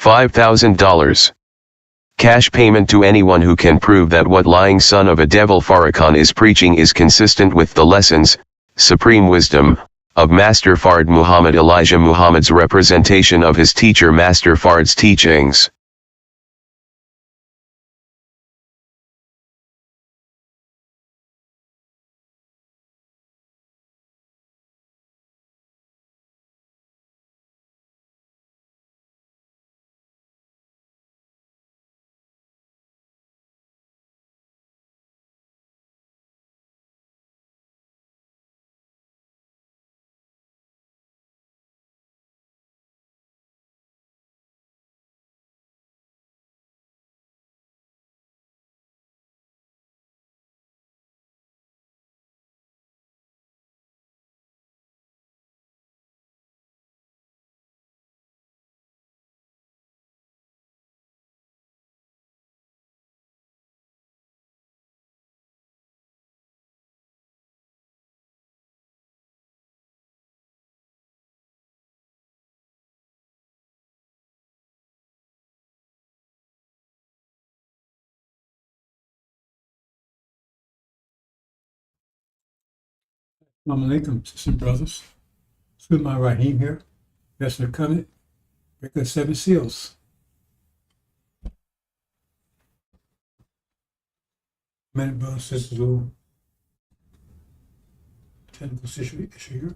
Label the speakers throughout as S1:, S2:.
S1: $5,000. Cash payment to anyone who can prove that what lying son of a devil Farrakhan is preaching is consistent with the lessons, supreme wisdom, of Master Fard Muhammad Elijah Muhammad's representation of his teacher Master Fard's teachings.
S2: Assalamu alaikum, sisters and brothers. Sulman Rahim here, Vessel of the Covenant, Breaker of Seven Seals. Many brothers and sisters, little technical issue here.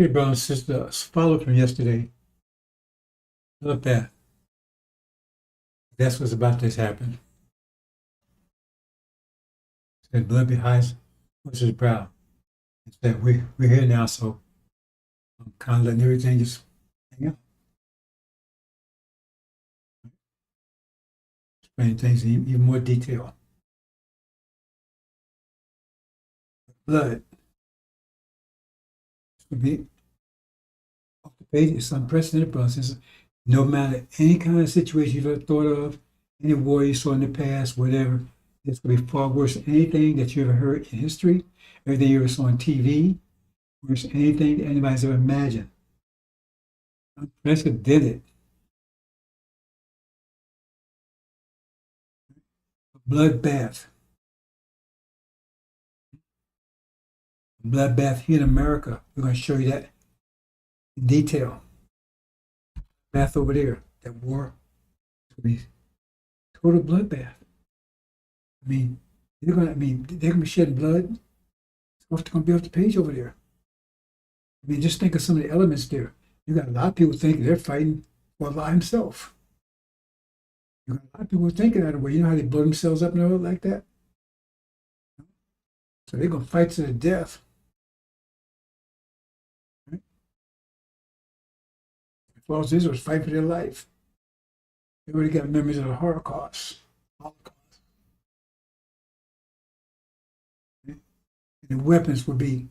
S2: Okay, brothers and sisters, follow from yesterday. Look that. That's what's about to happen. Said blood behind which is proud. It said we're here now, so I'm kind of letting everything just hang out. Explain things in even more detail. Blood. Would be off the page. It's unprecedented process. No matter any kind of situation you've ever thought of, any war you saw in the past, whatever, it's going to be far worse than anything that you ever heard in history, everything you ever saw on TV, worse than anything that anybody's ever imagined. Unprecedented. A bloodbath. Bloodbath here in America. We're going to show you that in detail. Bath over there, that war, it's going to be total bloodbath. I mean, they're going to be shedding blood. It's going to be off the page over there. I mean, just think of some of the elements there. You got a lot of people thinking they're fighting for Allah Himself. You got a lot of people thinking that way. You know how they blow themselves up and all like that? So they're going to fight to the death. False Israel fight for their life. They already got memories of the Holocaust. And the weapons would be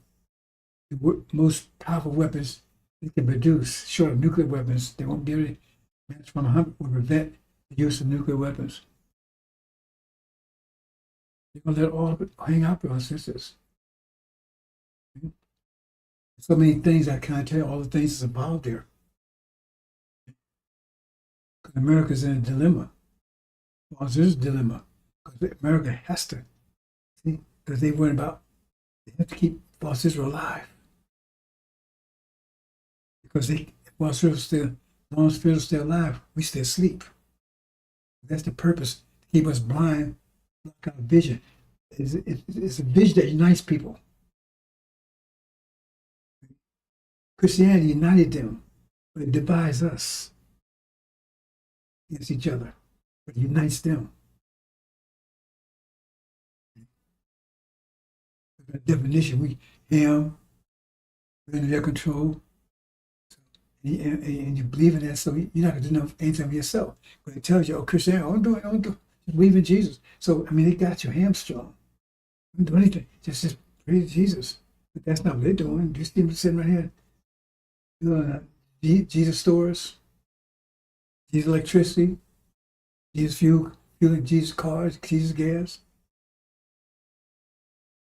S2: the most powerful weapons they can produce, short of nuclear weapons. They won't be able to match 100 or prevent the use of nuclear weapons. They're going to let all of it hang out for our sisters. So many things I can't tell you, all the things that's involved there. America's in a dilemma. Well, there's a dilemma because America has to, see, because they worry about, they have to keep false Israel alive. Because false Israel still, as long as Israel's still alive, we stay asleep. That's the purpose, to keep us blind, block our vision. It's a vision that unites people. Christianity united them, but it divides us. against each other, but it unites them. By definition, we're under their control, and you believe in that, so you're not going to do anything for yourself. But it tells you, oh, Christian, don't do it, don't do it. Just believe in Jesus. So, I mean, they got your hamstrung. Don't do anything. Just praise Jesus. But that's not what they're doing. You see them sitting right here doing Jesus stores, Jesus electricity, Jesus fuel, Jesus cars, Jesus gas.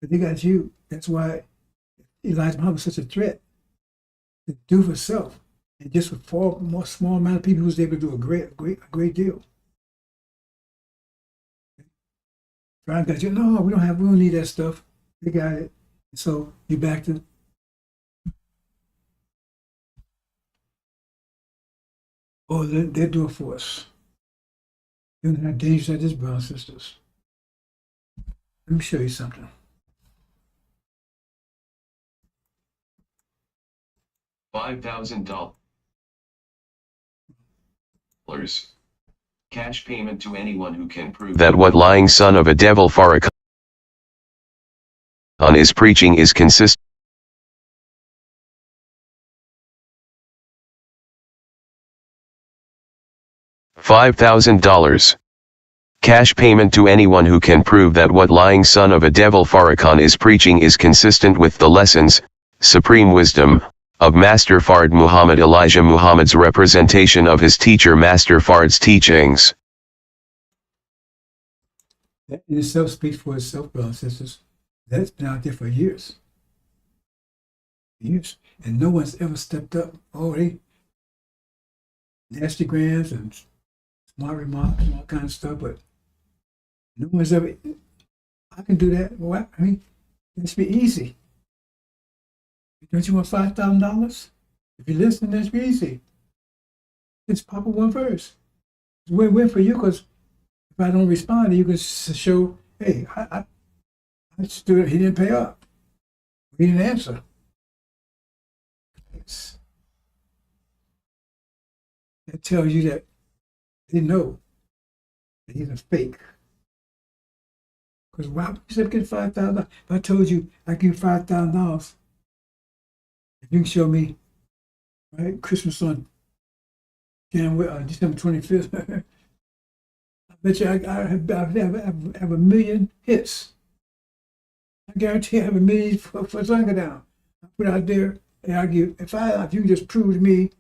S2: But they got you. That's why Elijah Muhammad was such a threat to do for self. And just with more small amount of people, he was able to do a great deal. Brian got you. No, we don't need that stuff. They got it. So you back to they're doing for us. You know how dangerous that is, brothers and sisters. Let me show you something.
S1: $5,000. Cash payment to anyone who can prove that what lying son of a devil Farrakhan is preaching is consistent. $5,000. Cash payment to anyone who can prove that what lying son of a devil Farrakhan is preaching is consistent with the lessons, supreme wisdom, of Master Fard Muhammad Elijah Muhammad's representation of his teacher Master Fard's teachings.
S2: That in itself speaks for itself, brothers and sisters. That's been out there for years. Years. And no one's ever stepped up. Oh, they nasty grams and smart remarks and all kinds of stuff, but no one's ever, I can do that. Well, I mean, this be easy. Don't you want $5,000? If you listen, that's easy. Just pop up one verse. It's a win-win for you, because if I don't respond, you can show, hey, I stood, he didn't pay up. He didn't answer. That tells you that they know that he's a fake. Because why would you get $5,000? If I told you I give you $5,000, if you can show me, right, Christmas on December 25th, I bet you I have a million hits. I guarantee I have a million for Zanga down. I put out there, and I give, if you can just prove to me,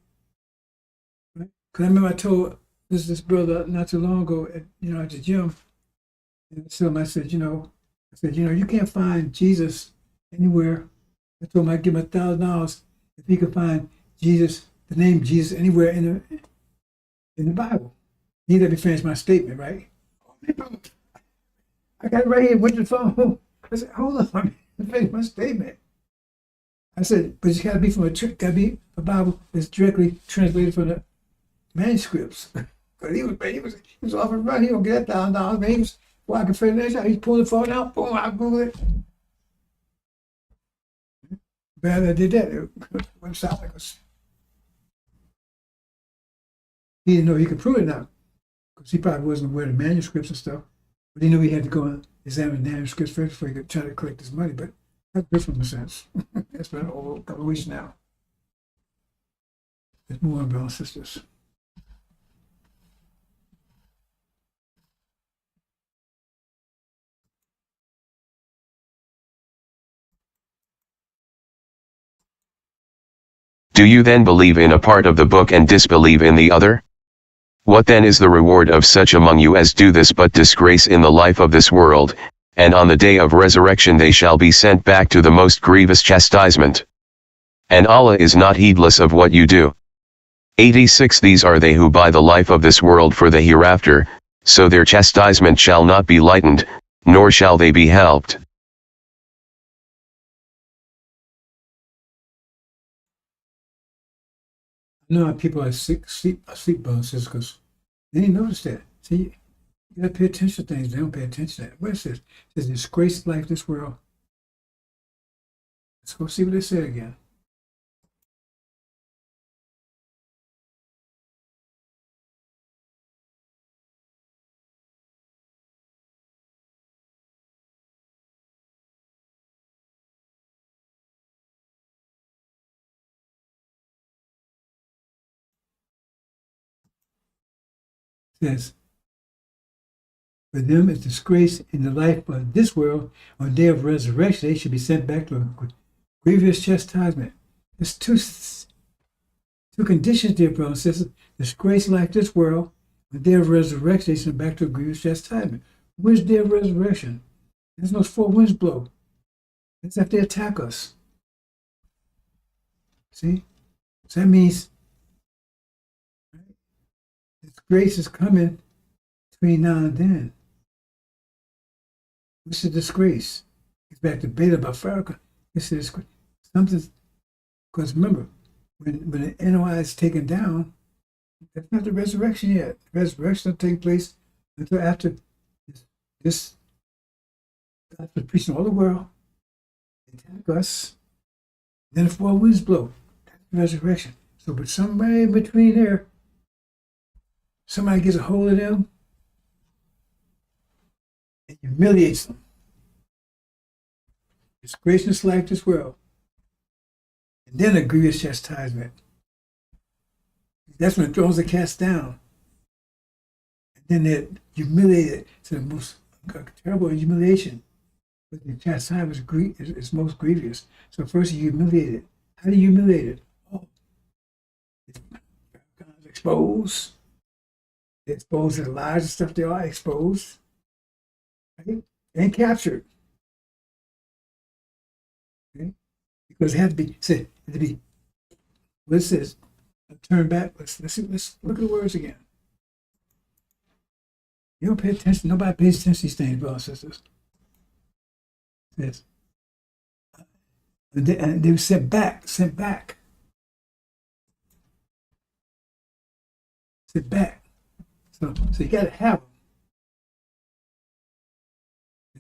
S2: right? Because I remember I told this brother not too long ago at the gym, and I said, you can't find Jesus anywhere. I told him I'd give him $1,000 if he could find Jesus, the name Jesus, anywhere in the Bible. He let me finish my statement, right? I got it right here, went to the phone. I said, hold on, let me finish my statement. I said, but it's got to be a Bible that's directly translated from the manuscripts. Because he was off and running. He don't get that $1,000. Man, he was walking finish out. He's pulling the phone out. Boom, I Google it. Bad I did that. It wouldn't sound like us. He didn't know he could prove it now, because he probably wasn't aware of the manuscripts and stuff. But he knew he had to go and examine the manuscripts first before he could try to collect his money. But that's good from a sense. That's been a couple of weeks now. Let's move on, brothers and sisters.
S1: Do you then believe in a part of the book and disbelieve in the other? What then is the reward of such among you as do this but disgrace in the life of this world, and on the day of resurrection they shall be sent back to the most grievous chastisement? And Allah is not heedless of what you do. 86 These are they who buy the life of this world for the hereafter, so their chastisement shall not be lightened, nor shall they be helped.
S2: I know how people are sleep bonuses because they didn't notice that. See, you got to pay attention to things. They don't pay attention to that. What is this? It says, disgrace life, this world. Let's go see what they say again. says, for them is disgrace in the life of this world. On the day of resurrection, they should be sent back to a grievous chastisement. There's two conditions, dear brothers and sisters. Disgrace like this world. On the day of resurrection, they sent back to a grievous chastisement. When's the day of resurrection? There's no four winds blow. It's if they attack us. See? So that means this grace is coming between now and then. What's the disgrace? It's back to Beta by Farrakhan. It's the disgrace. Something, because remember, when the NOI is taken down, that's not the resurrection yet. The resurrection will take place until after this after preaching all the world, they attack us, then the four winds blow. That's the resurrection. So, but somebody in between there, somebody gets a hold of them and humiliates them. Disgrace like this world. And then a grievous chastisement. That's when the thrones are cast down. And then they're humiliated to the most terrible humiliation. But the chastisement is most grievous. So first you humiliate it. How do you humiliate it? Oh, it's exposed. They're exposed to the lies and stuff they are exposed. Right? And captured. Okay? Because it has to be said, to be what it says, turn back. Let's look at the words again. You don't pay attention, nobody pays attention to these things, brothers and sisters. Yes. And they were sent back. Sent back. So you got to have them.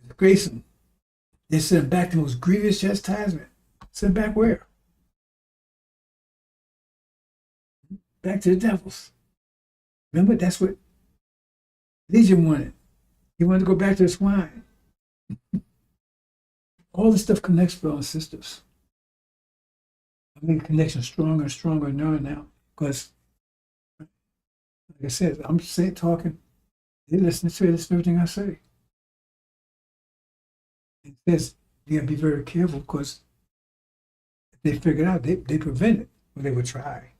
S2: Disgrace them. They sent them back to the most grievous chastisement. Sent back where? Back to the devils. Remember, that's what Legion wanted. He wanted to go back to the swine. All this stuff connects, brothers and sisters. I make the connection stronger and stronger now because, like I said, I'm talking. They listen to everything I say. It says you gotta be very careful because if they figure it out, they prevent it, or they would try.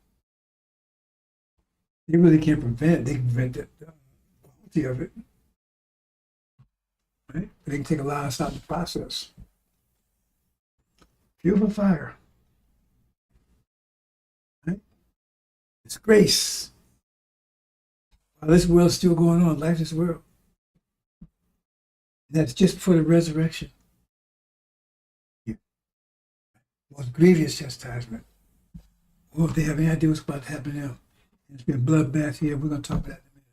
S2: They really can't prevent it. They can prevent the quality of it. Right? But they can take a lot of stuff in the process. Fuel for fire. Right? It's grace. While this world's still going on, life is world. And that's just before the resurrection. Yeah. Most grievous chastisement. Well, if they have any idea what's about to happen to them, it's been a bloodbath here. We're going to talk about that in a minute.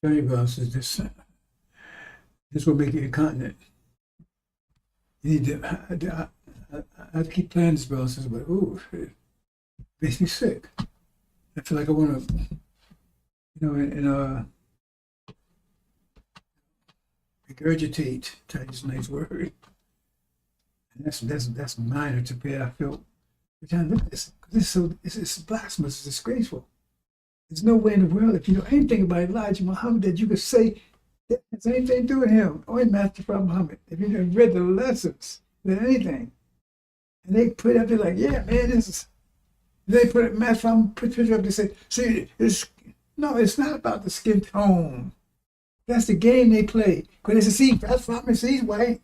S2: Tell you about this will make you incontinent. You need to, I have to keep playing this, brother, but ooh, it makes me sick. I feel like I want to, regurgitate. Try to use a nice word. And that's minor to me. I feel. Every time I look at this, it's blasphemous. It's disgraceful. There's no way in the world, if you know anything about Elijah Muhammad, that you could say that has anything to do with him or Master Prophet Muhammad. If you have read the lessons, than anything, and they put it up there like, yeah, man, this is. They put it, Master Prophet put picture up. They say, see, it's not about the skin tone. That's the game they play. Because they say, see, that's Prophet, see, he's white.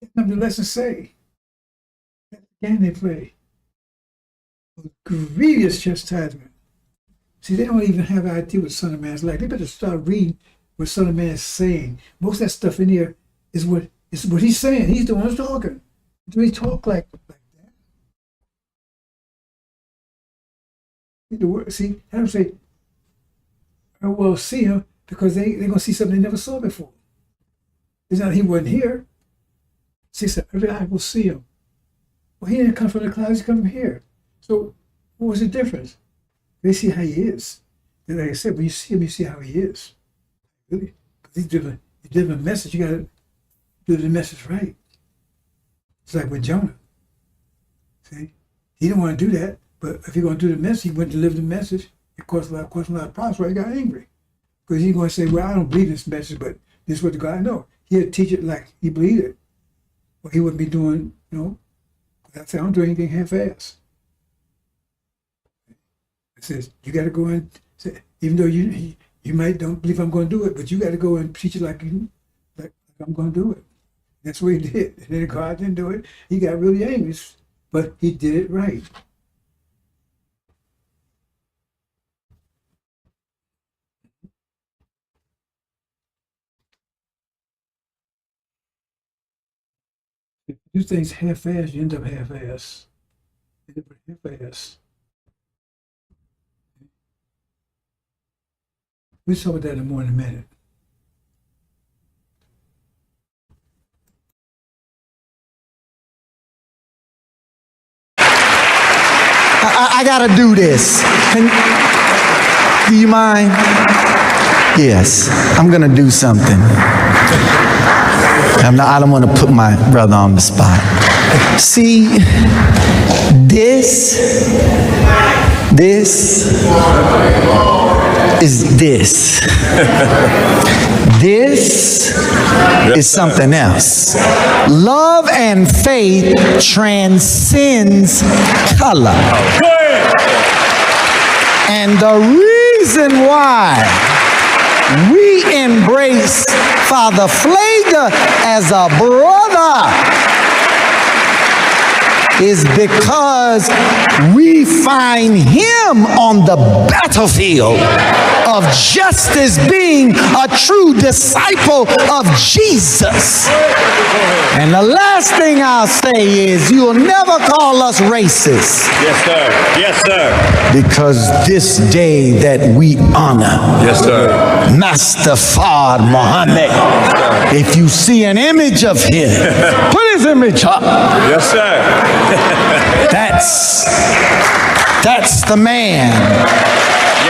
S2: That's what the lessons say. That's the game they play. Grievous chastisement. See, they don't even have an idea what Son of Man is like. They better start reading what Son of Man is saying. Most of that stuff in here is what he's saying. He's the one who's talking. Do he talk like that? See, I don't say, oh, well, see him because they're going to see something they never saw before. It's not he wasn't here. See, so every eye will see him. Well, he didn't come from the clouds, he come from here. So what was the difference? They see how he is. And like I said, when you see him, you see how he is. Really? Because you deliver a message, you got to do the message right. It's like with Jonah. See? He didn't want to do that, but if you're going to do the message, he went to deliver the message. It caused a lot of problems, so he got angry. Because he's going to say, well, I don't believe this message, but this is what the God knows. He'll teach it like he believed it. Or he wouldn't be doing, I say, I don't do anything half-assed. It says, you got to go and say, even though you might don't believe I'm going to do it, but you got to go and teach it like I'm going to do it. That's what he did. And then God didn't do it. He got really angry, but he did it right. If you do things half-assed, you end up half-assed. Half-assed. We'll talk about that in more in a minute.
S3: I gotta do this. Do you mind? Yes, I'm gonna do something. I don't want to put my brother on the spot. See, this is this. This is something else. Love and faith transcends color. And the reason why we embrace Father Flager as a brother is because we find him on the battlefield of justice, being a true disciple of Jesus. And the last thing I'll say is, you'll never call us racist.
S4: Yes, sir. Yes, sir.
S3: Because this day that we honor,
S4: Yes, sir.
S3: Master Fard Muhammad, if you see an image of him, put his image up.
S4: Yes, sir.
S3: That's the man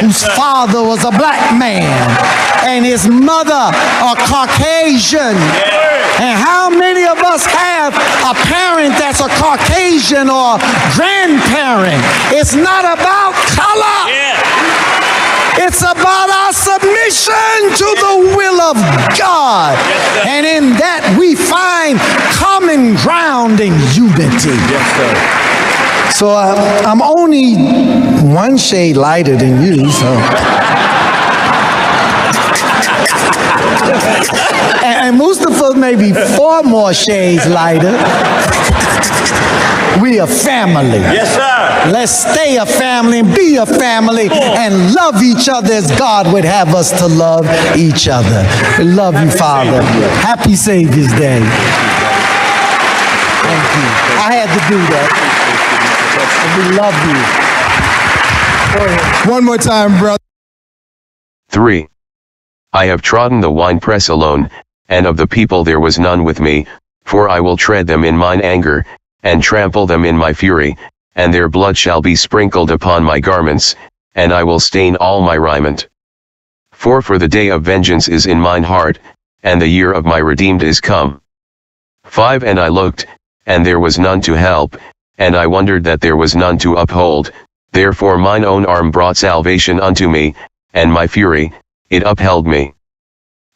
S3: whose father was a black man and his mother a Caucasian. And how many of us have a parent that's a Caucasian or grandparent? It's not about color. It's about our submission to the will of God. And in that we find common ground and unity.
S4: Yes, sir.
S3: So I'm only one shade lighter than you, so. And Mustafa may be 4 more shades lighter. We a family.
S4: Yes, sir.
S3: Let's stay a family and be a family and love each other as God would have us to love each other. We love you, Father. Happy Savior's Day. Thank you. I had to do that. We love you.
S5: One more time, brother.
S1: 3. I have trodden the winepress alone, and of the people there was none with me, for I will tread them in mine anger, and trample them in my fury, and their blood shall be sprinkled upon my garments, and I will stain all my raiment. For the day of vengeance is in mine heart, and the year of my redeemed is come. 5. And I looked, and there was none to help, and I wondered that there was none to uphold, therefore mine own arm brought salvation unto me, and my fury, it upheld me.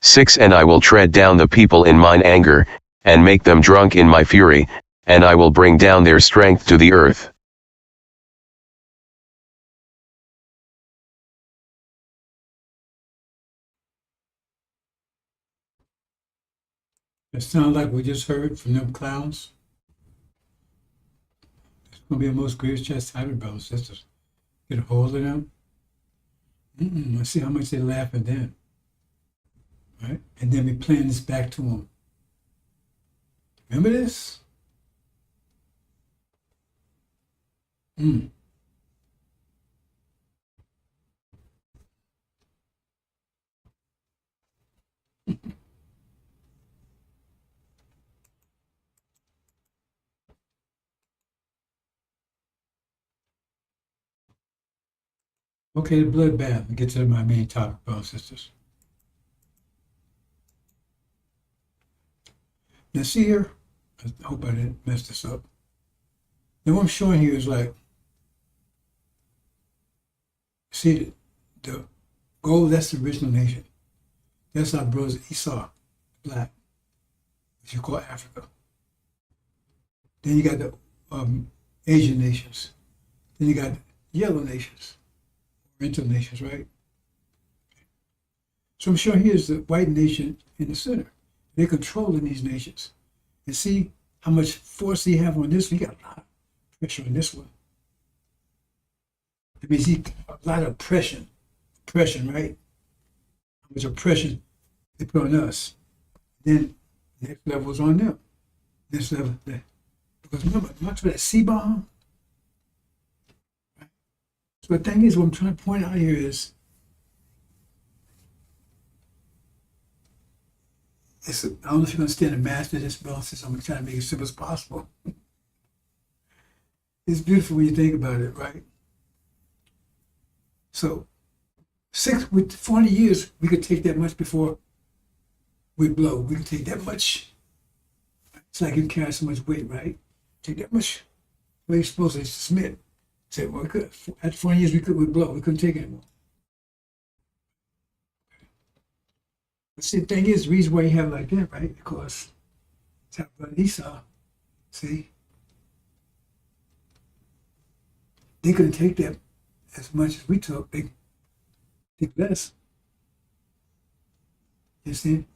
S1: 6. And I will tread down the people in mine anger, and make them drunk in my fury, and I will bring down their strength to the earth.
S2: It sounds like we just heard from them clowns. It's going to be the most greatest chastisement, brothers and sisters. Get a hold of them. Let's see how much they laugh at them. Right? And then we plan this back to them. Remember this? Okay, the bloodbath. Get to my main topic, brothers and sisters. Now see here, I hope I didn't mess this up. Now what I'm showing here is like, see the gold, that's the original nation. That's our brother Esau, black, which you call Africa. Then you got the Asian nations. Then you got yellow nations, Oriental nations, right? So I'm showing here is the white nation in the center. They're controlling these nations. And see how much force they have on this one. You got a lot of pressure on this one. That means a lot of oppression, right? How much oppression they put on us. Then the next level is on them. Next level, because remember, much of that C-bomb. Right? So the thing is, what I'm trying to point out here is, I don't know if you're going to stand and master this, but I'm going to try to make it as simple as possible. It's beautiful when you think about it, right? So, with 40 years, we could take that much before we blow. We could take that much. It's like you carry so much weight, right? Take that much weight you're supposed to submit. Say, well, we could. At 40 years, we'd blow. We couldn't take it anymore. But see, the thing is, the reason why you have it like that, right? Because it's how brother Esau, see, they couldn't take that as much as we took. They take less. You see?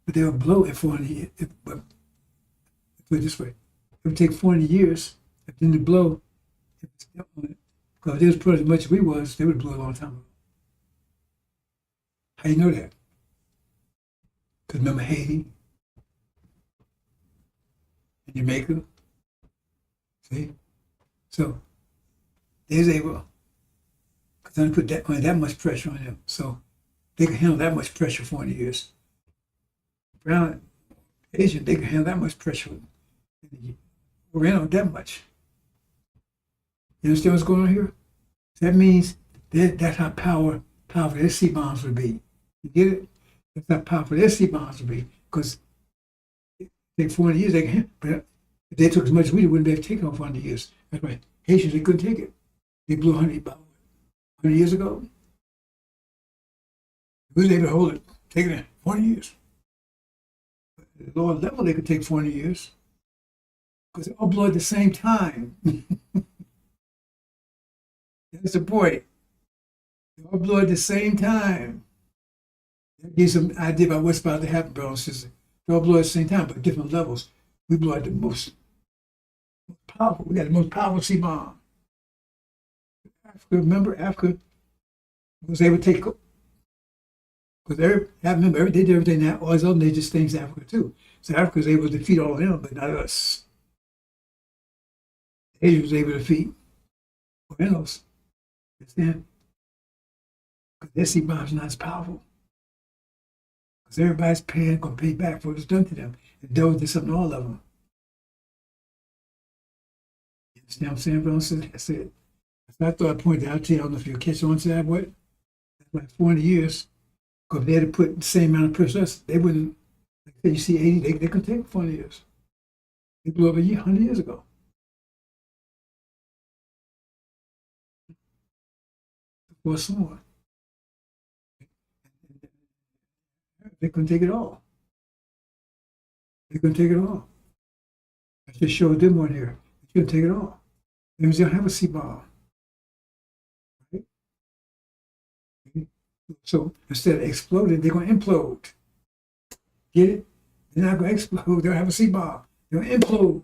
S2: But they would blow at 40 years. But put it this way, it would take 40 years, if then to blow, because if they was put as much as we was, they would blow a long time ago. How you know that? Because remember Haiti and Jamaica? See? So they was able, because they put that much pressure on them. So they could handle that much pressure for 40 years. Brown Asian, they could handle that much pressure. We're in on that much. You understand what's going on here? That means that's how powerful their sea bombs would be. You get it? That's how powerful their sea bombs would be. Because it take 40 years, they can, but if they took as much as we did, wouldn't be able to take it on 40 years. That's right. Haitians, they couldn't take it. They blew 100 years ago. We was able to hold it, take it in 40 years. At the lower level, they could take 40 years. Because they all blew at the same time. That's the point. They all blew at the same time. That gives some idea about what's about to happen, brothers and sisters. They all blow at the same time, but different levels. We blow at the most powerful. We got the most powerful sea bomb. Africa, remember, Africa was able to take, because they did everything that all these other nations things in Africa too. So Africa was able to defeat all of them, but not us. Asia was able to defeat Orientals. Understand? Because their sea bombs not as powerful. Because everybody's going to pay back for what's done to them. And devil did something to all of them. You understand what I'm saying, brother? That's it. I thought I pointed out to you. I don't know if you'll catch on to that, what? That's like 40 years. Because if they had to put the same amount of pressure us, they wouldn't, like you see 80, they couldn't take 40 years. They blew up 100 years ago. Or some more. They couldn't take it all. They couldn't take it all. I just showed them one here. They couldn't take it all. They don't have a sea bomb. Right? So instead of exploding, they're going to implode. Get it? They're not going to explode. They'll have a sea bomb. They'll implode.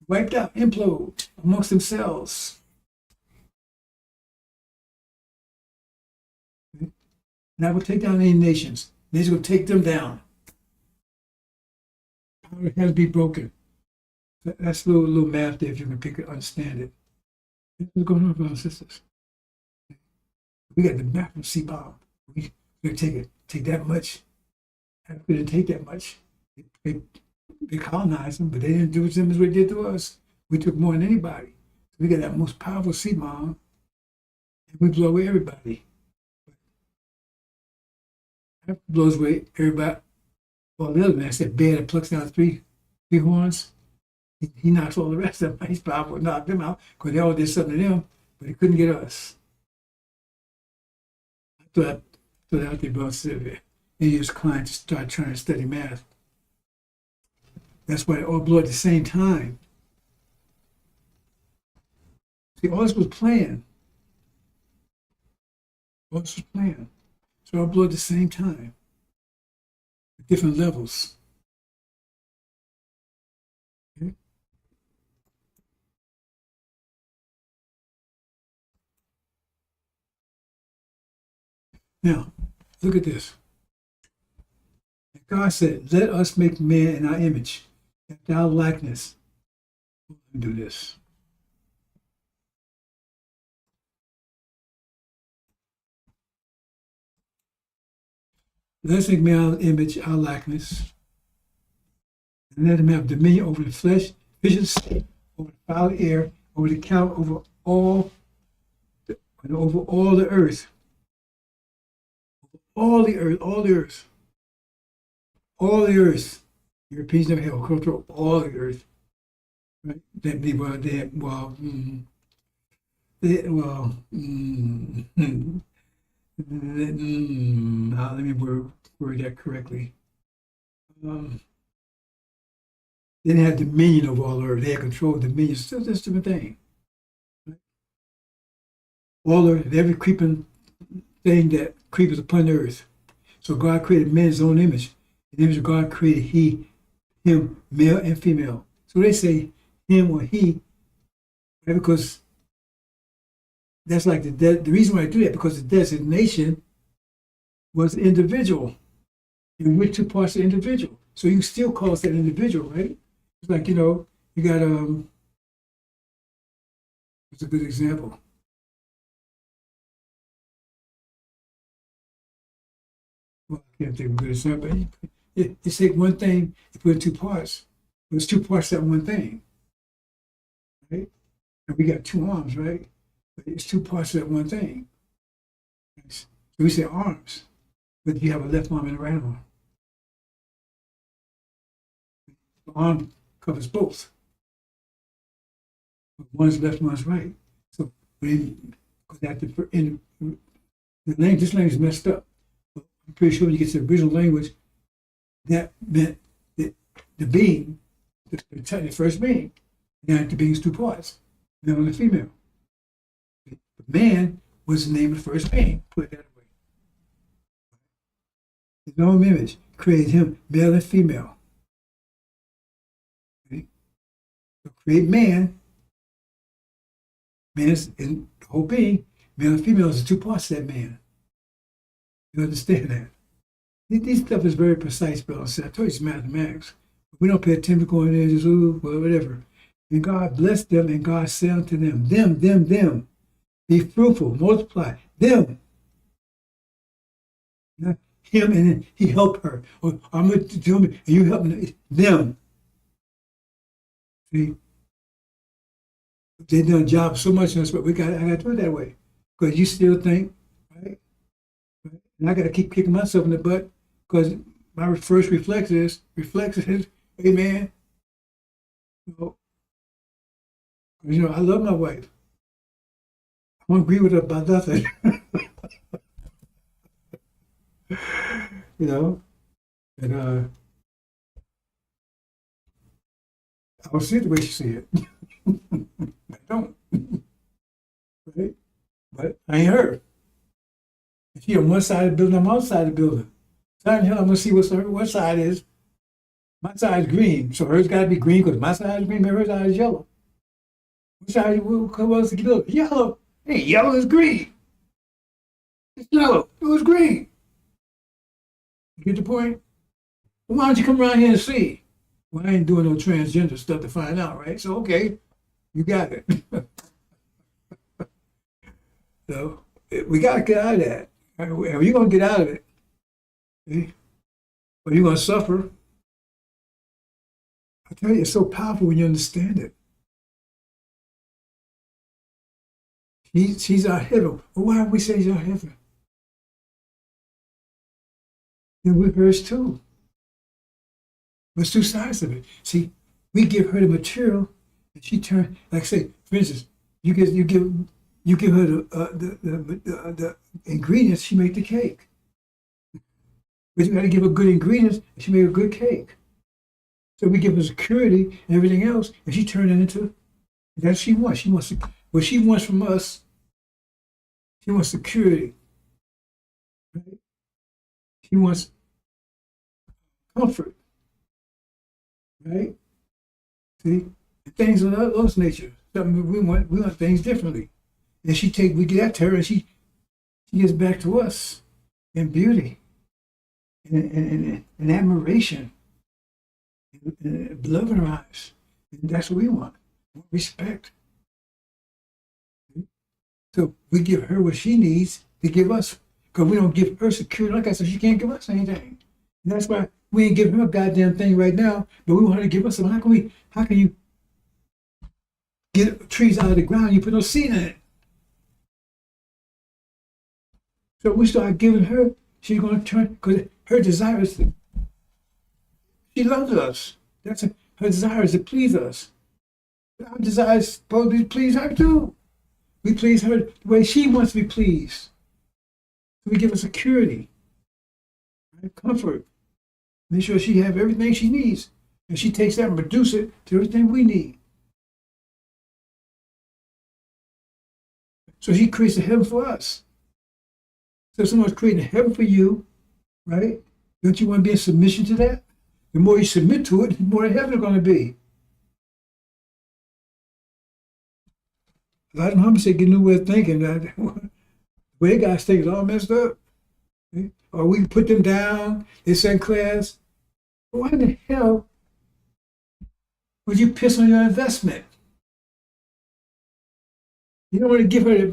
S2: Wiped out, implode amongst themselves. That will take down any nations. Nations will take them down. Power has to be broken. That's a little math there if you can pick it, understand it. What's going on, brothers and sisters? We got the map from sea bomb. We take that much. Africa didn't take that much. They colonized them, but they didn't do to them as we did to us. We took more than anybody. So we got that most powerful sea bomb, and we blow away everybody. Africa blows away everybody. Well, the other man said, bear that plucks out three horns. He knocks all the rest of them. He's powerful, knocked them out because they all did something to them, but he couldn't get us. I thought out there about Sylvia. And his client to start trying to study math. That's why they all blew at the same time. See, all this was planned. All this was planned. So all blew at the same time. At different levels. Okay. Now, look at this. God said, let us make man in our image, after our likeness. Let me do this. Let us make man in our image, our likeness, and let him have dominion over the flesh, fishes, over the fowl of the air, over the cattle, over all the earth. All the earth, all the earth. All the earth. Europeans never have control of all the earth. Right? Let me let me word that correctly. They didn't have dominion over all the earth. They had control of dominion. Still this different thing. Right? All the every creeping thing that creeps upon the earth. So God created man in his own image. In the image of God created him, male and female. So they say him or he, right? Because that's like the reason why I do that, because the designation was individual. And which two parts are individual. So you still call us that individual, right? It's like, you got what's a good example? Well, I can't think of a good example. You take one thing, you put it in two parts. There's two parts to that one thing, right? And we got two arms, right? But it's two parts to that one thing. So we say arms, but you have a left arm and a right arm. The arm covers both. But one's left, one's right. So because this language is messed up. I'm pretty sure when you get to the original language, that meant that the being, the first being, now the being's two parts, male and female. The man was the name of the first being, put it that way. His own image created him, male and female. Okay? So create man is in the whole being, male and female is the two parts of that man. You understand that? This stuff is very precise, but I told you it's mathematics. We don't pay attention to going there, just whatever. And God blessed them, and God said unto them, them, be fruitful, multiply, them. Not him, and then he helped her. Or I'm going to do it, and you help me, them. See? They done a job so much in us, but I got to do it that way. Because you still think, right? And I got to keep kicking myself in the butt because my first reflex is, amen. I love my wife. I won't agree with her about nothing. And I don't see it the way she see it. I don't. Right? But I ain't her. If she on one side of the building, I'm on the other side of the building. So I'm going to see what side is. My side is green, so hers got to be green because my side is green, but her side is yellow. What side was the building? Yellow. Hey, yellow is green. It's yellow. It was green. You get the point? Well, why don't you come around here and see? Well, I ain't doing no transgender stuff to find out, right? So, okay, you got it. So, we got to get out of that. Are you going to get out of it? See? Or you're going to suffer. I tell you, it's so powerful when you understand it. She's our heaven. Well, why do we say she's our heaven? Then we're hers too. There's two sides of it. See, we give her the material, and she turn, like say, for instance, you give her the ingredients, she make the cake. But you got to give her good ingredients, and she make a good cake. So we give her security and everything else, and she turned it into that's what she wants. She wants what she wants from us. She wants security. Right? She wants comfort. Right? See, things of those nature. Something we want things differently. And we get that to her, and she gives back to us in beauty, and admiration, and love in her eyes. And that's what we want. Respect. So we give her what she needs to give us, because we don't give her security. Like I said, she can't give us anything. And that's why we ain't giving her a goddamn thing right now, but we want her to give us something. How can you get trees out of the ground, you put no seed in it? So we start giving her, she's going to turn, because her desire is she loves us. Her desire is to please us. Our desire is supposed to please her too. We please her the way she wants to be pleased. We give her security, right? Comfort. Make sure she have everything she needs. And she takes that and reduce it to everything we need. So she creates a heaven for us. So if someone's creating a heaven for you, right? Don't you want to be in submission to that? The more you submit to it, the more the heaven is going to be. A lot of Muhammad said, get a new way of thinking. That the way guys think is all messed up. Okay? Or we can put them down, they second class. But why in the hell would you piss on your investment? You don't want to give her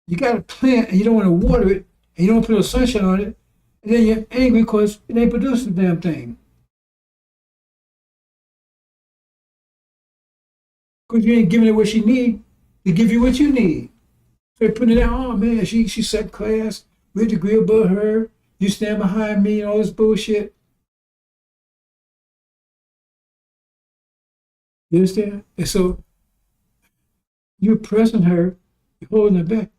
S2: you got a plant and you don't want to water it, and you don't put no sunshine on it, and then you're angry because it ain't producing the damn thing. Because you ain't giving her what she need to give you what you need. So you're putting it out, oh man, she's second class, we're a degree above her, you stand behind me and all this bullshit. You understand? And so you're pressing her, you're holding her back.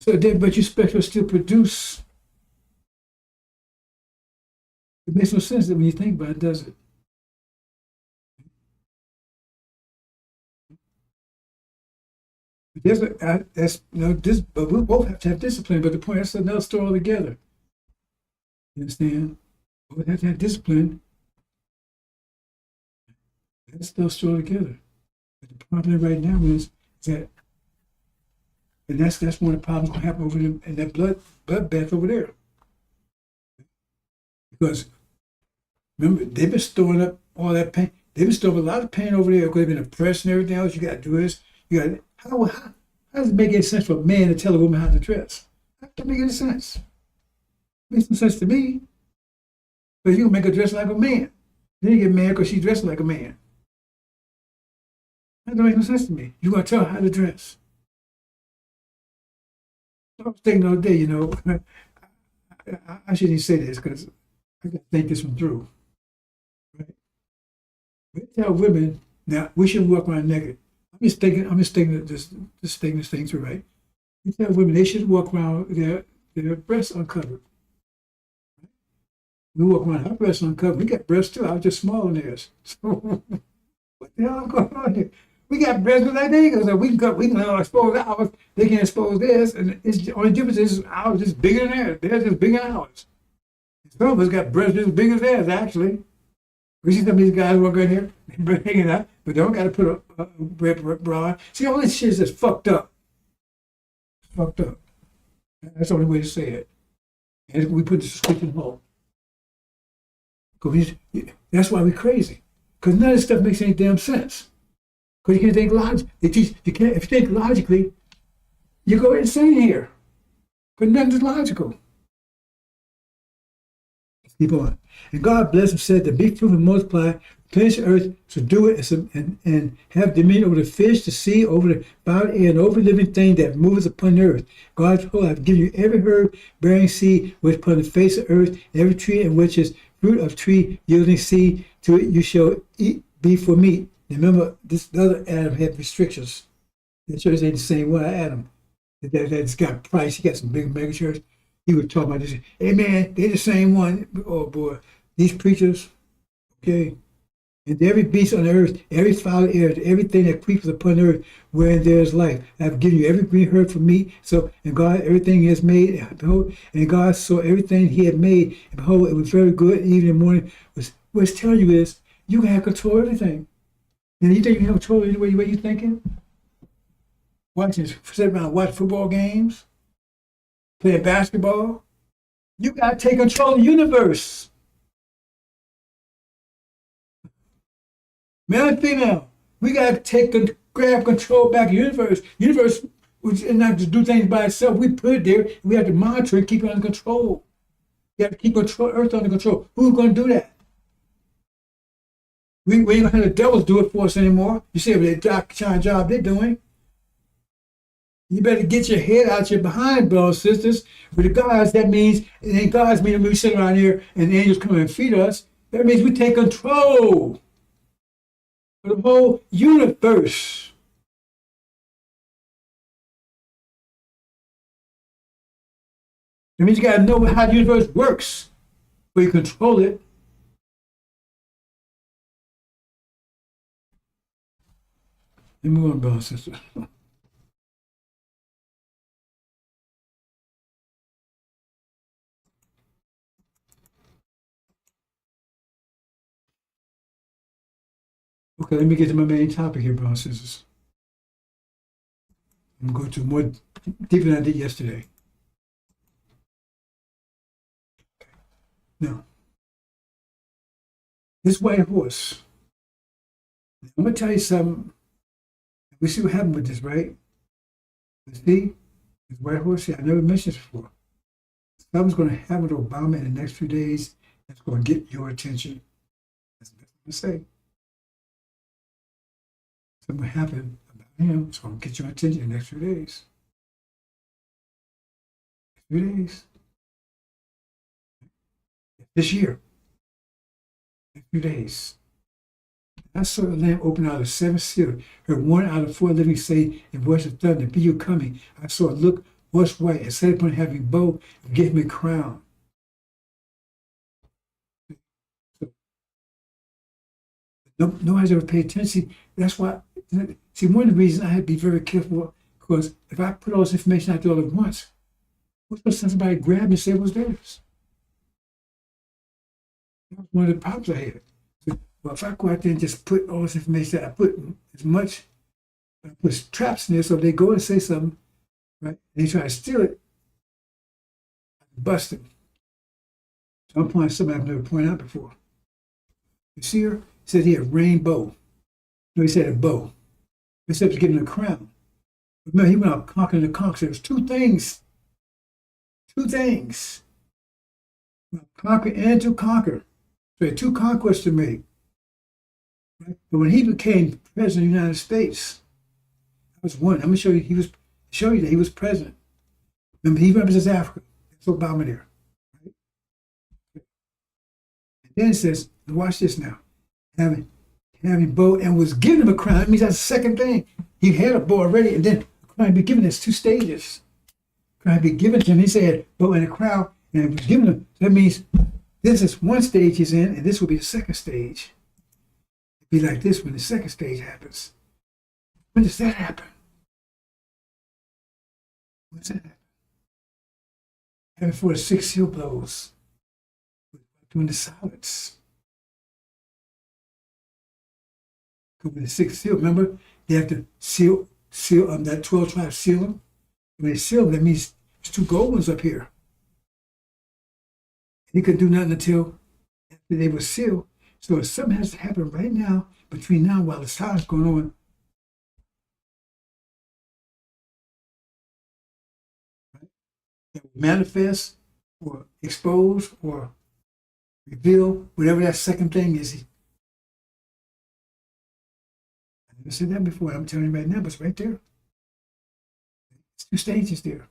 S2: So then, but you expect her to still produce. It makes no sense that when you think about it, does it? But we both have to have discipline. But the point, that's another story altogether. You understand? We have to have discipline. That's still story together. But the problem right now is that, and that's one of the problems going to happen over in that bloodbath over there. Because remember, they've been storing up all that pain. They've been storing a lot of pain over there because they've been oppressed and everything else. You got to do this. How does it make any sense for a man to tell a woman how to dress? How does it make any sense? It makes no sense to me. Because you can make her dress like a man. Then you get mad because she's dressed like a man. That don't make no sense to me. You're going to tell her how to dress. I was thinking the other day, I shouldn't even say this because I got to think this one through. Right? We tell women, now, we shouldn't walk around naked. I'm just thinking this thing through, right? We tell women they should walk around with their breasts uncovered. We walk around our breasts uncovered. We got breasts too. I was just smaller than theirs. So what the hell is going on here? We got breasts like they go. So we can expose ours. They can expose theirs, and the only difference is ours is bigger than theirs. Theirs is bigger than ours. Some of us got breasts as big as theirs, actually. We see some of these guys walk in here, they're hanging out, but they don't got to put a bra on. See, all this shit is just fucked up. Fucked up. That's the only way to say it. And we put the switch in home. That's why we're crazy. Because none of this stuff makes any damn sense. Because you can't think logically. If you think logically, you go insane here. But nothing's logical. Let's keep on. And God blessed him, said to be fruitful and multiply, replenish the earth, subdue it, and have dominion over the fish, the sea, over the fowl air, and over living thing that moves upon the earth. God told, I have given you every herb bearing seed which upon the face of earth, every tree in which is fruit of tree yielding seed, to it you shall eat, be for meat. Remember, this other Adam had restrictions. The church ain't the same one Adam. That's got price. He got some big mega church. He was talking about this. Hey man, they're the same one. Oh boy, these preachers, okay. And every beast on the earth, every fowl of the air, everything that creeps upon the earth, wherein there is life. I have given you every green herb for meat. So, and God, everything He has made, and behold, and God saw everything He had made, and behold, it was very good. And even in the morning, what it's telling you is, you can have control of everything. And you think you have control of any way you're thinking? Sit around, watch football games, playing basketball. You got to take control of the universe. Male and female, we got to grab control back of the universe. Universe is not to do things by itself. We put it there. We have to monitor it, keep it under control. You have to keep control, Earth under control. Who's going to do that? We ain't going to have the devils do it for us anymore. You see what the job they're doing. You better get your head out your behind, brothers and sisters. With the gods, that means, it ain't gods meaning we sit around here and the angels come and feed us. That means we take control of the whole universe. That means you got to know how the universe works before you control it. Let me move on, brothers and sisters. Okay, let me get to my main topic here, brothers and sisters. I'm going to more deeper than I did yesterday. Now, this white horse, I'm going to tell you something. We see what happened with this, right? You see, this white horse here, I never mentioned this before. Something's going to happen with Obama in the next few days that's going to get your attention. That's what I'm going to say. Something happened about him, it's going to get your attention in the next few days. This year. Next few days. I saw the Lamb open out of 7 seals. Heard 1 out of 4 living say in voice of thunder, be you coming. I saw it look, horse white, and set upon having bow, and gave me a crown. Nobody's ever paid attention. That's why, see, one of the reasons I had to be very careful, because if I put all this information out there all at once, what's going to send somebody grab me and say it was theirs? That was one of the problems I had. So, well, if I go out there and just put all this information, I put as much, I put traps in there so if they go and say something, right, and they try to steal it, I can bust them. So I'm pointing something I've never pointed out before. You see her? He said he had rainbow. No, he said a bow. He said he was getting a crown. Remember, he went out conquering the conquerors. There was 2 things. 2 things. Conquer and to conquer. So he had 2 conquests to make. Right? But when he became president of the United States, that was one. I'm going to show you that he was president. Remember, he represents Africa. That's Obama there. Right? And then it says, watch this now. Having bow and was given him a crown. That means that's the second thing. He had a bow already, and then a crown be given. There's 2 stages. Crown be given to him. He said bow and a crown, and it was given him. That means this is 1 stage he's in, and this will be the 2nd stage. It'd be like this when the 2nd stage happens. When does that happen? What's that happen? And before the 6 seal blows, doing the solids. With the 6th seal, remember, they have to seal that 12 tribes, seal them. When they seal them, that means there's 2 gold ones up here. He couldn't do nothing until after they were sealed. So if something has to happen right now, between now while the silence going on, right, that will manifest or expose or reveal whatever that second thing is. I said that before. I'm telling you right now, but it's right there. It's 2 stages there.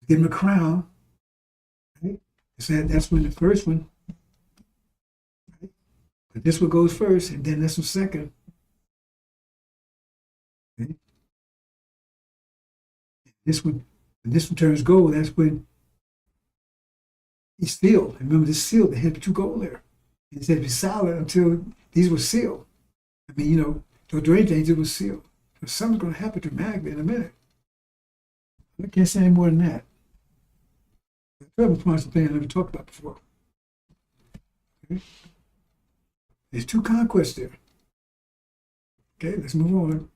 S2: Give him a crown, right? That's when the first one, right? But this one goes first, and then this one second. Okay? When this one turns gold, that's when he's sealed. And remember, this sealed, they had two gold there. It said be silent until these were sealed. I mean, don't do anything, it was sealed. But something's going to happen dramatically in a minute. I can't say any more than that. The trouble points of thing I never talked about before. Okay? There's two conquests there. Okay, let's move on.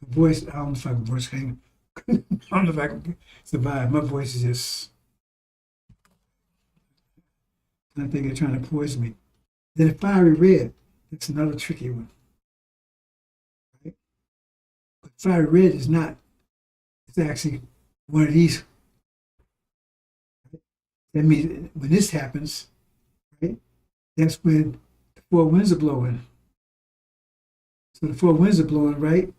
S2: The voice, I don't know if I can voice hang. I don't know if I can survive. My voice is just, I think they're trying to poison me. Then the fiery red, that's another tricky one. Right? But fiery red is not, it's actually one of these. Right? That means when this happens, right, that's when the four winds are blowing. So the four winds are blowing, right?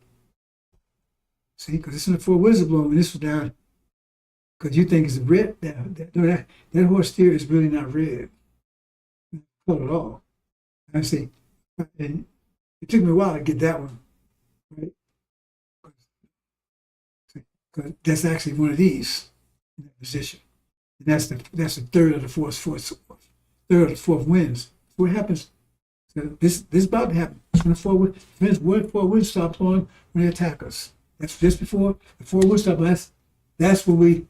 S2: See, because this is the four winds are blowing, this was down, because you think it's red. That horse steer is really not red. Not at all. I see. And it took me a while to get that one, right? Because that's actually one of these in that position. And that's the third of the third of the fourth winds. So what happens? So this is about to happen. When the four winds stop blowing when they attack us. That's just before the four winds stop. That's when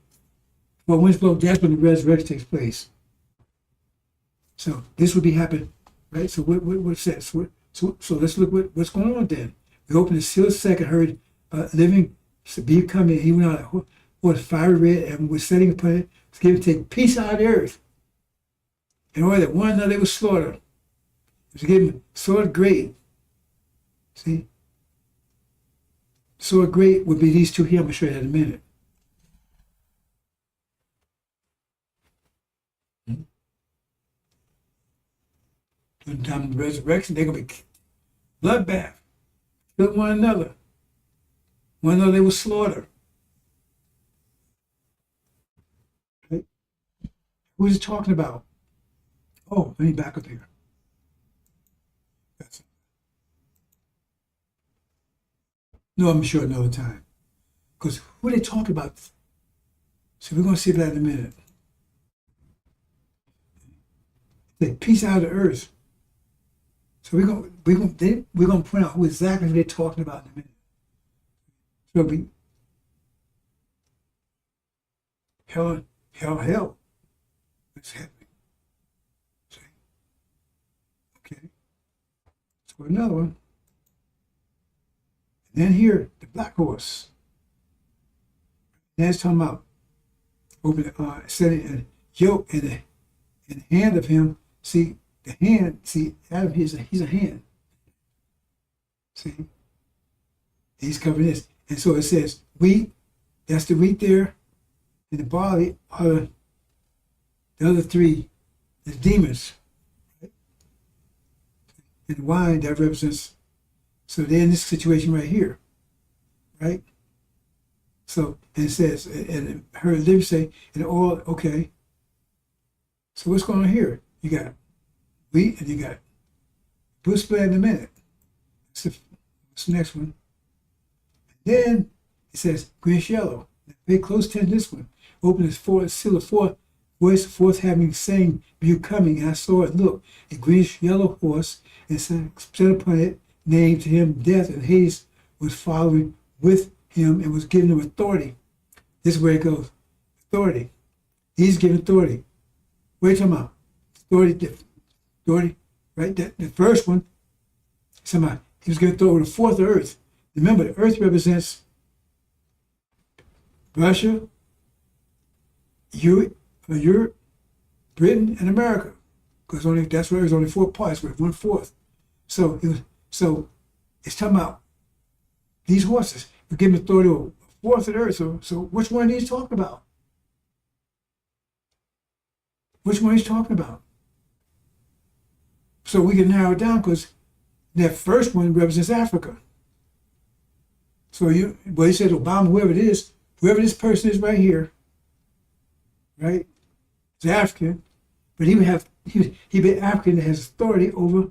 S2: four winds blow. That's when the resurrection takes place. So this would be happening, right? So what's that? So let's look what's going on then. We opened the sealed second, heard living be coming. He went out with fiery red and was setting upon it to give and take peace out of the earth. In order that one another was slaughtered. It was given sword great. See? Sword great would be these two here. I'm going to show you that in a minute. When the time of the resurrection, they're going to be bloodbath. Kill one another. One another they will slaughter. Right? Who is he talking about? Oh, let me back up here. That's it. No, I'm sure another time. Because who are they talking about? So we're going to see that in a minute. They peace out of the earth. So we're going to point out who exactly they're talking about in a minute. So it'll be hell. What's happening? See? Okay. So another one. And then here, the black horse. That's talking about setting a yoke in the hand of him. See, the hand, Adam, he's a hand. See? He's covering this. And so it says, wheat, that's the wheat there. And the barley are the other three, the demons. Right? And the wine, that represents, so they're in this situation right here. Right? So, and it says, and her lips say, and all, okay. So what's going on here? You got wheat and you got, we'll split in a minute. What's the next one? Then it says greenish yellow. Pay close attention to this one. Open his fourth, seal of fourth, voice of fourth having saying, "You coming?" And I saw it. Look, a greenish yellow horse, and set upon it, named to him Death, and Hades was following with him and was giving him authority. This is where it goes. Authority. He's given authority. What are you talking about? Authority, right? The first one, somebody, he was given authority over the fourth of earth. Remember, the earth represents Russia, Europe, Britain, and America. Because that's where there's only 4 parts, with 1/4. So it's talking about these horses. We're giving authority over a fourth of the earth. So which one are these talking about? Which one he's talking about? So we can narrow it down because that first one represents Africa. So he said Obama, whoever this person is right here, right? He's African, but he would have he be African that has authority over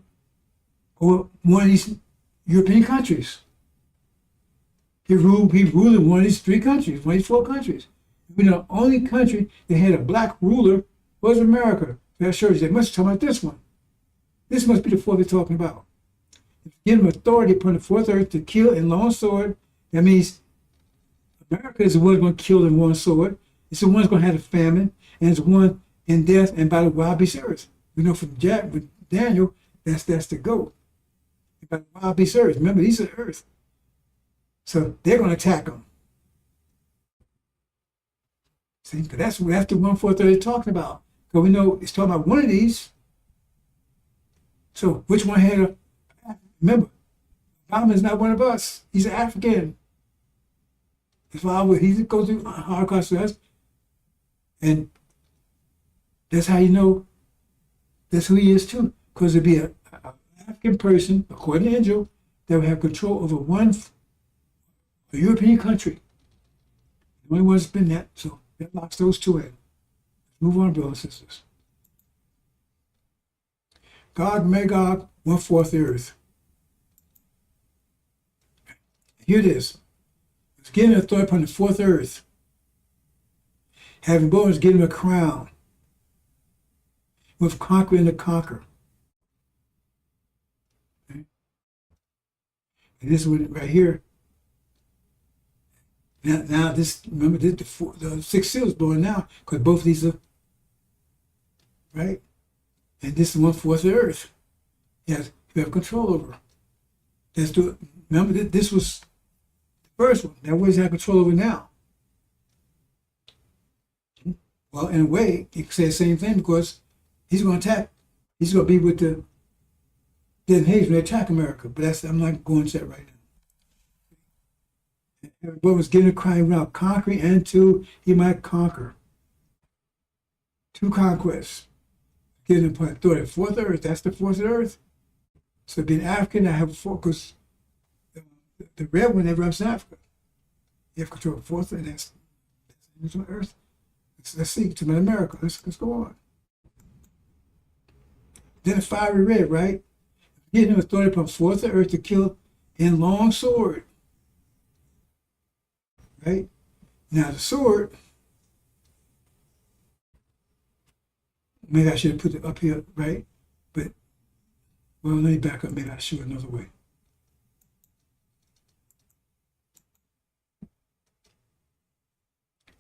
S2: one of these European countries. He ruled in one of these 3 countries, one of these 4 countries. You know, the only country that had a black ruler was America. That shows you they must talk about this one. This must be the 4th they're talking about. Give him authority upon the 4th earth to kill in long sword. That means America is the one going to kill in one sword. It's the one that's going to have a famine, and it's the one in death and by the wild beast earth. We know from with Daniel, that's the goat. By the wild beast earth. Remember, these are the earth. So they're going to attack them. See, but that's the 1/4 they're talking about. Because we know it's talking about one of these. So which one had a? Remember, Obama is not one of us. He's an African. That's why he goes through Holocaust with us, and that's how you know that's who he is too. Because it'd be an African person, according to Injil, that would have control over a European country. The only one that's been that, so that locks those 2 in. Let's move on, brothers and sisters. Gog, Magog, 1/4 the earth. Here it is. It's given authority upon the 4th earth. Having bones, give him a crown. With conquering to conquer. Okay. And this one right here. Now this, remember, the 6 seals blowing now, because both of these are, right? And this is 1/4 the earth. Yes, you have control over. Remember, this was the first one. That was have control over now. Well, in a way, you could say the same thing because he's going to attack. He's going to be with the Hayes when they attack America. But I'm not going to that right now. What was given a crime now, conquering, and 2, he might conquer. 2 conquests. Given upon authority. 4th earth, that's the 4th earth. So being African, I have a focus. The red one, that represents Africa. You have control of 4th, and that's the earth. Let's see, to America. Let's go on. Then the fiery red, right? Giving him authority upon 4th earth to kill in long sword. Right? Now the sword, maybe I should have put it up here, right? But, well, let me back up. Maybe I'll show it another way.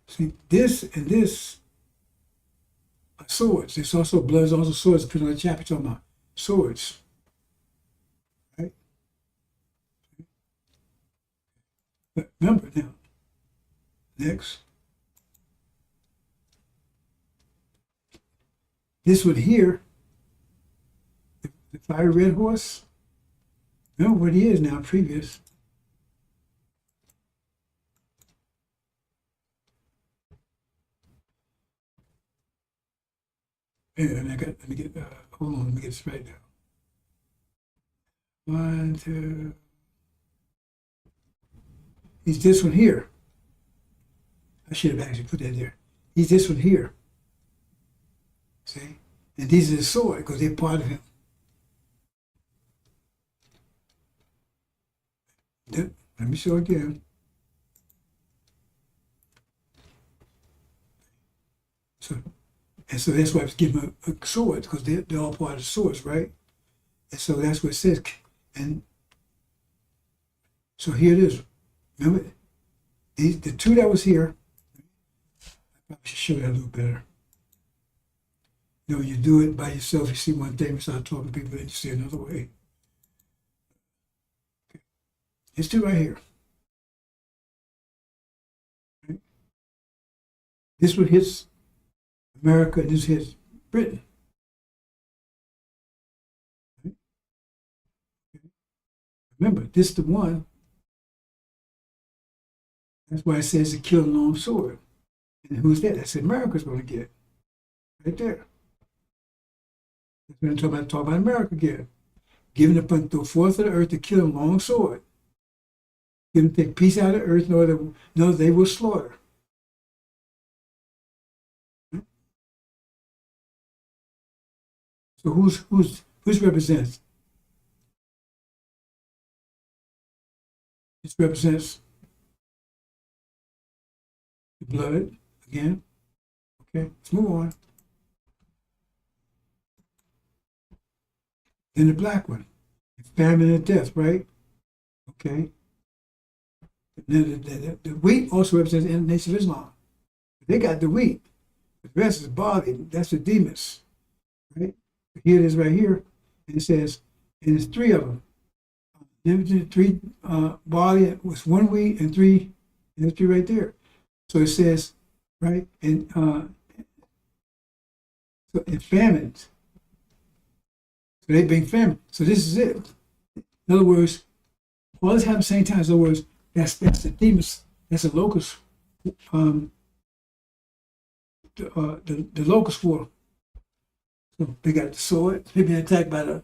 S2: See, this and this are swords. There's also blood, there's also swords, depending on the chapter talking about. Swords. Right? But remember now, next. This one here, the fiery red horse, remember what he is now, previous. And let me get, hold on, let me get this right now. 1, 2. He's this one here. I should have actually put that there. He's this one here. See? And these are the sword because they're part of him. Let me show again. So that's why I was giving him a sword, because they're all part of the swords, right? And so that's what it says. And so here it is. Remember, the 2 that was here, I probably should show that a little better. You know, you do it by yourself, you see one thing, you start talking to people, then you see another way. Okay. It's 2 right here. Right? This one hits America, and this hits Britain. Right? Okay. Remember, this is the one. That's why it says to kill a long sword. And who's that? That's what America's going to get. Right there. That's what I'm talking about America again. Given upon the 4th of the earth to kill a long sword. Given to take peace out of the earth, no, they will slaughter. Right? So who's represents? This represents the blood again. Okay, let's move on. Then the black one, famine and death, right? Okay. Then the wheat also represents the nation of Islam. They got the wheat. The rest is barley. That's the demons, right? Here it is right here. And it says, and it's three of them. Three barley was one wheat and three, and there's three right there. So it says, right, and so in famines. So they bring famine. So this is it. In other words, all this happens at the same time. In other words, that's the demons. That's the locust. The locust war. So they got the sword. They've been attacked by the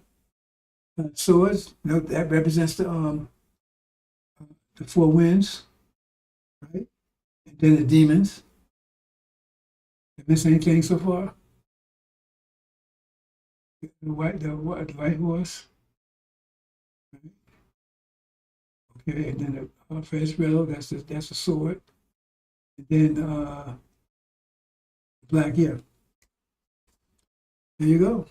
S2: swords. You know, that represents the four winds, right? And then the demons. Did I miss anything so far? The white horse. Right? Okay, and then the first riddle. That's the sword. And then the black, yeah. There you go.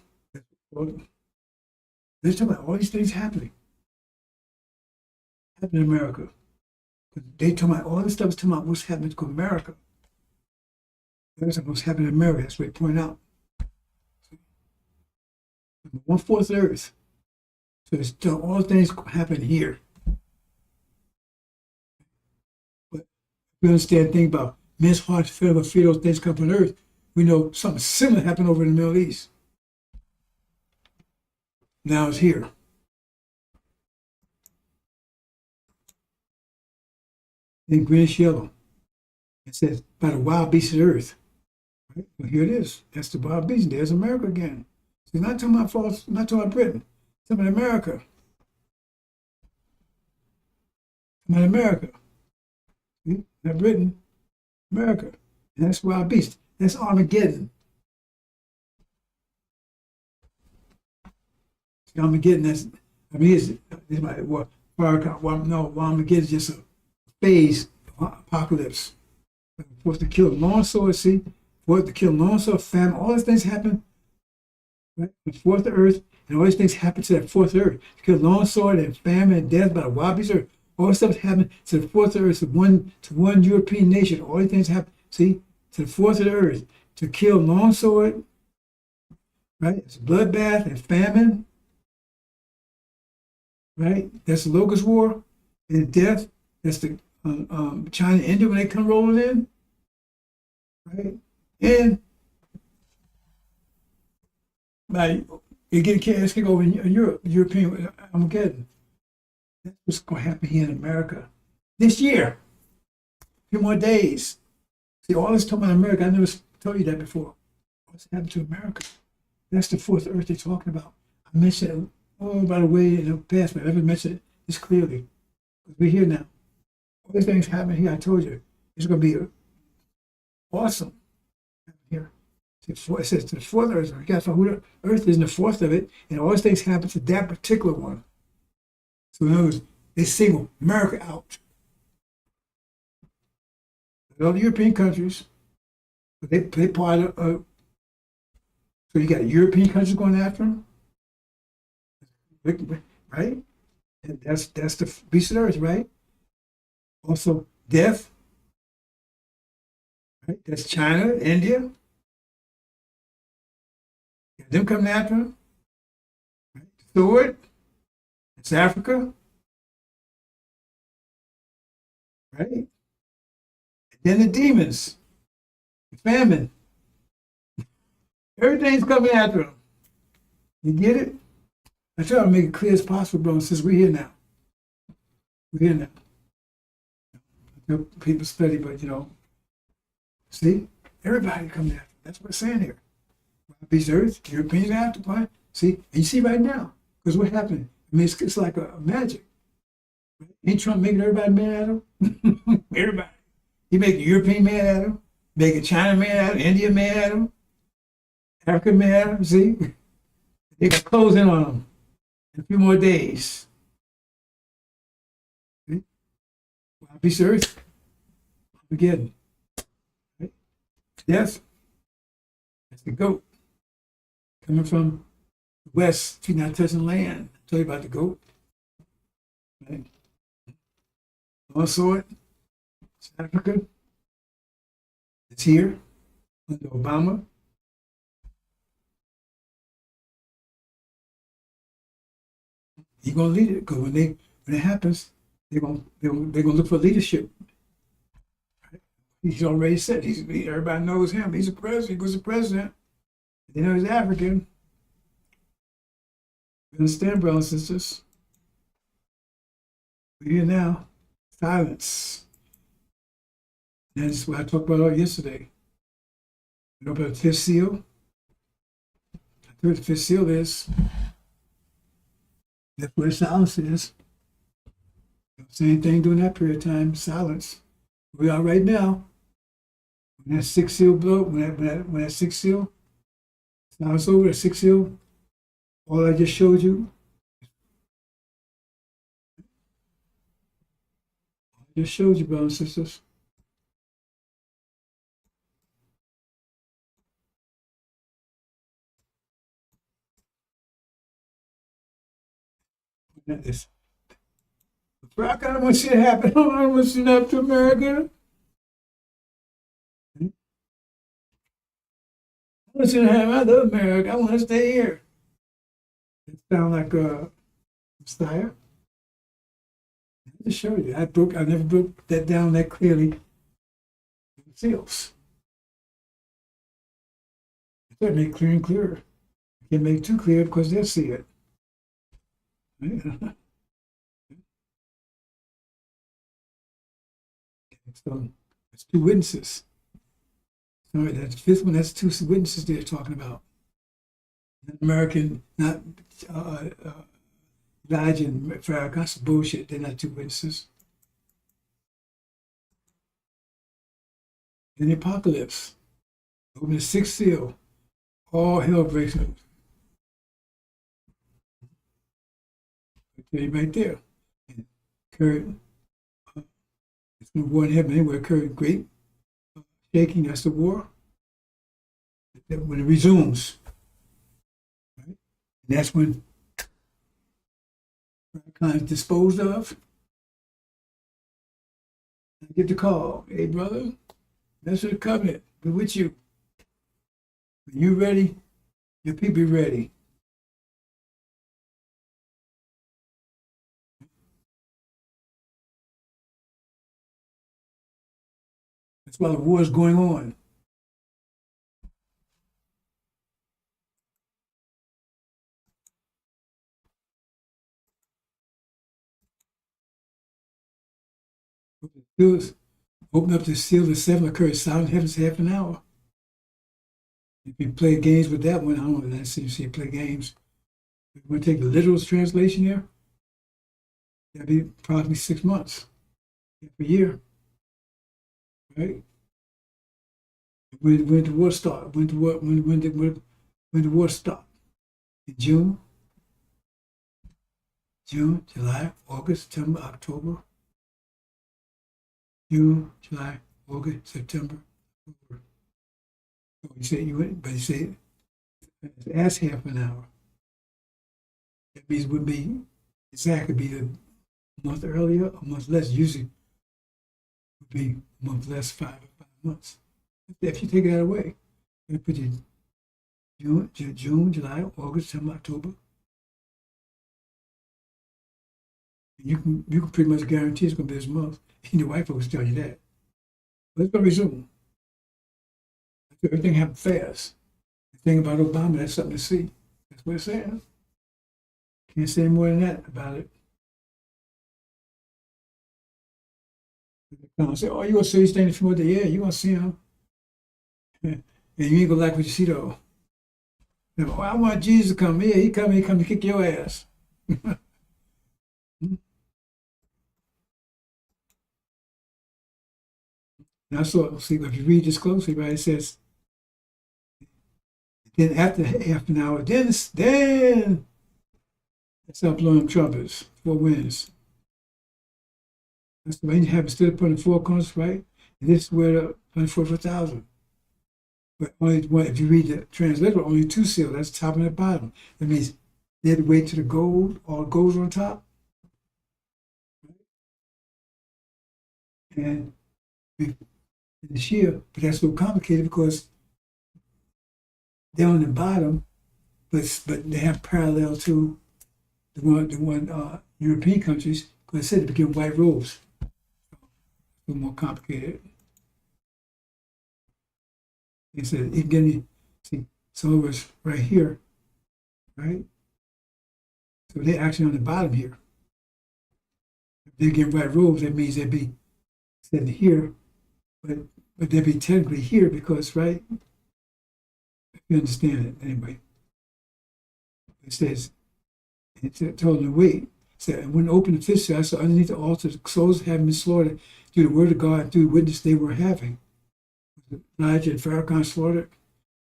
S2: They're talking about all these things happening in America. They talking about all this stuff is talking about what's happening to America. That's what's happening in America. That's what they point out. 1/4 of the earth. So it's all things happen here. But we understand things about men's hearts feel those things come from earth. We know something similar happened over in the Middle East. Now it's here. Then greenish yellow. It says, by the wild beasts of the earth. Right? Well, here it is. That's the wild beast. There's America again. So it's not talking about false, not talking about Britain. It's talking about America. It's about America. See? Not Britain, America. And that's wild beast. That's Armageddon. Armageddon, it's my Armageddon is just a phase of apocalypse. Supposed to kill long sword, see? Supposed to kill long sword, famine, all these things happen, right? The fourth of earth, and all these things happen to that fourth of earth. To kill long sword and famine and death by the wild beast earth. All this stuff happen to the fourth of earth, to one European nation. All these things happen, see? To the fourth of the earth. To kill long sword, right? It's bloodbath and famine. Right? That's the locust war and death. That's the China and India when they come rolling in. Right? And like you get chaos kick over in Europe, European Armageddon. That's what's going to happen here in America this year. A few more days. See, all this talking about America, I never told you that before. What's happened to America? That's the fourth earth they're talking about. I mentioned it. Oh, by the way, in the past, but I never mentioned it this clearly. Because we're here now. All these things happen here, I told you. It's going to be awesome here. It says to the fourth earth. You got to know who the earth is in the fourth of it, and all these things happen to that particular one. So in other words, they single America out. All the European countries, they part of, so you got European countries going after them. Right? And that's the beast of the earth, right? Also, death. Right? That's China, India. Got them coming after him. Right? The sword. It's Africa. Right? And then the demons. The famine. Everything's coming after them. You get it? I try to make it clear as possible, bro, since we're here now. We're here now. People study, but see, everybody comes after. That's what it's saying here. These earth, Europeans have to find. See, and you see right now, because what happened? I mean, it's like a magic. Ain't Trump making everybody mad at him? Everybody. He making European mad at him, making China mad at him, India mad at him, Africa mad at him, see? They got closing on them in a few more days. Okay? Wild beast of earth, Armageddon. Right? Yes, that's the goat coming from the west. She's not touching land. I'll tell you about the goat. Right? Also, it's Africa. It's here under Obama. He's gonna lead it because when it happens, they're gonna look for leadership. Right? He's already said everybody knows him. He's a president. He was a president. They know he's African. You understand, brothers and sisters? We're here now. Silence. And that's what I talked about yesterday. You know about the fifth seal? I know what the fifth seal is. That's where silence is. Don't say anything during that period of time. Silence. We are right now. When that sixth seal blow, when that sixth seal, now it's over. The sixth seal. All I just showed you. I just showed you, brothers and sisters. This. I kind of want to see it happen. I don't want to see it happen to America. I want to see it happen. I love America. I want to stay here. It sounds like a Messiah. I just showed you. I never broke that down that clearly. Seals. I make it clear and clearer. I can't make it too clear because they'll see it. So that's two witnesses. Sorry, that's the fifth one. That's two witnesses they're talking about. Not American, not Elijah and Farrakhan. That's bullshit. They're not two witnesses. In the apocalypse, open the sixth seal, all hell breaks loose. Right there. And occurred, it's going to war in heaven anywhere, occurred great shaking, that's the war. When it resumes, right? And that's when kind of disposed of. I get the call, hey brother, that's the covenant, we're with you. When you're ready, your people be ready. That's why the war is going on. Open up the seal of seven occurs silent heavens half an hour. If you play games with that one, I don't know, that's you see play games. If we're going to take the literal translation here, that'd be probably 6 months, half a year. Right? When the war started, when the war stopped? In June, July, August, September, October. June, July, August, September, October. So you say you went, but you say that's half an hour. That means it would be exactly be a month earlier, a month less. Usually would be a month less, 5 months. If you take that away, you put in June, July, August, September, October. You can pretty much guarantee it's going to be this month. And your wife will tell you that. But it's going to resume. Everything happened fast. The thing about Obama, that's something to see. That's what it's saying. Can't say more than that about it. I say, oh, you going to see these things from the air? You're going to see them. And you ain't going to like what you see, though. Oh, I want Jesus to come. Yeah, he come to kick your ass. Now, so see, if you read this closely, right, it says, Then after half an hour, then they start blowing trumpets, four winds. That's the way you have it stood upon the four corners, right? And this is where the 24,000. But only one, if you read the translator, only two seals. That's top and the bottom. That means they had to wait till the gold, all gold on top. And the shear, but that's so complicated because they're on the bottom, but they have parallel to the one European countries, because they said they became white robes. A little more complicated. They said it gave me, see, some of us right here, right? So they're actually on the bottom here. If they get white robes, that means they'd be sitting here, but they'd be technically here because, right? If you understand it, anyway. It says, it told them to wait. It said, and when opened the fifth seal, I saw underneath the altar the souls having been slaughtered through the word of God, through the witness they were having. Elijah and Farrakhan slaughtered.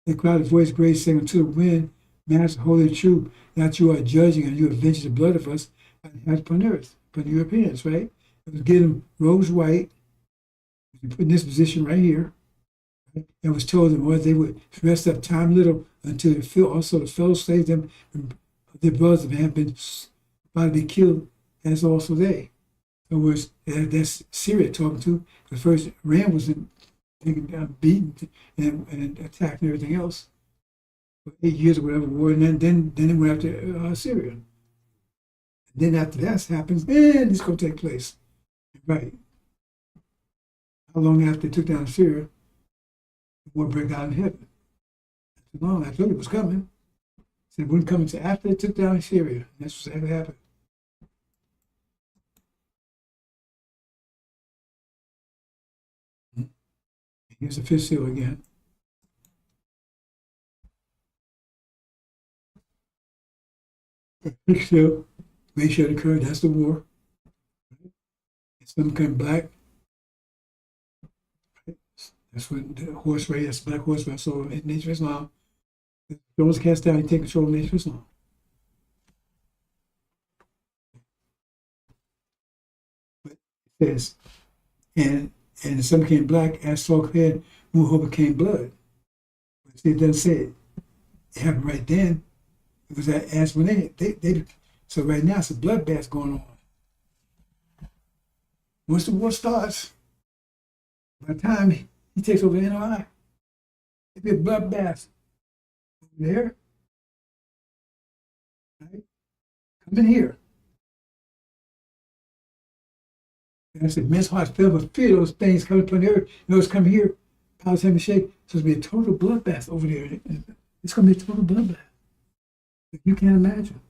S2: They cried a voice great, saying unto the wind, Master, holy and true, that you are judging and you have avenged the blood of us and had upon earth, upon the Europeans, right? It was getting them rose white, put in this position right here. Right? And was told them what they would rest up time little until also the fellow slaves them, their brothers have been about to be killed, as also they. In other words, that's Syria talking to. The first Iran was taken down, beaten, and attacked and everything else for 8 years or whatever war, and then it went after Syria. And then after that happens, then it's going to take place. Right. How long after they took down Syria, the war broke out in heaven? That's long. I told you it was coming. So it wouldn't come until after they took down Syria. That's what happened. Here's the fifth seal again. Fifth seal, make sure it occurred. That's the war. Some come black. That's when the horse race, that's black horse race. So in Nation of Islam, the thrones cast down, you take control of Nation of Islam. But it says, and some became black as Saul had, Muhammad became blood. But see, it doesn't say it. It happened right then. It was as when they so right now it's a bloodbath going on. Once the war starts, by the time he takes over the NOI, it'll be a bloodbath over there. Right? Come in here. And I said, men's hearts filled with fear, those things coming upon the earth. You know, it's coming here, powers having to shake. So it's going to be a total bloodbath over there. It's going to be a total bloodbath. You can't imagine.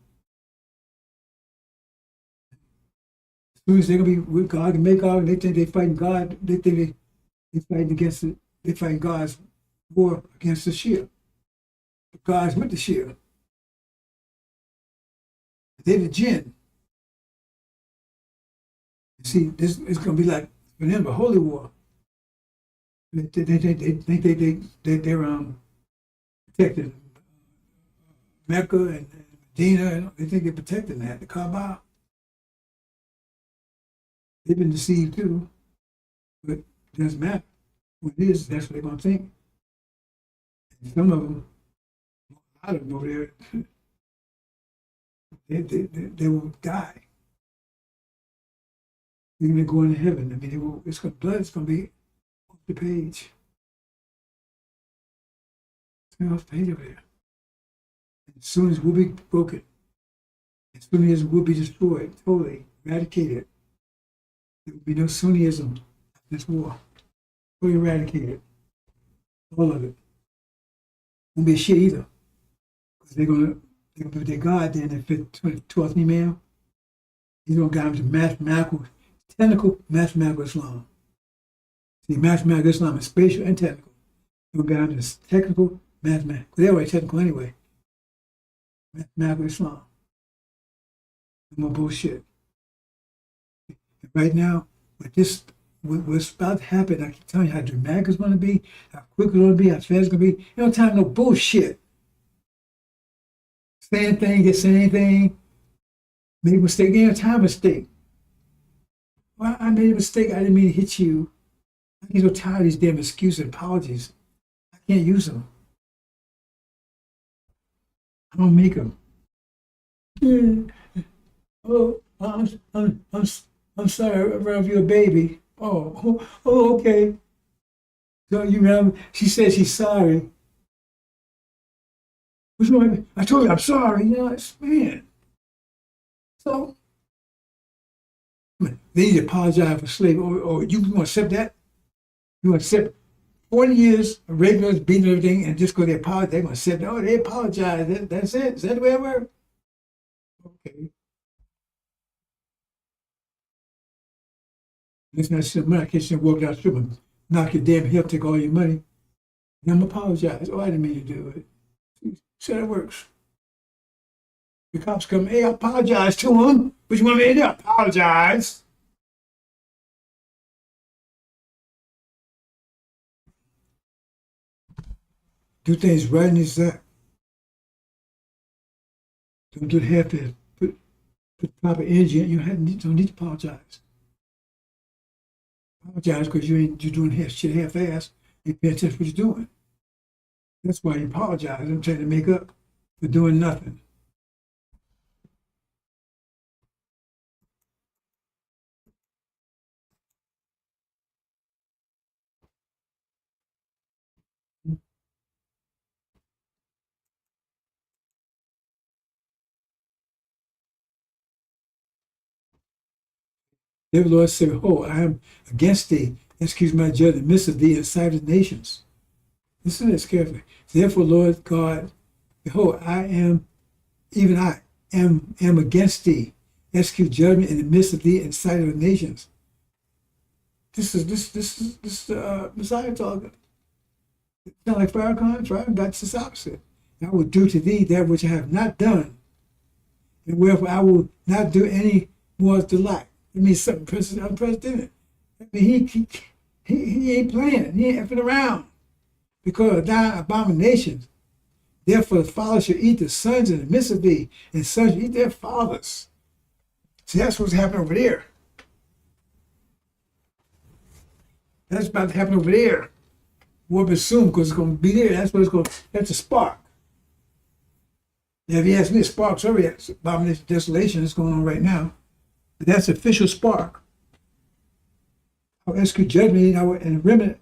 S2: As soon as they're going to be with God and make God, and they think they're fighting God, they think they're fighting against it. They're fighting God's war against the Shia. But God's with the Shia. They're the jinn. You see, this is going to be like for them a holy war. They think they're protected. Mecca and Medina, and they think they're protecting that. The Kaaba. They've been deceived too, but it doesn't matter. What it is, that's what they're going to think. And some of them, a lot of them over there, they will die. They're going to go into heaven. I mean, blood's going to be off the page. It's going to be off the page over there. As soon as we'll be broken, as soon as we'll be destroyed, totally eradicated, there will be no Sunniism in this war. Totally eradicated. All of it. Won't be shit either. Because they're going to put their God there in the 12th email. He's going to guide them to technical mathematical Islam. See, mathematical Islam is spatial and technical. He'll guide them to technical mathematical. They're already technical anyway. Mathematical Islam. No more bullshit. And right now, what's about to happen, I keep telling you how dramatic it's going to be, how quick it's going to be, how fast it's going to be. You don't time no bullshit. saying things, get saying anything, made a mistake, any time mistake. Well, I made a mistake. I didn't mean to hit you. I get so tired of these damn excuses and apologies. I can't use them. I don't make them. Yeah. Oh, I'm sorry. I ran off your baby. Oh, okay. So you remember? She said she's sorry. What's wrong? I told you I'm sorry. You know, man. So they need to apologize for slavery, or you want to accept that? You want to accept 40 years of raping us, beating everything, and just because they apologize, they're going to accept, oh, they apologize. That's it. Is that the way it works? Okay. Listen, I said, man, I can't just walk down the street and knock your damn head, take all your money. And I'm apologize. Oh, I didn't mean to do it. So that works. The cops come, hey, I apologize to him. But you want me to do? Apologize. Do things right and exact. Don't do the half-ass. Put proper energy in. You don't need to apologize. Apologize because you're doing shit half-ass. You pay attention to what you're doing. That's why you apologize. I'm trying to make up for doing nothing. The Lord said, oh, I am against thee, excuse my judgment, midst of thee, inside of the nations. Listen to this carefully. Therefore, Lord God, behold, I am against thee, execute judgment in the midst of thee, inside of the nations. This is Messiah talking. It's not like Farrakhan. Farrakhan got this opposite. I will do to thee that which I have not done, and wherefore I will not do any more delight. It means something unprecedented. I mean, he ain't playing. He ain't effing around. Because of thy abominations, therefore the fathers shall eat the sons in the midst of thee, and sons shall eat their fathers. See, that's what's happening over there. That's about to happen over there. Won't be soon because it's going to be there. That's a spark. Now, if you ask me, a spark's already abomination, desolation is going on right now. But that's the official spark. I'll execute judgment and remnant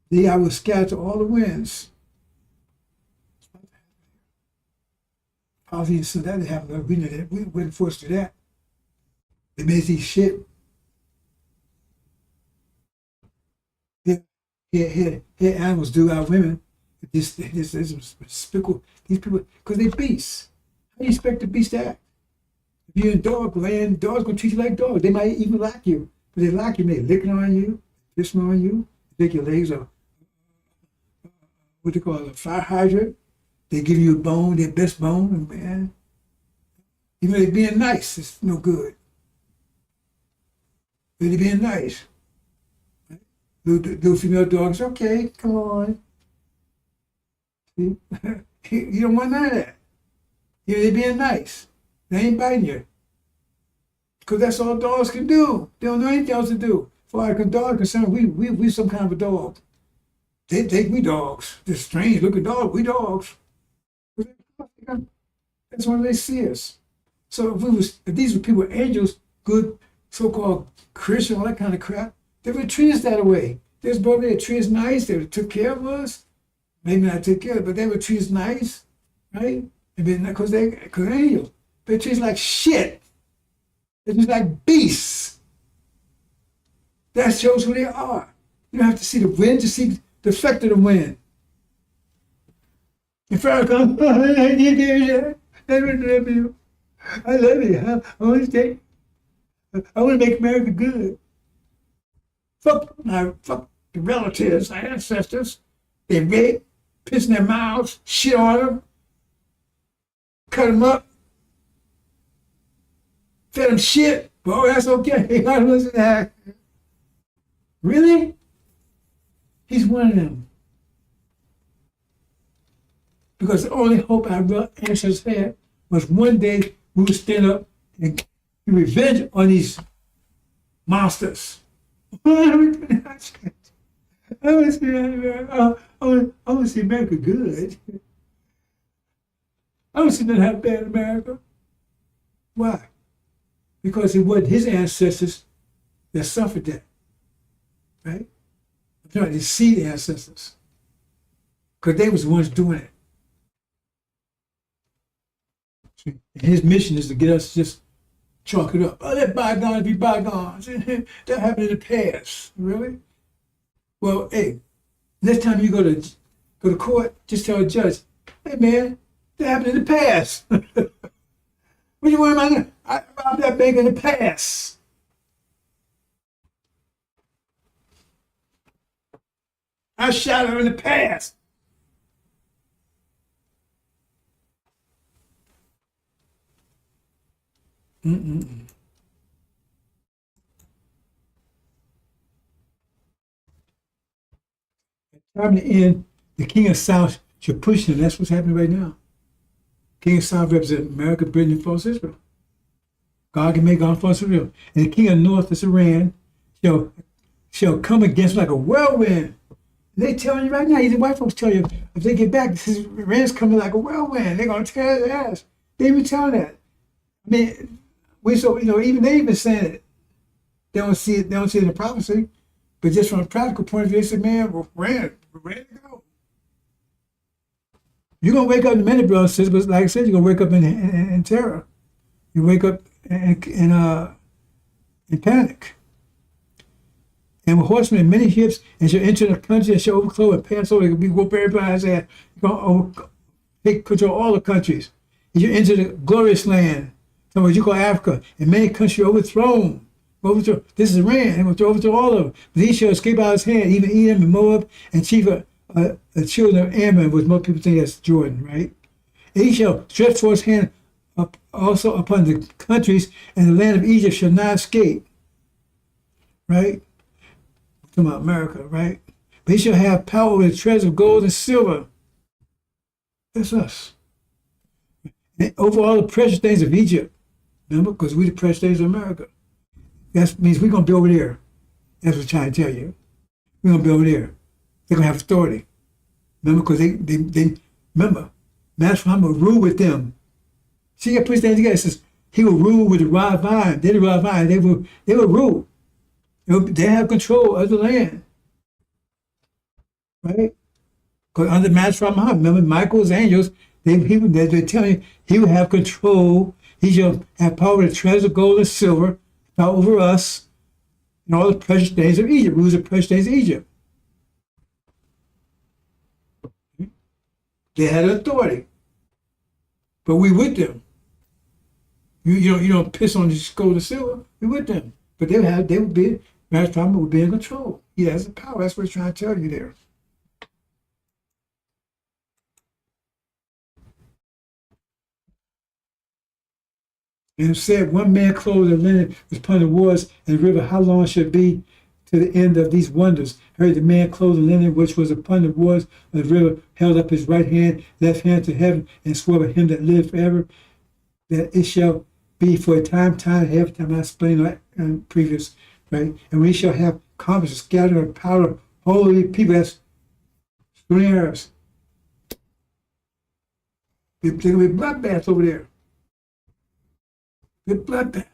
S2: thee I will scatter all the winds. Policy so that happened. We know that. We went forced to that. They made these shit. Here animals do our women. This despicable. These people, because they beasts. How do you expect the beast to act? If you're in dog land, dogs gonna treat you like dogs. They might even like you. But they like you, they licking on you, pissing on you, take your legs off. What they call a fire hydrant. They give you a bone, their best bone, and man, even they being nice, it's no good. But they being nice. Little female dogs, okay, come on. See? You don't want none of that. They being nice. They ain't biting you. Because that's all dogs can do. They don't know anything else to do. As far as a dog is concerned, we some kind of a dog. They take we dogs. They're strange looking dogs. We dogs. That's why they see us. So if these were people, angels, good so-called Christian, all that kind of crap, they would treat us that way. There's probably they treat us nice. They would took care of us. Maybe not took care of us, but they would treat us nice, right? Because they're angels. They treat us like shit. They're just like beasts. That shows who they are. You don't have to see the wind to see the effect of the wind. If Farrakhan, I love you. I love you. I want to make America good. Fuck the relatives, our ancestors. They rape, piss in their mouths, shit on them, cut them up, fed them shit. Oh, that's okay. I listen to that. Really? He's one of them. Because the only hope our ancestors had was one day we would stand up and get revenge on these monsters. I want to see America good. I don't see nothing happen bad in America. Why? Because it wasn't his ancestors that suffered that, right? I'm trying to see the ancestors, because they was the ones doing it. And his mission is to get us to just chalk it up. Oh, let bygones be bygones. That happened in the past. Really? Well, hey, next time you go to court, just tell the judge, hey man, that happened in the past. What you want, man? I robbed that bank in the past. I shot her in the past. Mm-mm-mm. At time to end, the king of South should push him. That's what's happening right now. King of South represents America, Britain, and false Israel. God can make God false Israel. And the king of North is Iran shall come against like a whirlwind. They telling you right now, these white folks tell you, if they get back, this is Iran's coming like a whirlwind. They're going to tear their ass. They even tell that. I mean, even they even saying it. They don't see it in the prophecy. But just from a practical point of view, they say, man, we're ready to go. You're going to wake up in a minute, brother, sis, but like I said, you're going to wake up in terror. You wake up in panic. And with horsemen and many ships, and shall enter the country and shall overflow and pass over. It will be whoop everybody's ass. You're going to take control all the countries. And you enter the glorious land. So what you call Africa, and many countries overthrown. This is Iran, and will overthrow all of them. But he shall escape out of his hand, even Edom and Moab, and chief of the children of Ammon, which most people think that's Jordan, right? And he shall stretch forth his hand up also upon the countries, and the land of Egypt shall not escape, right? We're talking about America, right? But he shall have power over the treasure of gold and silver. That's us. And over all the precious things of Egypt. Remember? Because we the precious things of America. That means we're going to be over there. That's what I'm trying to tell you. We're going to be over there. They're going to have authority. Remember? Because they remember, Master Muhammad will rule with them. See, you got to put things together. It says, he will rule with the rod vine. They're the rod vine. They will rule. They have control of the land. Right? Because under Master Muhammad, remember, Michael's angels, they're telling you, he will have control. He shall have power to treasure gold and silver, power over us, and all the precious things of Egypt. Rules the precious things of Egypt. They had authority. But we with them. You don't piss on this gold and silver. We with them. But they would be, Master Muhammad would be in control. He has the power. That's what he's trying to tell you there. And it said, one man clothed in linen was upon the waters and the river. How long should it be to the end of these wonders? I heard the man clothed in linen, which was upon the waters of the river, held up his right hand, left hand to heaven, and swore by him that lived forever, that it shall be for a time, half time. I explained that previous, right? And we shall have conferences, gathering of power, holy people. That's snares. There's going to be bloodbaths over there. Good bloodbath.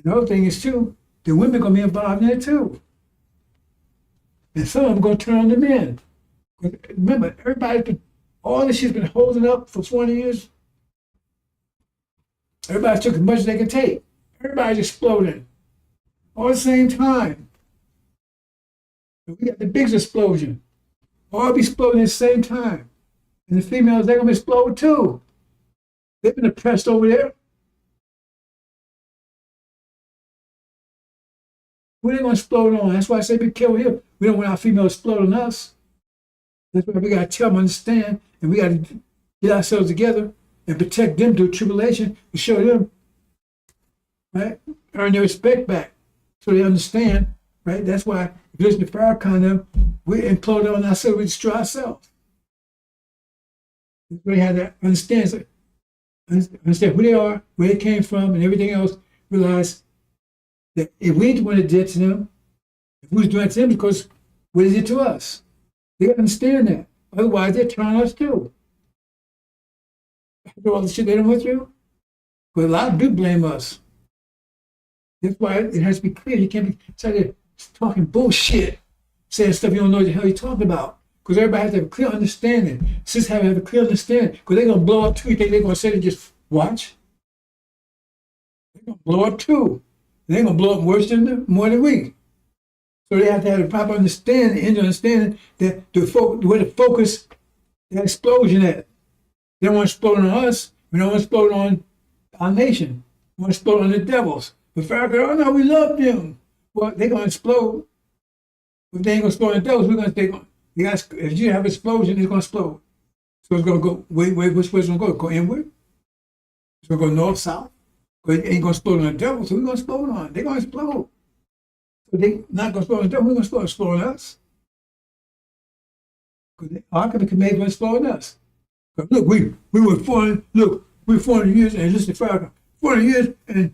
S2: The other thing is, too, the women are going to be involved in it, too. And some of them are going to turn on the men. Remember, all this shit's been holding up for 20 years. Everybody took as much as they could take. Everybody's exploding. All at the same time. We got the biggest explosion. All be exploding at the same time. And the females, they're going to explode, too. They've been oppressed over there. Who they going to explode on? That's why I say be careful here. We don't want our females to explode on us. That's why we got to tell them, understand, and we got to get ourselves together and protect them through tribulation and show them, right? Earn their respect back so they understand, right? That's why if you listen to Farrakhan, we implode on ourselves, we destroy ourselves. We have to understand. understand who they are, where they came from, and everything else, realize that if we ain't the one that did to them, if we was doing it to them, because what is it to us? They gotta understand that. Otherwise, they're trying us too. After all the shit they done went through, but a lot do blame us. That's why it has to be clear. You can't be started talking bullshit, saying stuff you don't know what the hell you're talking about. Because everybody has to have a clear understanding. Sisters have to have a clear understanding. Because they're going to blow up too. You think they're going to sit and just watch? They're going to blow up too. They're going to blow up worse than more than we. So they have to have a proper understanding that where to focus that explosion at. They don't want to explode on us. We don't want to explode on our nation. We want to explode on the devils. The Pharisees, oh no, we love them. Well, they're going to explode. If they ain't going to explode on the devils, we're going to if you have an explosion, it's going to explode. So it's going to go, which way it's going to go? Go inward? It's going to go north, south? But it ain't going to explode on the devil, so we're going to explode on it. They're going to explode. So they're not going to explode on the devil, we're going to explode on us. Because our can made to explode on us. But look, we were 400 years, and listen to Pharaoh, 400 years, and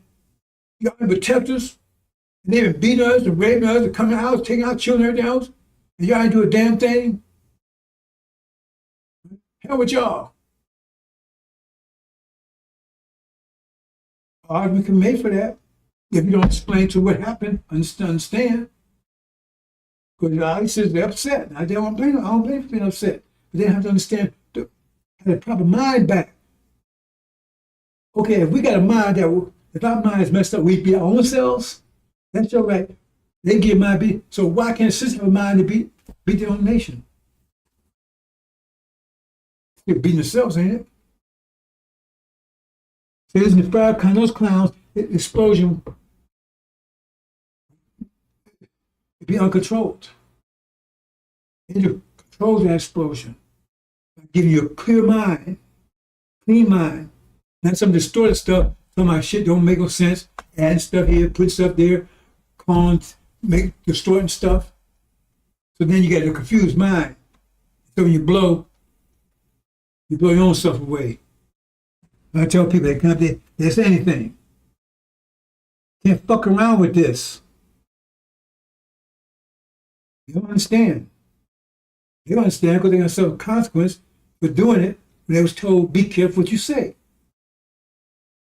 S2: y'all protect us, and they even beat us and raping us and coming out, taking our children and everything else, and y'all ain't do a damn thing. Hell with y'all. Argument can be made for that if you don't explain to what happened, understand. Because ISIS, they're upset. I don't blame them. I don't blame them for being upset. But they have to understand, have the proper mind back. Okay, if we got a mind if our mind is messed up, we beat our own selves. That's your right. They get mind beat. So why can't sisters have a mind to beat their own nation? They're beating themselves, ain't it? So there's the 5 kind of those clowns, explosion, it'd be uncontrolled. Angel controls that explosion. Giving you a clear mind, clean mind, not some distorted stuff. Some of my shit don't make no sense. Adding stuff here, putting stuff there, distorting stuff. So then you get a confused mind. So when you blow your own self away. I tell people they can't they say anything. Can't fuck around with this. They don't understand. They don't understand because they're going to suffer consequence for doing it when they was told, be careful what you say.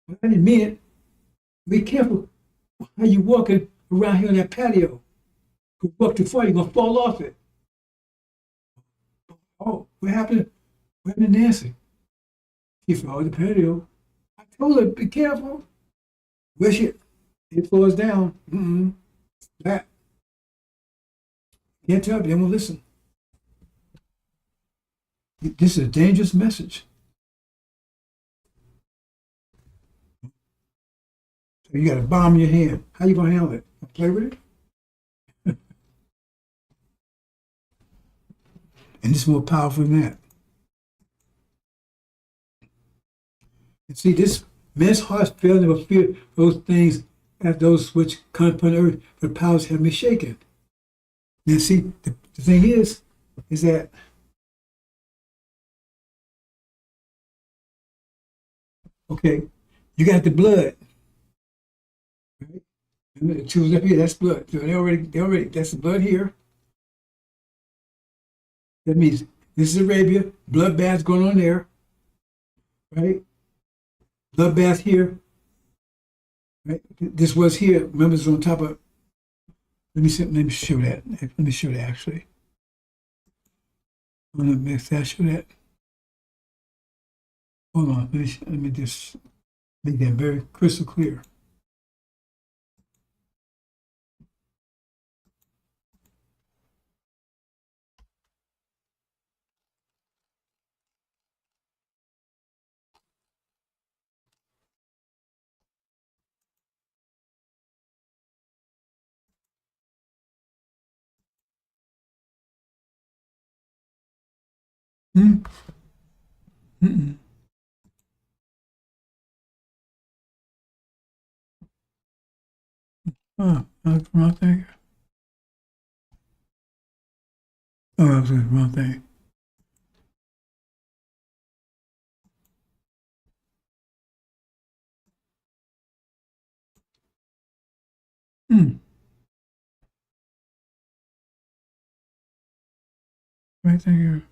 S2: But I didn't mean it. Be careful how you walking around here on that patio. If you walk too far, you're going to fall off it. Oh, what happened? What happened to Nancy? She fell off the patio. I told her, be careful. Wish it falls down. That. Can't tell, they won't listen. This is a dangerous message. So you got a bomb in your hand. How you gonna handle it? Play with it? And this is more powerful than that. And see, this men's hearts fail never fear those things as those which come upon earth, but powers have been shaken. Now see, the thing is that okay, you got the blood. Right? And the tools up here, that's blood. So they already, that's the blood here. That means this is Arabia, bloodbath going on there, right? Bloodbath here, right? This was here. Remember, it's on top of. Let me show that. Let me show that actually. Let me show that. Hold on. Let me just make that very crystal clear. Mm-mm. Oh, that's the wrong thing. Oh, that was the wrong thing. Right there.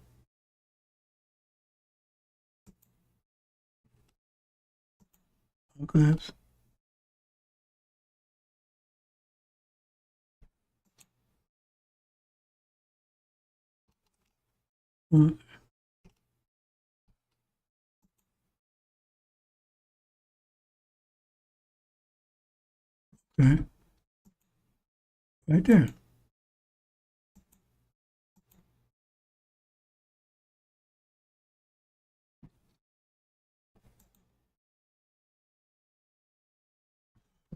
S2: Clips. Okay. Right there.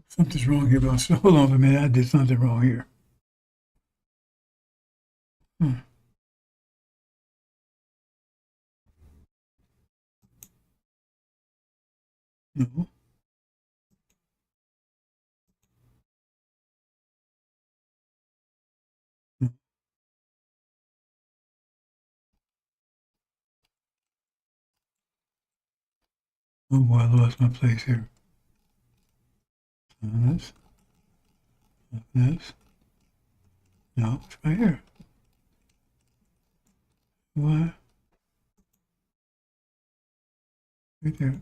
S2: Something's wrong here, but hold on a minute. I did something wrong here. No. No. Oh boy, I lost my place here. This. This. No, it's right here. What? Right there.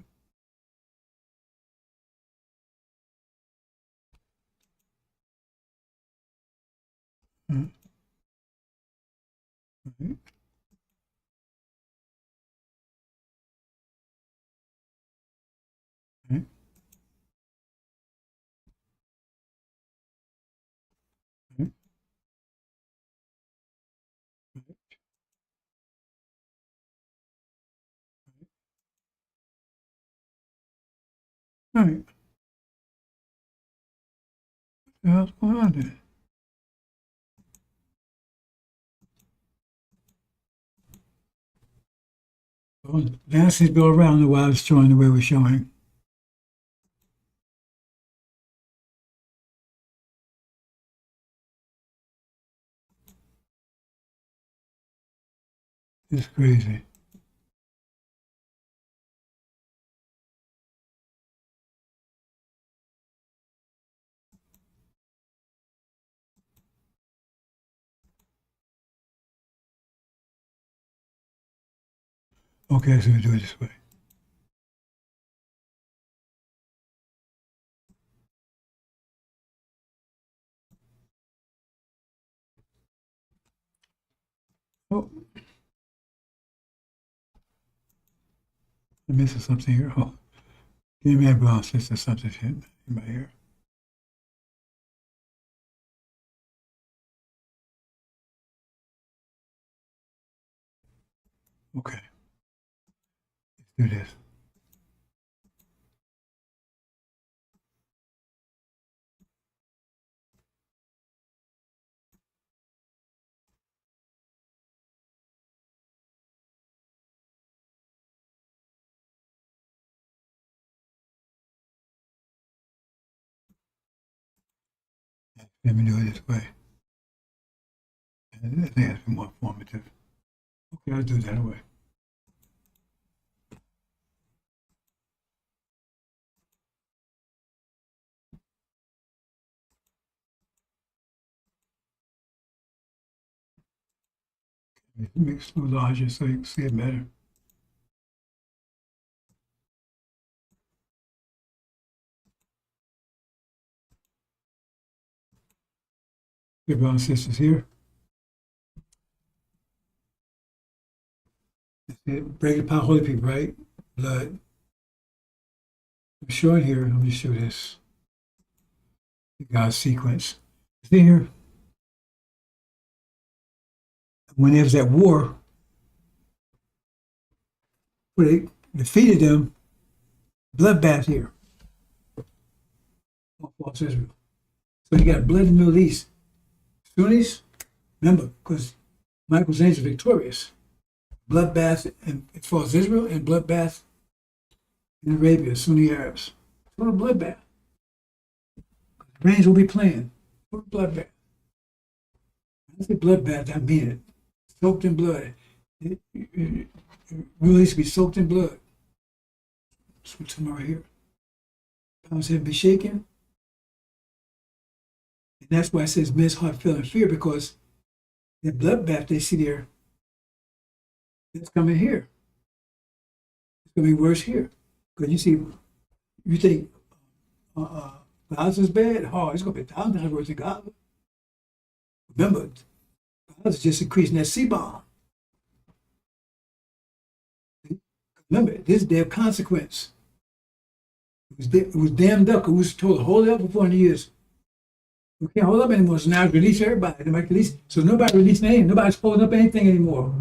S2: Right. Right. Right. Right. Right. What the hell's going on there? Well, Nancy's go around the while I was showing the way we're showing. It's crazy. Okay, so we do it this way. Oh, I'm missing something here. Oh, give me a bounce. This is something in my ear. Okay, let's do this. Let me do it this way. I think that's more informative. Okay, I'll do it that way. Make it a little larger so you can see it better. Good brothers and sisters here. That's it. Break the power, holy people, right? Blood. I'm showing here. Let me show this. The God's sequence. See here? When there was that war, where they defeated them, bloodbath here. False Israel. So you got blood in the Middle East. Sunnis, remember, because Michael's angel victorious. Bloodbath as far as Israel and bloodbath in Arabia, Sunni Arabs. Total bloodbath. Brains will be playing. Total bloodbath. When I say bloodbath, I mean it. Soaked in blood. It really needs to be soaked in blood. Switch them right here. Palms have to be shaken. And that's why it says men's heart fell in fear, because the bloodbath they see there, it's coming here. It's going to be worse here. Because you see, you think Gaza is bad? Oh, it's going to be 1,000 times worse than Gaza. Remember, Gaza is just increasing that C-bomb. Remember, this is their consequence. It was damned up. It was told to hold it up for 400 years. We can't hold up anymore, so now it's release everybody. So nobody releasing anything. Nobody's holding up anything anymore.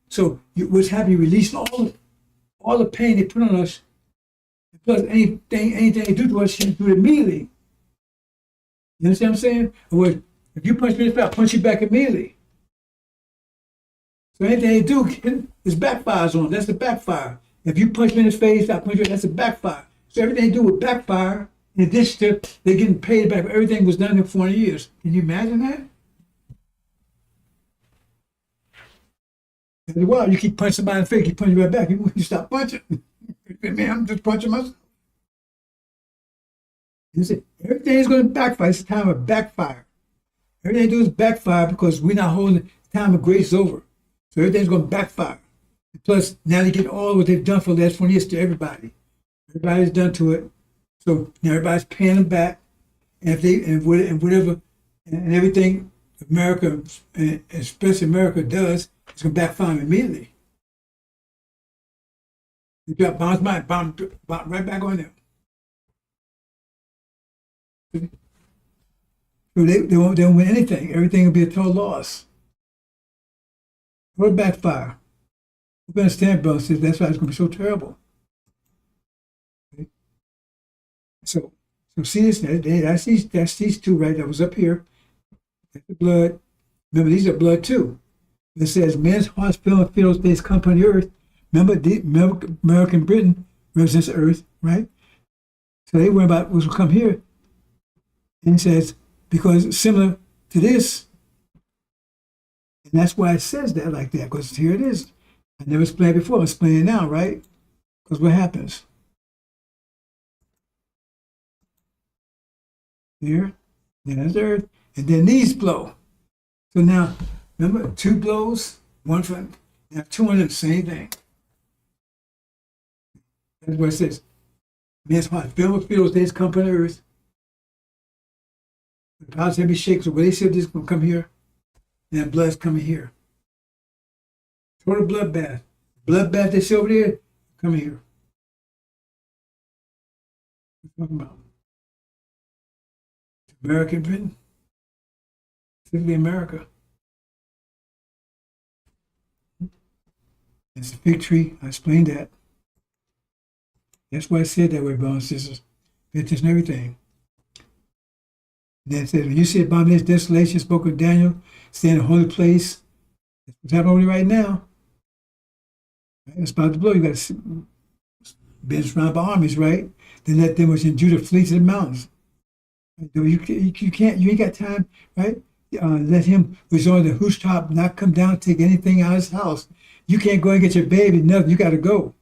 S2: So what's happening? Releasing all the pain they put on us. Plus anything they do to us, you do it immediately. You understand what I'm saying? Or if you punch me in the face, I'll punch you back immediately. So anything they do is backfires on them. That's the backfire. If you punch me in the face, I punch you. That's a backfire. So everything they do with backfire. In addition to they're getting paid back for everything was done in 400 years. Can you imagine that? After a while, you keep punching somebody in the face, you punch you right back. You stop punching. Man, I'm just punching myself. You see, everything is going to backfire. It's a time of backfire. Everything they do is backfire because we're not holding the time of grace over. So everything's going to backfire. Plus, now they get all what they've done for the last 20 years to everybody. Everybody's done to it. So now everybody's paying them back, and whatever and everything America, and especially America, does, it's gonna backfire them immediately. You got bombs, bomb right back on them. So they won't win anything. Everything will be a total loss. What a backfire. We understand, brother, says that's why it's gonna be so terrible. So see this, that's these two, right? That was up here. That's the blood. Remember, these are blood too. It says, men's hearts fell in fear those days come upon the earth. Remember, American Britain represents the earth, right? So they worry about what's going to come here. And it says, because it's similar to this. And that's why it says that like that, because here it is. I never explained it before. I'm explaining it now, right? Because what happens? Here, then there's the earth, and then these blow. So now, remember, two blows, one from, now two of them, same thing. That's what it says. Men's heart filled with fear those days come upon the earth. The powers heavy shake, so where they said this is going to come here, and that blood's coming here. Total bloodbath. Bloodbath they see over there, coming here. What are you talking about? American Britain, specifically America. It's a fig tree. I explained that. That's why I said that way, brothers and sisters. Pay attention to everything. And then it says, when you see abomination, desolation, spoke of Daniel, stay in a holy place. That's what's happening right now. Right? It's about to blow. You got to be surrounded by armies, right? Then let them which in Judah flee to the mountains. You can't, you ain't got time, right? Let him who's on the hoosh top not come down, take anything out of his house. You can't go and get your baby, nothing, you got to go.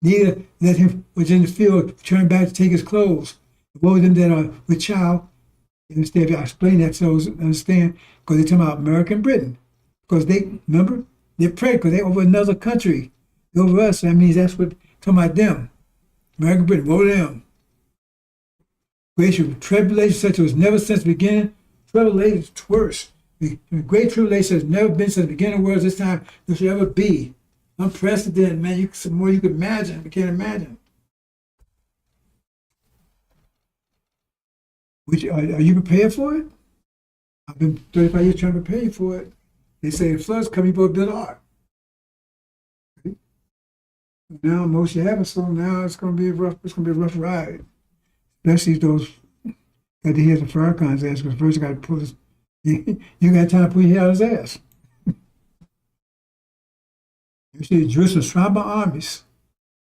S2: Neither let him which in the field turn back to take his clothes. Woe to them that are with child. You understand? I explain that so you understand, because they're talking about American Britain. Because they, remember, they're pregnant because they're over another country. They're over us, that means that's what, talking about them. American Britain, woe to them. Great tribulation such as never since the beginning. Tribulation is worse. The great tribulation has never been since the beginning of the world. This time there should ever be. Unprecedented, man. Some more you could imagine. We can't imagine. Are you prepared for it? I've been 35 years trying to prepare you for it. They say if floods come, you both build an ark. Okay? Now most you haven't, so now it's going to be a rough ride. Especially those got to hear the Farrakhan's ass, because first you got to pull his, you got time to pull your hair out of his ass. You see, Jerusalem surrounded by armies,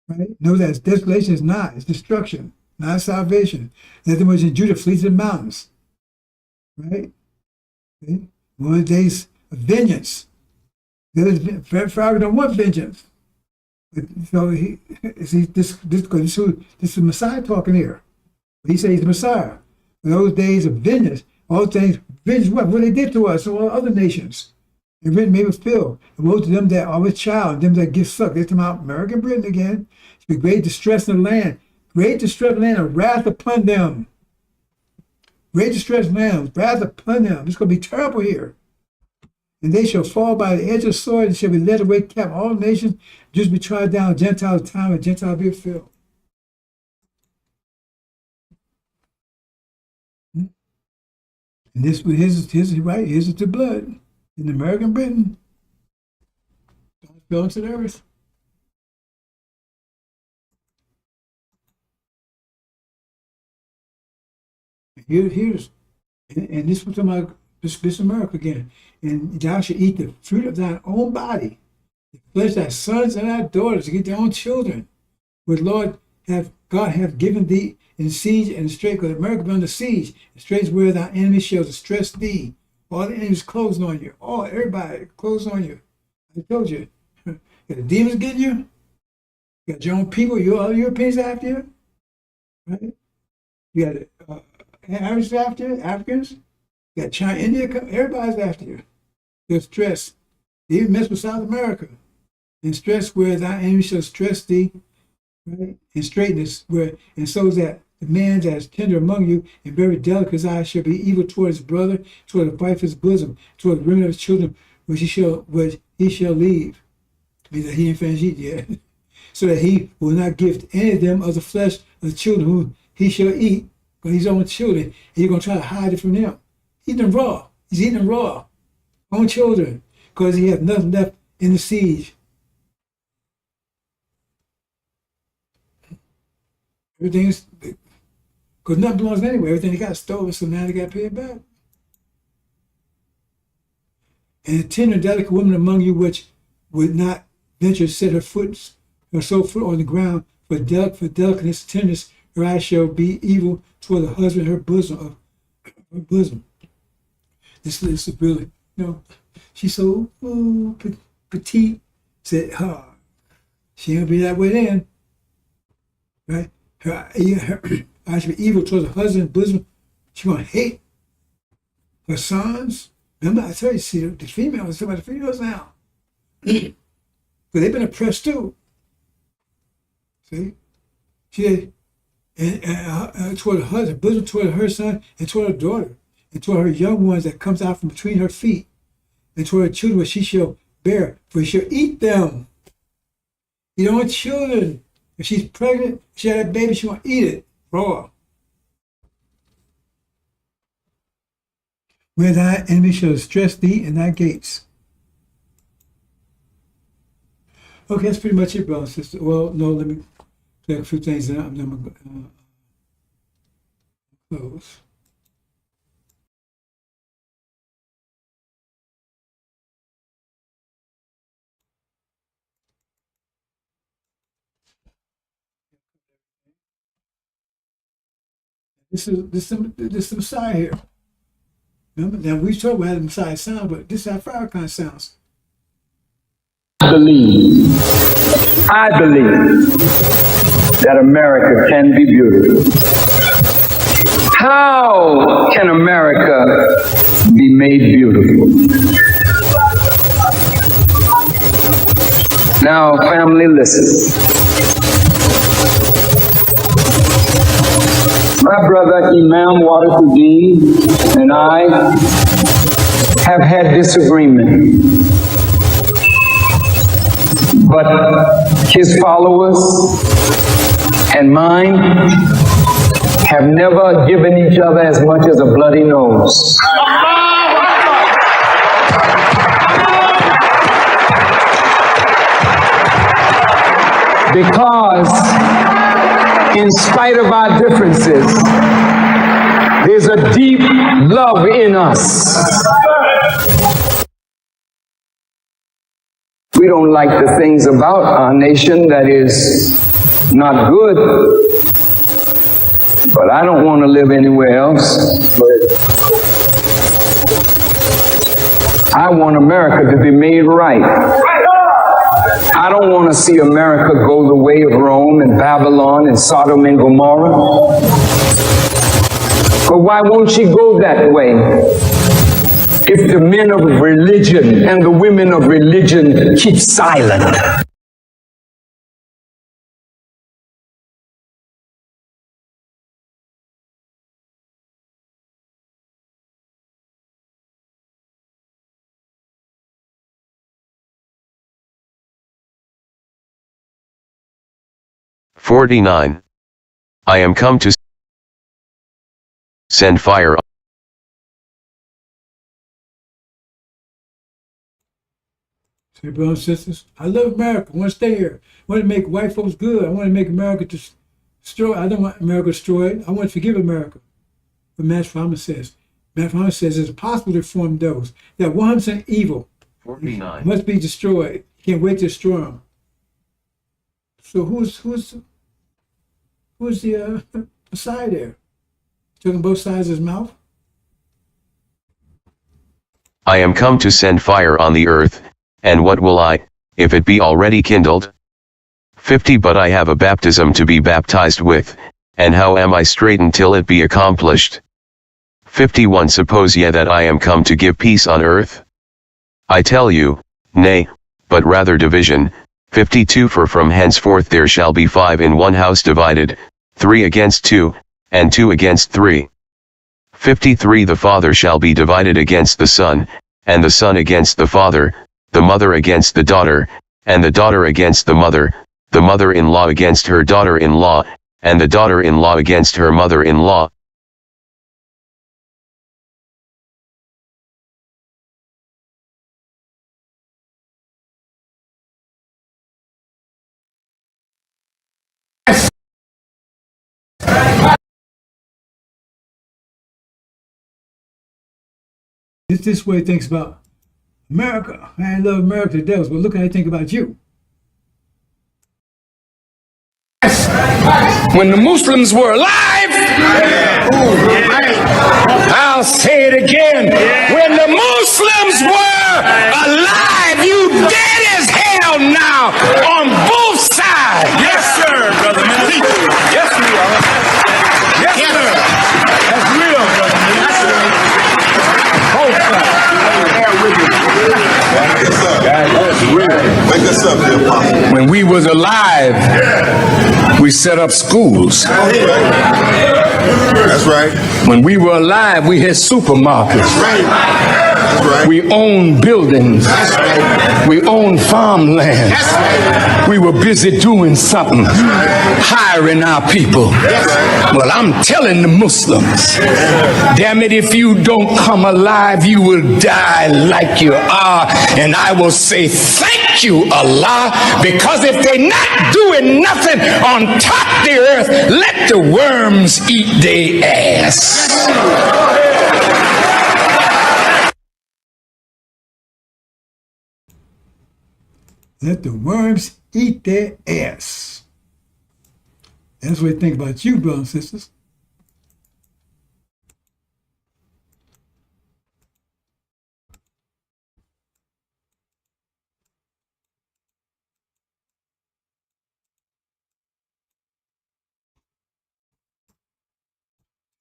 S2: right? Know that desolation is not, it's destruction, not salvation. Let them which in Judah flee to the mountains, right? Okay? One of the days of vengeance. Pharaoh don't want vengeance. So this is Messiah talking here. He says he's the Messiah. those days of vengeance, all things, vengeance, what they did to us and all other nations. And written may be filled. And woe to them that are with child, and them that get sucked. They're talking about American Britain again. It's be great distress in the land. Great distress in the land, and wrath upon them. Great distress in the land, wrath upon them. It's going to be terrible here. And they shall fall by the edge of the sword, and shall be led away captive. All nations just be tried down. Gentiles time, and Gentiles be filled. And this, here's right. Here's the blood in American Britain. God fell into the earth. Here's and this was about this America again. And thou shalt eat the fruit of thine own body, the flesh thy sons and thy daughters, to get their own children, which God hath given thee in siege and strait, because America be under siege, and straits where thy enemies shall distress thee. All the enemies closing on you. Everybody closing on you. I told you. Got the demons getting you. You got your own people, other Europeans after you. Right? You got Arabs after you, Africans. You got China, India, everybody's after you. They're stressed. They even mess with South America. And stress where thy enemies shall stress thee, right? And straightness where, and so that the man that is tender among you and very delicate his eyes shall be evil toward his brother, toward the wife of his bosom, toward the women of his children, which he shall leave. Means that he ain't finished eating yet. So that he will not give any of them of the flesh of the children whom he shall eat, but his own children, and he's going to try to hide it from them. Eat them raw. He's eating them raw. Own children, because he has nothing left in the siege. Everything's, because nothing belongs anywhere. Everything they got stolen, so now they got to pay it back. And a tender and delicate woman among you which would not venture to set her foot on the ground for delicateness, tenderness, her eyes shall be evil toward the husband, her bosom. This is really, she's so petite. Said, she ain't gonna be that way then, right? Her eyes should be evil toward the husband, bosom. She gonna hate her sons. Remember, I tell you, see, the females, talking about the females now, because they've been oppressed too. See, she and toward her husband, bosom toward her son, and toward her daughter, and toward her young ones that comes out from between her feet, and toward her children which she shall bear, for she shall eat them. You don't want children. If she's pregnant, she had a baby, she won't eat it raw. Where thy enemy shall distress thee in thy gates. Okay, that's pretty much it, brother and sister. Well, no, let me play a few things and I'm going to close. This is the Messiah here. Remember, now we talked about how the Messiah sound, but this is how Farrakhan sounds.
S5: I believe that America can be beautiful. How can America be made beautiful? Now, family, listen. My brother Imam Wadakuddin and I have had disagreement, but his followers and mine have never given each other as much as a bloody nose. Because in spite of our differences, there's a deep love in us. We don't like the things about our nation that is not good, but I don't want to live anywhere else. I want America to be made right. I don't want to see America go the way of Rome and Babylon and Sodom and Gomorrah. But why won't she go that way? If the men of religion and the women of religion keep silent.
S1: "49. I am come to send fire."
S2: See, brothers and sisters, I love America. I want to stay here. I want to make white folks good. I want to make America destroy. I don't want America destroyed. I want to forgive America. But Matt Farmer says it's possible to reform those that 100% evil
S1: 49.
S2: must be destroyed. You can't wait to destroy them. So who's the side there? Talking both sides of his mouth?
S1: "I am come to send fire on the earth, and what will I, if it be already kindled? 50. But I have a baptism to be baptized with, and how am I straitened till it be accomplished? 51. Suppose ye that I am come to give peace on earth? I tell you, nay, but rather division. 52. For from henceforth there shall be 5 in one house divided, 3 against 2, and 2 against 3. 53. The father shall be divided against the son, and the son against the father, the mother against the daughter, and the daughter against the mother-in-law against her daughter-in-law, and the daughter-in-law against her mother-in-law.
S2: This way he thinks about America. I love America to death, but look how I think about you.
S5: When the Muslims were alive, I'll say it again. When the Muslims were alive, you dead as hell now on both sides.
S4: Yes, sir, brother Millie. Yes, we are. Yes, sir. That's real, brother Millie. That's real. Both sides. That's real.
S6: Wake us up, dear Apostle.
S5: When we was alive, we set up schools.
S6: That's right.
S5: When we were alive, we had supermarkets.
S6: That's right.
S5: We owned buildings. We owned farmland. We were busy doing something, hiring our people. Well, I'm telling the Muslims, damn it, if you don't come alive, you will die like you are. And I will say, thank you, Allah, because if they're not doing nothing on top of the earth, let the worms eat their ass.
S2: Let the worms eat their ass. That's what I think about you, brothers and sisters.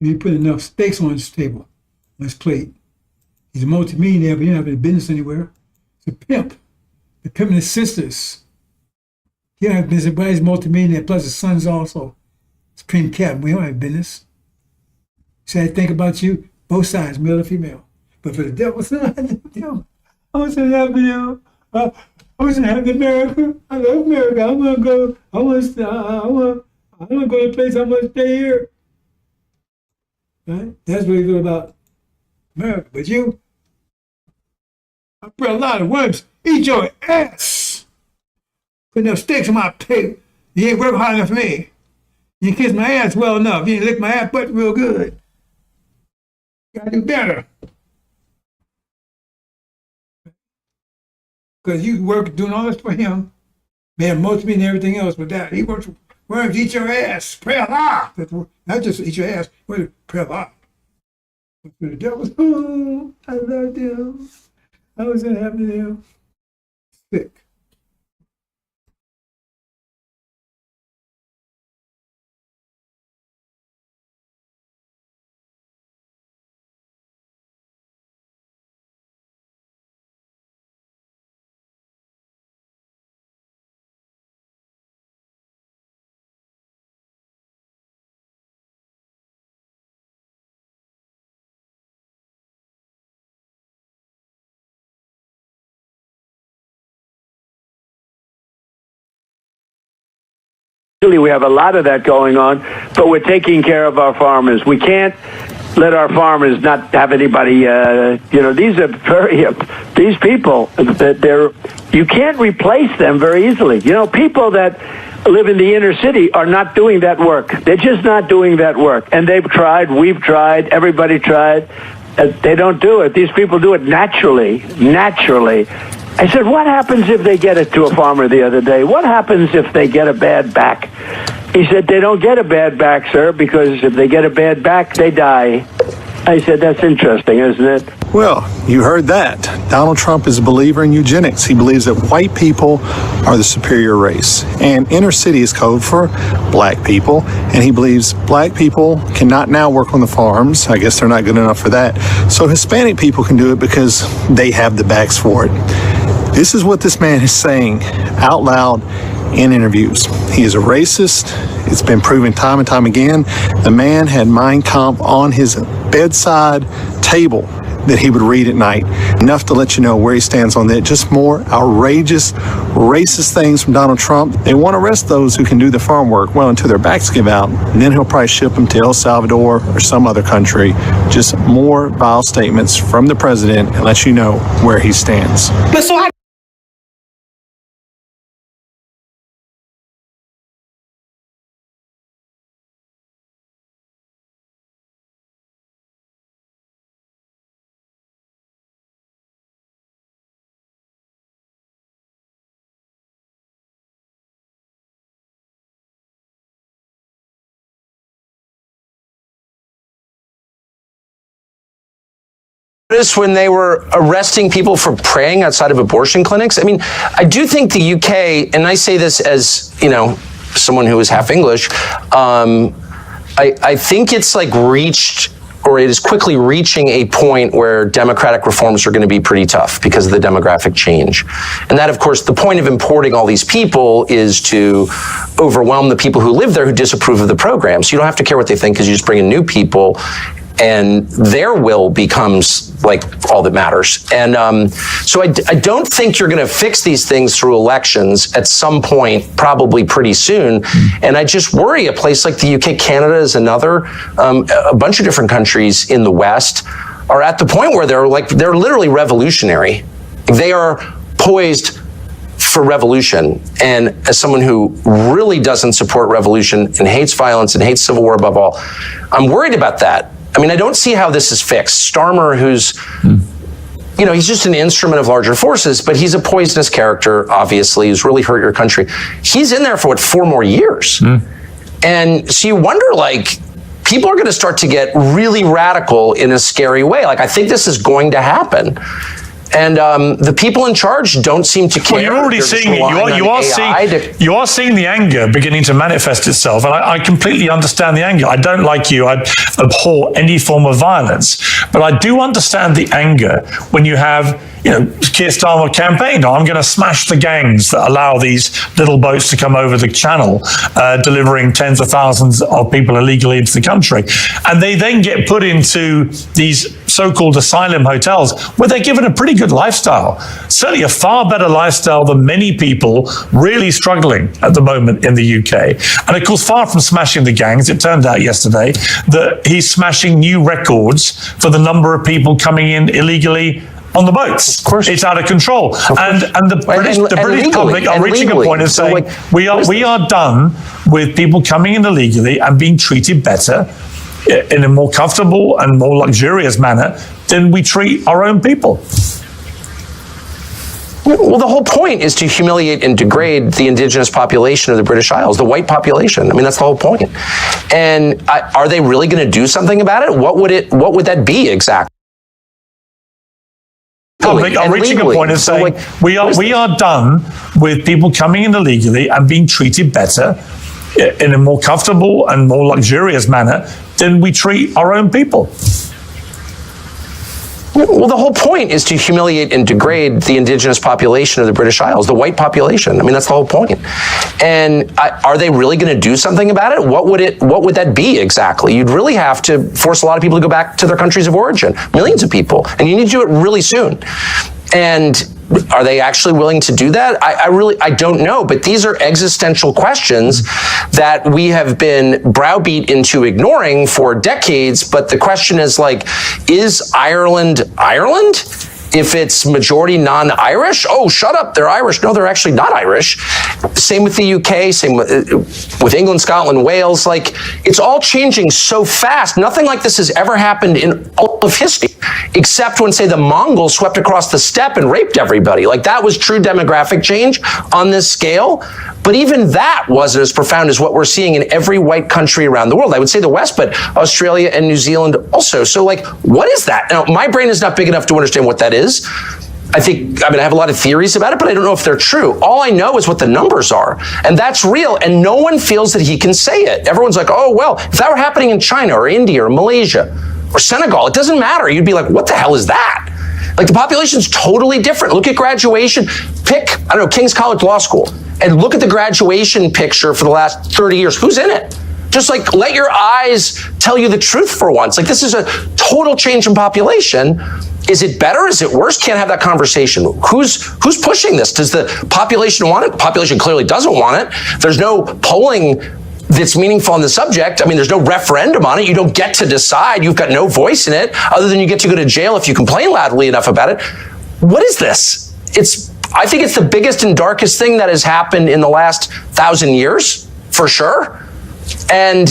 S2: You put enough steaks on his table, on his plate. He's a multimillionaire, but he don't have any business anywhere. He's a pimp. The pimp and his sisters. He don't have business, but he's a multimillionaire, plus his son's also supreme captain. We don't have business. So I think about you, both sides, male and female. But for the devil, I was so happy, yo. I was so happy America. I love America. I want to go. I want to go to a place. I want to stay here. Right? That's what you feel about America. But you, I pray a lot of worms. Eat your ass. Put enough sticks on my plate. You ain't working hard enough for me. You kiss my ass well enough. You ain't lick my ass butt real good. Gotta do better. Because you work doing all this for him. Man, most me and everything else, but that he works. Worms, eat your ass. Pray Allah. Not just eat your ass. Pray Allah. But for the devil, oh, I loved him. I was so happy to him. Sick.
S7: We have a lot of that going on, but we're taking care of our farmers. We can't let our farmers not have anybody. These are these people that you can't replace them very easily. People that live in the inner city are not doing that work. They're just not doing that work, and they've tried. We've tried. Everybody tried. They don't do it. These people do it naturally. I said, what happens if they get it to a farmer the other day? What happens if they get a bad back? He said, they don't get a bad back, sir, because if they get a bad back, they die. I said, that's interesting, isn't it?
S8: Well, you heard that. Donald Trump is a believer in eugenics. He believes that white people are the superior race. And inner city is code for black people. And he believes black people cannot now work on the farms. I guess they're not good enough for that. So Hispanic people can do it because they have the backs for it. This is what this man is saying out loud in interviews. He is a racist. It's been proven time and time again. The man had Mein Kampf on his bedside table that he would read at night. Enough to let you know where he stands on that. Just more outrageous, racist things from Donald Trump. They want to arrest those who can do the farm work, well, until their backs give out. And then he'll probably ship them to El Salvador or some other country. Just more vile statements from the president and let you know where he stands.
S9: When they were arresting people for praying outside of abortion clinics. I mean, I do think the UK, and I say this as, someone who is half English, I think it's like reached, or it is quickly reaching a point where democratic reforms are going to be pretty tough because of the demographic change. And that, of course, the point of importing all these people is to overwhelm the people who live there who disapprove of the program. So you don't have to care what they think because you just bring in new people, and their will becomes like all that matters. And so I don't think you're going to fix these things through elections at some point, probably pretty soon. And I just worry a place like the UK, Canada is another, a bunch of different countries in the West are at the point where they're literally revolutionary. They are poised for revolution. And as someone who really doesn't support revolution and hates violence and hates civil war above all, I'm worried about that. I mean, I don't see how this is fixed. Starmer, who's, he's just an instrument of larger forces, but he's a poisonous character, obviously, who's really hurt your country. He's in there for, 4 more years? And so you wonder, people are going to start to get really radical in a scary way. I think this is going to happen. And the people in charge don't seem to care.
S10: Well, you're already seeing it. You are seeing the anger beginning to manifest itself, and I completely understand the anger. I don't like you. I abhor any form of violence, but I do understand the anger when you have, Keir Starmer campaigned, I'm going to smash the gangs that allow these little boats to come over the channel, delivering tens of thousands of people illegally into the country. And they then get put into these so-called asylum hotels where they're given a pretty good lifestyle, certainly a far better lifestyle than many people really struggling at the moment in the UK. And of course, far from smashing the gangs, it turned out yesterday that he's smashing new records for the number of people coming in illegally on the boats. Of course. It's out of control. And the British public are reaching a point of saying, we are done with people coming in illegally and being treated better in a more comfortable and more luxurious manner than we treat our own people.
S9: Well, the whole point is to humiliate and degrade the indigenous population of the British Isles, the white population. I mean, that's the whole point. And are they really going to do something about it? What would that be exactly?
S10: Are reaching a point of saying, we are done with people coming in illegally and being treated better in a more comfortable and more luxurious manner than we treat our own people.
S9: Well, the whole point is to humiliate and degrade the indigenous population of the British Isles, the white population. I mean, that's the whole point. And are they really going to do something about it? What would that be exactly? You'd really have to force a lot of people to go back to their countries of origin, millions of people, and you need to do it really soon. And are they actually willing to do that? I don't know, but these are existential questions that we have been browbeat into ignoring for decades. But the question is like, is Ireland Ireland? If it's majority non-Irish, oh, shut up, they're Irish. No, they're actually not Irish. Same with the UK, same with England, Scotland, Wales. Like, it's all changing so fast. Nothing like this has ever happened in all of history, except when, say, the Mongols swept across the steppe and raped everybody. Like, that was true demographic change on this scale. But even that wasn't as profound as what we're seeing in every white country around the world. I would say the West, but Australia and New Zealand also. So, like, what is that? Now, my brain is not big enough to understand what that is. I have a lot of theories about it, but I don't know if they're true. All I know is what the numbers are, and that's real, and no one feels that he can say it. Everyone's like, oh, well, if that were happening in China or India or Malaysia or Senegal, it doesn't matter. You'd be like, what the hell is that? Like, the population's totally different. Look at graduation. Pick, King's College Law School, and look at the graduation picture for the last 30 years. Who's in it? Just like, let your eyes tell you the truth for once. Like, this is a total change in population. Is it better? Is it worse? Can't have that conversation. Who's pushing this? Does the population want it? The population clearly doesn't want it. There's no polling that's meaningful on the subject. There's no referendum on it. You don't get to decide. You've got no voice in it, other than you get to go to jail if you complain loudly enough about it. What is this? I think it's the biggest and darkest thing that has happened in the last 1,000 years, for sure. And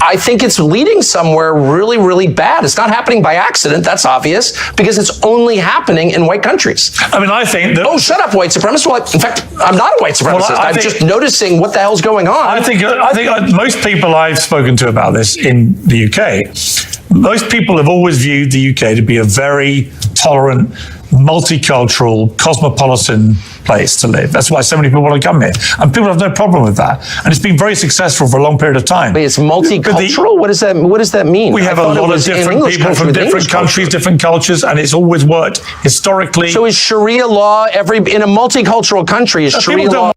S9: I think it's leading somewhere really, really bad. It's not happening by accident, that's obvious, because it's only happening in white countries.
S10: I think that...
S9: Oh, shut up, white supremacist. Well, in fact, I'm not a white supremacist. I'm just noticing what the hell's going on.
S10: I think most people I've spoken to about this in the UK, most people have always viewed the UK to be a very tolerant, multicultural, cosmopolitan place to live. That's why so many people want to come here. And people have no problem with that. And it's been very successful for a long period of time.
S9: Wait, it's multicultural? What does that mean?
S10: We have a lot of different people from different countries, different cultures, and it's always worked historically.
S9: So is Sharia law in a multicultural country, is Sharia law...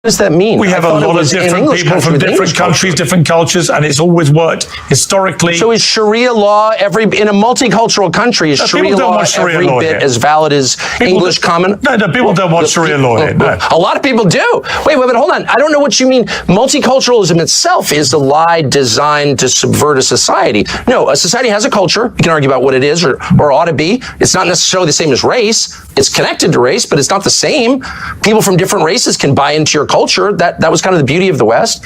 S9: What does that mean?
S10: We have a lot of different people from different countries, different cultures, and it's always worked historically.
S9: So is Sharia law in a multicultural country, is Sharia law every bit as valid as English common?
S10: No, people don't want Sharia law here. No.
S9: A lot of people do. Wait, hold on. I don't know what you mean. Multiculturalism itself is a lie designed to subvert a society. No, a society has a culture. You can argue about what it is or ought to be. It's not necessarily the same as race. It's connected to race, but it's not the same. People from different races can buy into your culture. That was kind of the beauty of the West.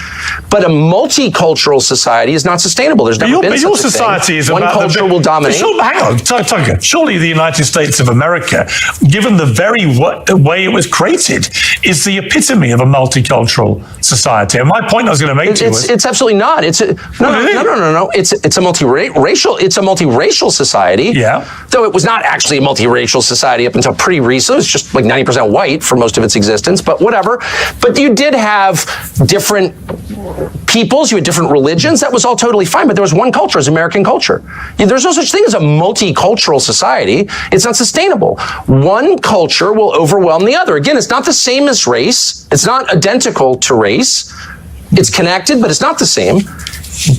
S9: But a multicultural society is not sustainable. There's never been such a thing.
S10: Your society is
S9: one
S10: about
S9: culture will dominate.
S10: Hang on, Tucker. Surely the United States of America, given the very way it was created, is the epitome of a multicultural society. And my point I was going to make to you was...
S9: It's absolutely not. No. It's a multiracial society.
S10: Yeah.
S9: Though it was not actually a multiracial society up until pretty recent. It was just like 90% white for most of its existence, but whatever. But you did have different peoples, you had different religions. That was all totally fine, but there was one culture, as American culture. There's no such thing as a multicultural society. It's not sustainable. One culture will overwhelm the other. Again, it's not the same as race. It's not identical to race. It's connected, but it's not the same.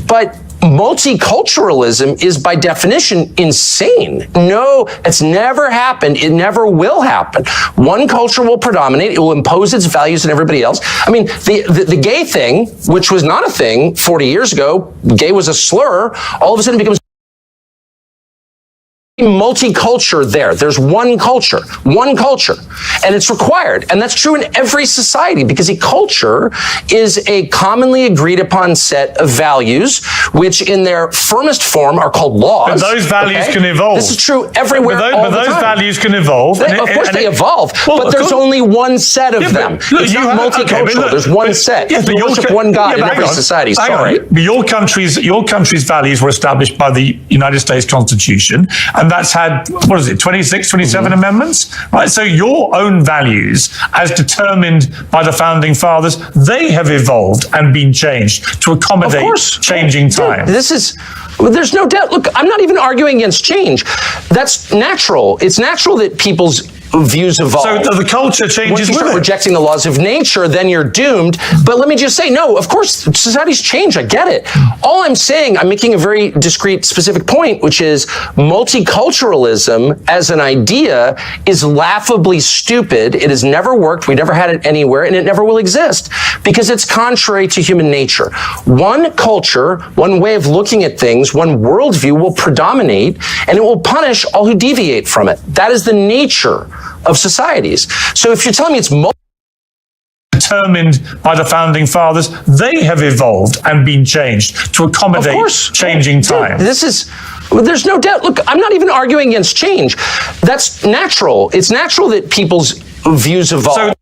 S9: But multiculturalism is by definition insane. No, it's never happened. It never will happen. One culture will predominate. It will impose its values on everybody else. The gay thing, which was not a thing 40 years ago, gay was a slur, all of a sudden becomes multicultural there. There's one culture, and it's required. And that's true in every society, because a culture is a commonly agreed upon set of values, which in their firmest form are called laws.
S10: But those values can evolve.
S9: This is true everywhere.
S10: But those values can evolve.
S9: Of course they evolve, but there's only one set of them. It's not multicultural. There's one set. You worship one God in every society. Sorry.
S10: But your country's values were established by the United States Constitution, and that's had, 26, 27 amendments, right? So your own values, as determined by the founding fathers, they have evolved and been changed to accommodate changing time.
S9: There's no doubt. Look, I'm not even arguing against change. That's natural. It's natural that people's views evolve.
S10: So the culture changes
S9: Once you
S10: with
S9: start
S10: it.
S9: rejecting the laws of nature, then you're doomed. But let me just say, no, of course, societies change. I get it. All I'm saying, I'm making a very discrete, specific point, which is multiculturalism as an idea is laughably stupid. It has never worked. We never had it anywhere, and it never will exist because it's contrary to human nature. One culture, one way of looking at things, one worldview will predominate, and it will punish all who deviate from it. That is the nature of societies. So if you're telling me it's
S10: determined by the founding fathers, they have evolved and been changed to accommodate changing times.
S9: There's no doubt. Look, I'm not even arguing against change. That's natural. It's natural that people's views evolve.
S10: So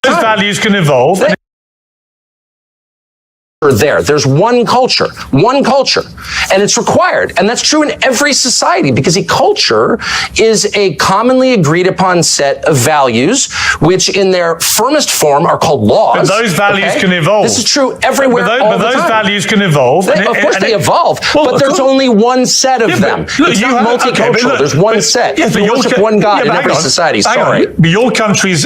S10: those values can evolve.
S9: There's one culture, and it's required. And that's true in every society because a culture is a commonly agreed upon set of values, which in their firmest form are called laws.
S10: But those values can evolve.
S9: This is true everywhere.
S10: But those values can evolve.
S9: Of course they evolve, but there's only one set of them. It's not multicultural. There's one set. You worship one God in every society. Sorry.
S10: But your country's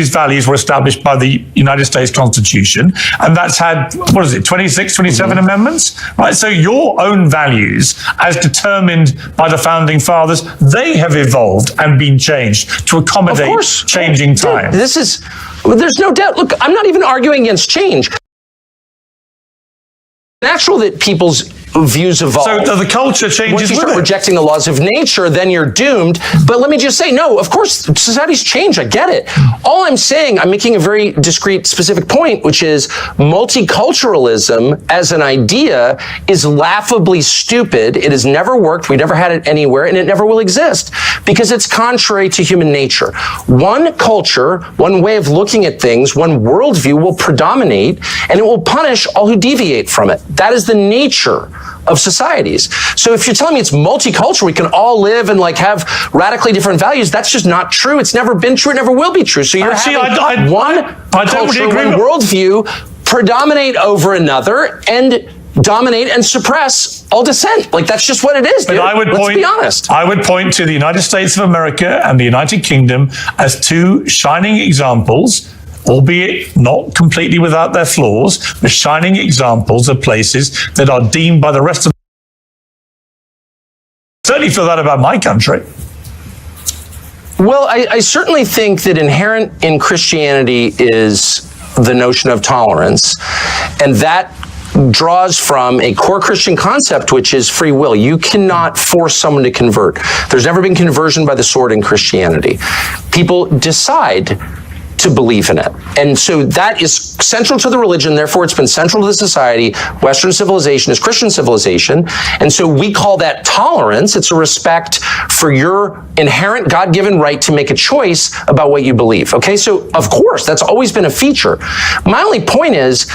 S10: values were established by the United States Constitution, and that's had, 26, 27 amendments, right? So your own values, as determined by the founding fathers, they have evolved and been changed to accommodate changing times.
S9: There's no doubt. Look, I'm not even arguing against change. Natural that people's views evolve.
S10: So the culture changes
S9: Once you
S10: with
S9: start
S10: it.
S9: rejecting the laws of nature, then you're doomed. But let me just say, no, of course, societies change. I get it. All I'm saying, I'm making a very discrete, specific point, which is multiculturalism as an idea is laughably stupid. It has never worked. We never had it anywhere, and it never will exist because it's contrary to human nature. One culture, one way of looking at things, one worldview will predominate, and it will punish all who deviate from it. That is the nature of societies. So if you're telling me it's multicultural, we can all live and have radically different values, that's just not true. It's never been true. It never will be true. So you're having one culture, one worldview predominate over another and dominate and suppress all dissent. That's just what it is, dude.
S10: But
S9: Let's be honest.
S10: I would point to the United States of America and the United Kingdom as two shining examples, albeit not completely without their flaws, but shining examples of places that are deemed by the rest of certainly feel that about my country.
S9: Well, I certainly think that inherent in Christianity is the notion of tolerance, and that draws from a core Christian concept, which is free will. You cannot force someone to convert. There's never been conversion by the sword in Christianity. People decide to believe in it. And so that is central to the religion, therefore it's been central to the society. Western civilization is Christian civilization. And so we call that tolerance. It's a respect for your inherent God-given right to make a choice about what you believe. Okay, so of course, that's always been a feature. My only point is,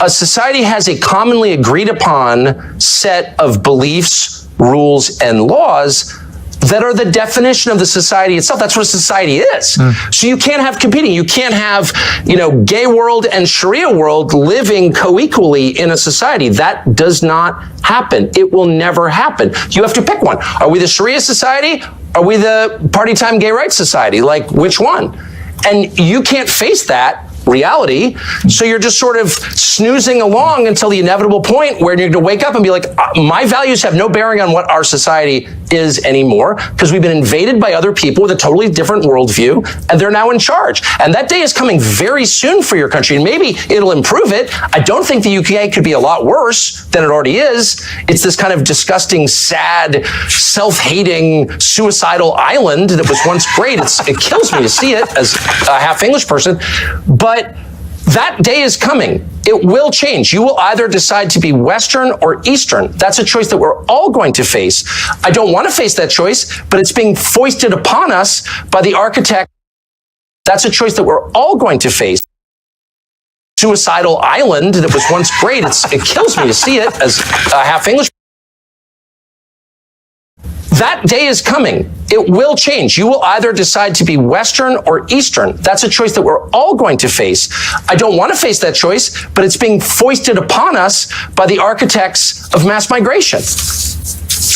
S9: a society has a commonly agreed upon set of beliefs, rules, and laws that are the definition of the society itself. That's what a society is. So you can't have competing. You can't have, gay world and Sharia world living co-equally in a society. That does not happen. It will never happen. You have to pick one. Are we the Sharia society? Are we the party time gay rights society? Which one? And you can't face that reality. So you're just sort of snoozing along until the inevitable point where you're going to wake up and be like, my values have no bearing on what our society is anymore because we've been invaded by other people with a totally different worldview and they're now in charge. And that day is coming very soon for your country and maybe it'll improve it. I don't think the UK could be a lot worse than it already is. It's this kind of disgusting, sad, self-hating, suicidal island that was once great. It kills me to see it as a half English person, but that day is coming. It will change. You will either decide to be Western or Eastern. That's a choice that we're all going to face. I don't want to face that choice, but it's being foisted upon us by the architect. That's a choice that we're all going to face. Suicidal island that was once great. It kills me to see it as a half English. That day is coming. It will change. You will either decide to be Western or Eastern. That's a choice that we're all going to face. I don't want to face that choice, but it's being foisted upon us by the architects of mass migration.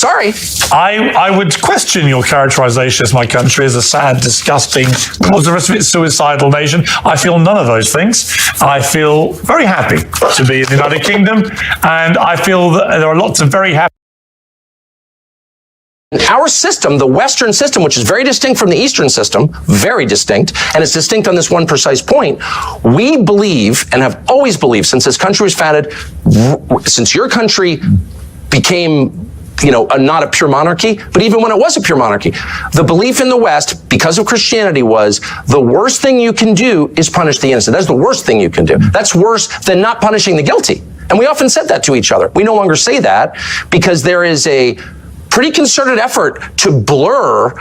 S9: Sorry.
S10: I would question your characterization as my country as a sad, disgusting, what's the rest of it, suicidal nation. I feel none of those things. I feel very happy to be in the United Kingdom, and I feel that there are lots of very happy.
S9: Our system, the Western system, which is very distinct from the Eastern system, very distinct, and it's distinct on this one precise point, we believe, and have always believed since this country was founded, since your country became, not a pure monarchy, but even when it was a pure monarchy, the belief in the West, because of Christianity, was the worst thing you can do is punish the innocent. That's the worst thing you can do. That's worse than not punishing the guilty. And we often said that to each other. We no longer say that because there is a pretty concerted effort to blur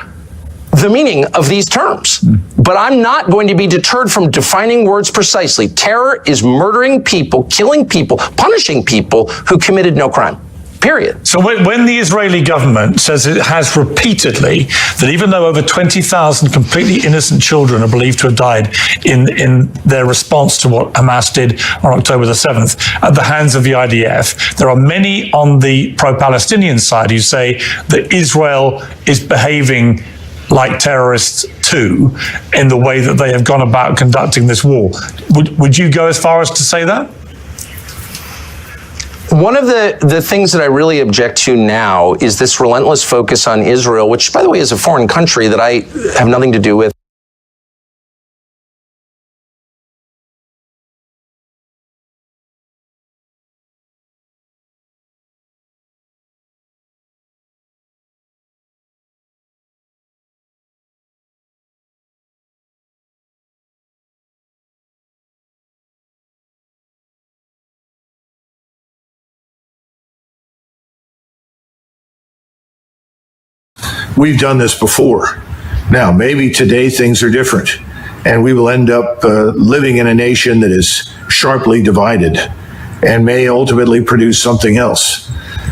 S9: the meaning of these terms. But I'm not going to be deterred from defining words precisely. Terror is murdering people, killing people, punishing people who committed no crime. Period.
S10: So when the Israeli government says it has repeatedly that even though over 20,000 completely innocent children are believed to have died in their response to what Hamas did on October the 7th at the hands of the IDF, there are many on the pro-Palestinian side who say that Israel is behaving like terrorists too in the way that they have gone about conducting this war. Would you go as far as to say that?
S9: One of the things that I really object to now is this relentless focus on Israel, which, by the way, is a foreign country that I have nothing to do with.
S11: We've done this before. Now, maybe today things are different, and we will end up living in a nation that is sharply divided and may ultimately produce something else.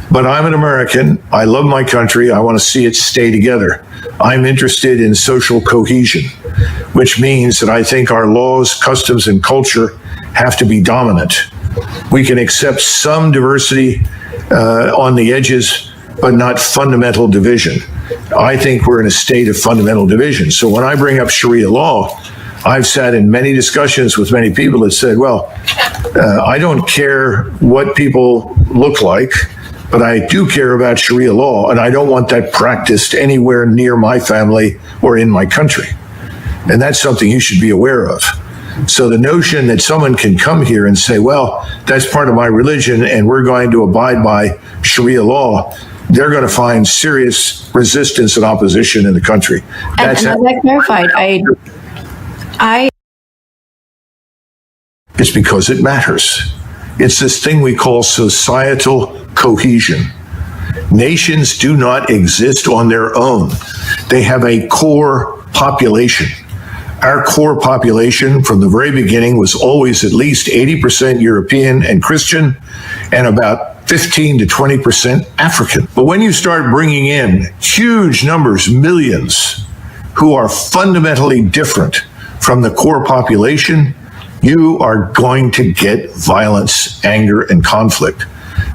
S11: But I'm an American. I love my country. I want to see it stay together. I'm interested in social cohesion, which means that I think our laws, customs, and culture have to be dominant. We can accept some diversity on the edges, but not fundamental division. I think we're in a state of fundamental division. So when I bring up Sharia law, I've sat in many discussions with many people that said, well, I don't care what people look like, but I do care about Sharia law, and I don't want that practiced anywhere near my family or in my country. And that's something you should be aware of. So the notion that someone can come here and say, well, that's part of my religion and we're going to abide by Sharia law, they're going to find serious resistance and opposition in the country.
S12: And as I clarified,
S11: it's because it matters. It's this thing we call societal cohesion. Nations do not exist on their own. They have a core population. Our core population from the very beginning was always at least 80% European and Christian, and about 15 to 20% African. But when you start bringing in huge numbers, millions, who are fundamentally different from the core population, you are going to get violence, anger, and conflict.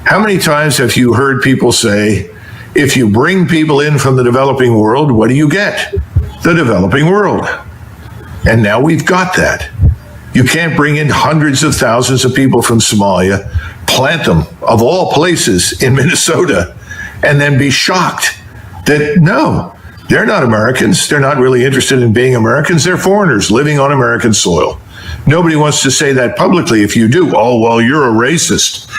S11: How many times have you heard people say, if you bring people in from the developing world, what do you get? The developing world. And now we've got that. You can't bring in hundreds of thousands of people from Somalia, plant them, of all places, in Minnesota, and then be shocked that, no, they're not Americans. They're not really interested in being Americans. They're foreigners living on American soil. Nobody wants to say that publicly. If you do, oh, well, you're a racist.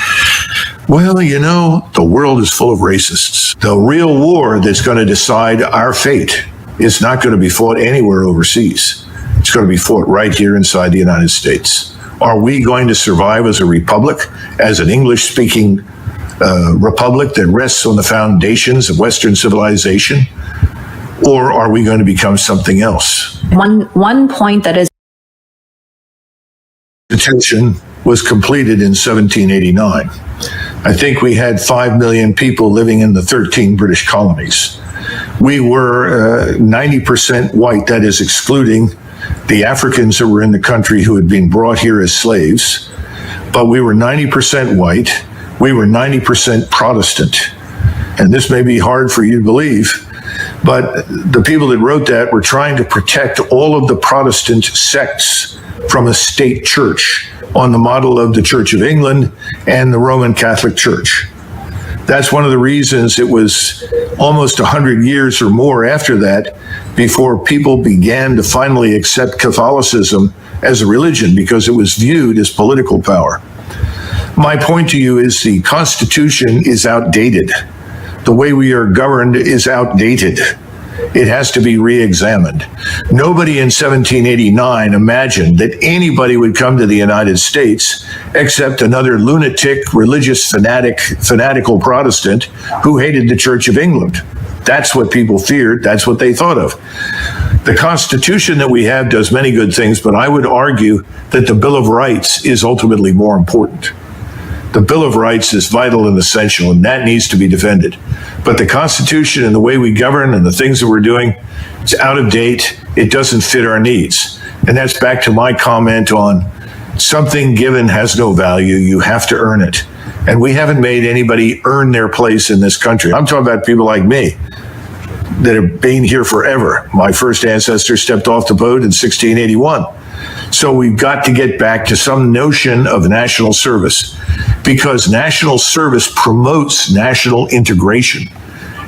S11: Well, you know, the world is full of racists. The real war that's going to decide our fate is not going to be fought anywhere overseas. It's going to be fought right here inside the United States. Are we going to survive as a republic, as an English-speaking republic that rests on the foundations of Western civilization? Or are we going to become something else?
S12: One point that is...
S11: The Constitution was completed in 1789. I think we had 5 million people living in the 13 British colonies. We were 90% white, that is excluding the Africans that were in the country who had been brought here as slaves. But we were 90% white. We were 90% Protestant. and this may be hard for you to believe, but the people that wrote that were trying to protect all of the Protestant sects from a state church on the model of the Church of England and the Roman Catholic Church. That's one of the reasons it was almost 100 years or more after that before people began to finally accept Catholicism as a religion, because it was viewed as political power. My point to you is the Constitution is outdated. The way we are governed is outdated. It has to be re-examined. Nobody in 1789 imagined that anybody would come to the United States except another lunatic, religious fanatical Protestant who hated the Church of England. That's what people feared. That's what they thought of. The Constitution that we have does many good things, but I would argue that the Bill of Rights is ultimately more important. The Bill of Rights is vital and essential, and that needs to be defended. But the Constitution and the way we govern and the things that we're doing, it's out of date. It doesn't fit our needs. And that's back to my comment on something given has no value. You have to earn it. And we haven't made anybody earn their place in this country. I'm talking about people like me that have been here forever. My first ancestor stepped off the boat in 1681. So we've got to get back to some notion of national service, because national service promotes national integration.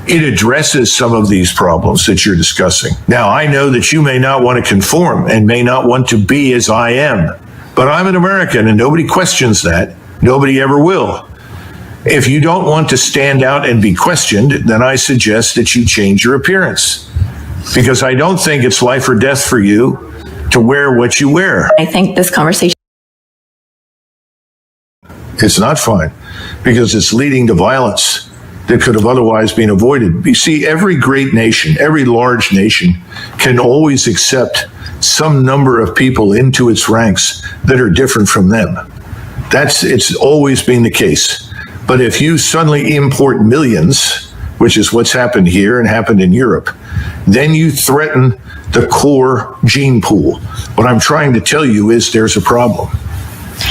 S11: It addresses some of these problems that you're discussing. Now, I know that you may not want to conform and may not want to be as I am, but I'm an American and nobody questions that. Nobody ever will. If you don't want to stand out and be questioned, then I suggest that you change your appearance, because I don't think it's life or death for you to wear what you wear.
S12: I think this conversation.
S11: It's not fine, because it's leading to violence that could have otherwise been avoided. You see, every great nation, every large nation can always accept some number of people into its ranks that are different from them. It's always been the case. But if you suddenly import millions, which is what's happened here and happened in Europe, then you threaten the core gene pool. What I'm trying to tell you is there's a problem.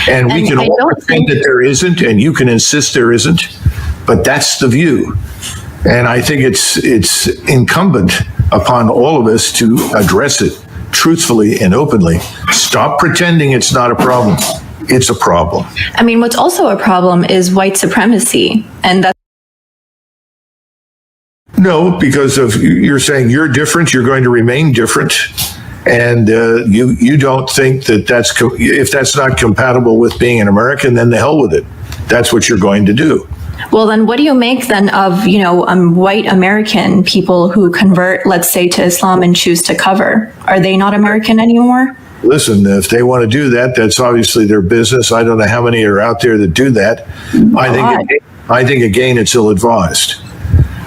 S11: And we can all think that there isn't, and you can insist there isn't, but that's the view. And I think it's incumbent upon all of us to address it truthfully and openly. Stop pretending it's not a problem. It's a problem.
S12: I mean, what's also a problem is white supremacy, and that's.
S11: No, because you're saying you're different, you're going to remain different, and you don't think that if that's not compatible with being an American, then the hell with it. That's what you're going to do.
S12: Well, then what do you make then of, white American people who convert, let's say, to Islam and choose to cover? Are they not American anymore?
S11: Listen, if they want to do that, that's obviously their business. I don't know how many are out there that do that. I think again, it's ill-advised.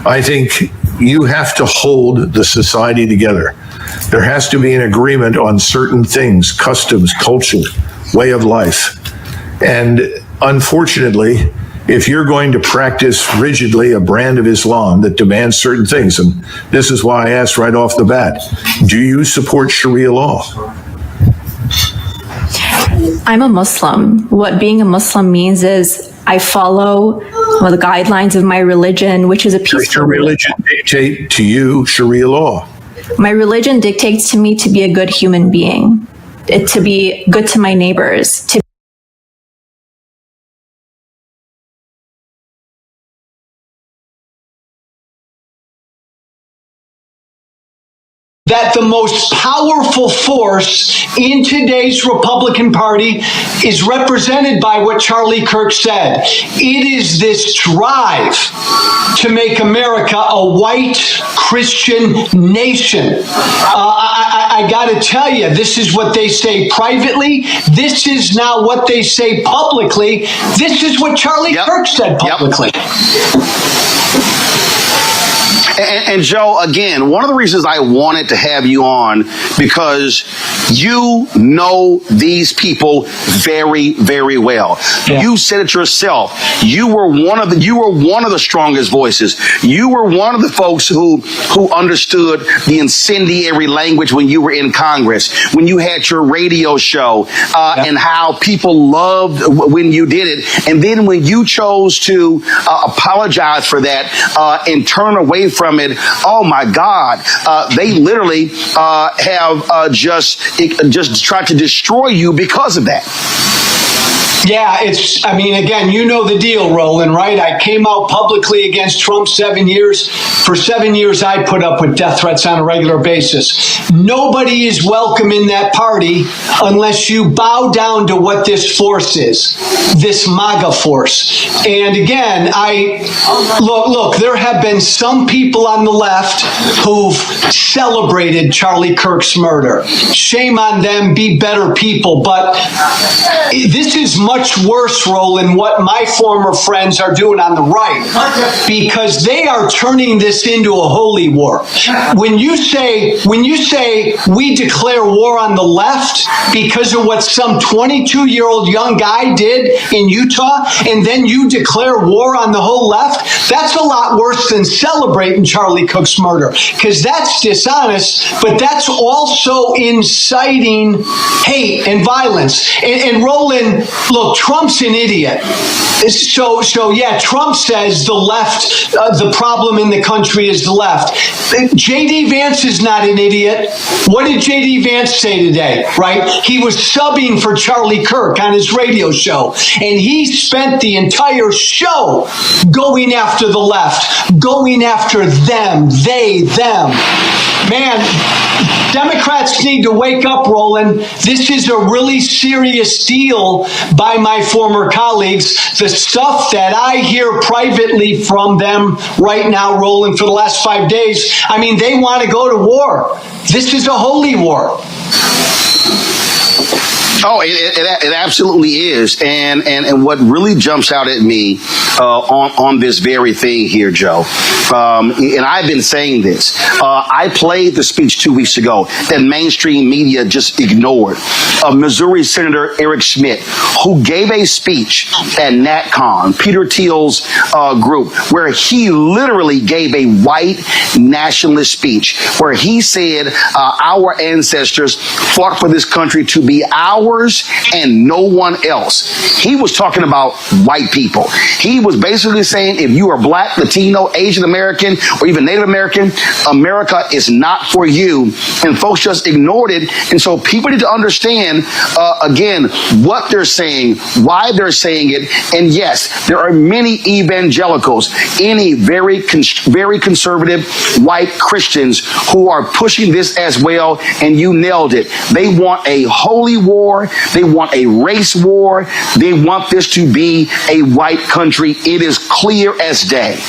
S11: I think you have to hold the society together. There has to be an agreement on certain things, customs, culture, way of life. And unfortunately, if you're going to practice rigidly a brand of Islam that demands certain things, and this is why I asked right off the bat, do you support Sharia law?
S12: I'm a Muslim. What being a Muslim means is I follow the guidelines of my religion, which is a peaceful.
S11: Does your religion dictate to you Sharia law?
S12: My religion dictates to me to be a good human being, to be good to my neighbors, to
S13: that the most powerful force in today's Republican Party is represented by what Charlie Kirk said. It is this drive to make America a white Christian nation. I got to tell you, this is what they say privately. This is now what they say publicly. This is what Charlie Kirk said publicly.
S14: And Joe, again, one of the reasons I wanted to have you on, because you know these people very, very well. Yeah. You said it yourself. You were one of the strongest voices. You were one of the folks who understood the incendiary language when you were in Congress, when you had your radio show, and how people loved when you did it. And then when you chose to apologize for that and turn away from it, oh my God, they literally have just tried to destroy you because of that.
S13: Yeah, again, you know the deal, Roland, right? I came out publicly against Trump 7 years. For 7 years, I put up with death threats on a regular basis. Nobody is welcome in that party unless you bow down to what this force is, this MAGA force. And again, look, there have been some people on the left who've celebrated Charlie Kirk's murder. Shame on them, be better people. But this is much worse, Roland, what my former friends are doing on the right, because they are turning this into a holy war. When you say we declare war on the left because of what some 22-year-old young guy did in Utah, and then you declare war on the whole left, that's a lot worse than celebrating Charlie Kirk's murder, because that's dishonest, but that's also inciting hate and violence. And Roland, look, Trump's an idiot. So yeah, Trump says the left, the problem in the country is the left. J.D. Vance is not an idiot. What did J.D. Vance say today, right? He was subbing for Charlie Kirk on his radio show, and he spent the entire show going after the left, going after them, they, them. Man, Democrats need to wake up, Roland. This is a really serious deal by my former colleagues. The stuff that I hear privately from them right now, Roland, for the last 5 days, I mean, they want to go to war. This is a holy war.
S14: Oh, it absolutely is. And what really jumps out at me on this very thing here, Joe, and I've been saying this, I played the speech 2 weeks ago that mainstream media just ignored, of Missouri Senator Eric Schmidt, who gave a speech at NatCon, Peter Thiel's group, where he literally gave a white nationalist speech, where he said our ancestors fought for this country to be ours and no one else. He was talking about white people. He was basically saying, if you are Black, Latino, Asian American, or even Native American, America is not for you. And folks just ignored it. And so people need to understand, again, what they're saying, why they're saying it. And yes, there are many evangelicals, any very conservative white Christians who are pushing this as well. And you nailed it. They want a holy war. They want a race war. They want this to be a white country. It is clear as day.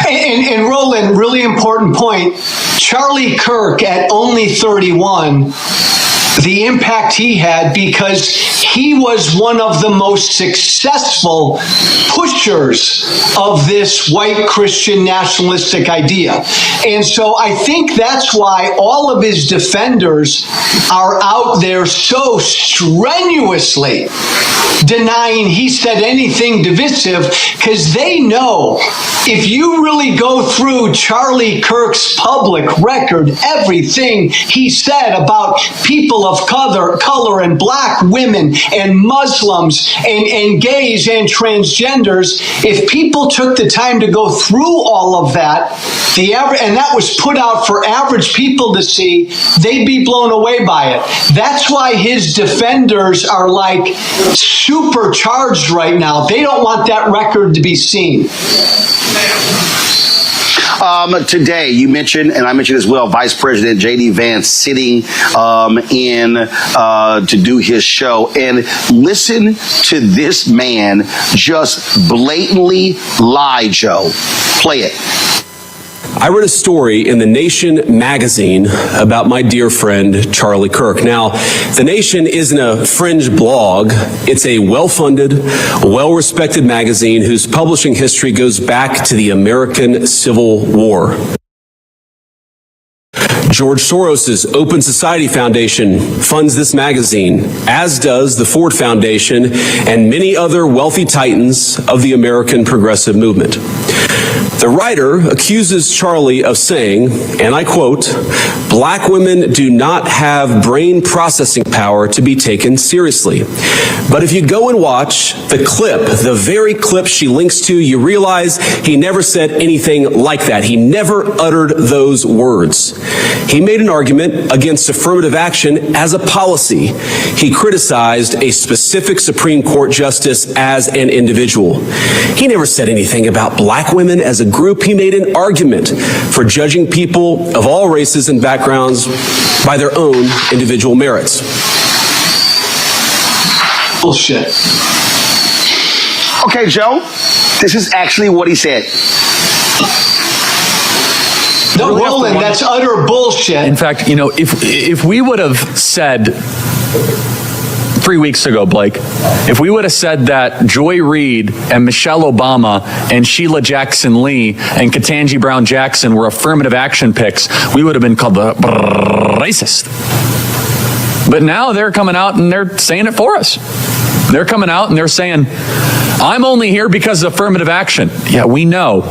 S13: And Roland, really important point. Charlie Kirk at only 31, the impact he had, because he was one of the most successful pushers of this white Christian nationalistic idea. And so I think that's why all of his defenders are out there so strenuously denying he said anything divisive, because they know if you really go through Charlie Kirk's public record, everything he said about people of color and Black women and Muslims and gays and transgenders, if people took the time to go through all of that, and that was put out for average people to see, they'd be blown away by it. That's why his defenders are like supercharged right now. They don't want that record to be seen.
S14: Today, you mentioned, and I mentioned as well, Vice President J.D. Vance sitting to do his show. And listen to this man just blatantly lie, Joe. Play it.
S15: I read a story in The Nation magazine about my dear friend, Charlie Kirk. Now, The Nation isn't a fringe blog. It's a well-funded, well-respected magazine whose publishing history goes back to the American Civil War. George Soros's Open Society Foundation funds this magazine, as does the Ford Foundation and many other wealthy titans of the American progressive movement. The writer accuses Charlie of saying, and I quote, "Black women do not have brain processing power to be taken seriously." But if you go and watch the clip, the very clip she links to, you realize he never said anything like that. He never uttered those words. He made an argument against affirmative action as a policy. He criticized a specific Supreme Court justice as an individual. He never said anything about black women as a group. He made an argument for judging people of all races and backgrounds by their own individual merits.
S13: Bullshit.
S14: Okay, Joe, this is actually what he said.
S13: No, Roland, that's utter bullshit.
S16: In fact, you know, if we would have said 3 weeks ago, Blake, if we would have said that Joy Reid and Michelle Obama and Sheila Jackson Lee and Ketanji Brown Jackson were affirmative action picks, we would have been called the racist. But now they're coming out and they're saying it for us. They're coming out and they're saying, I'm only here because of affirmative action. Yeah, we know.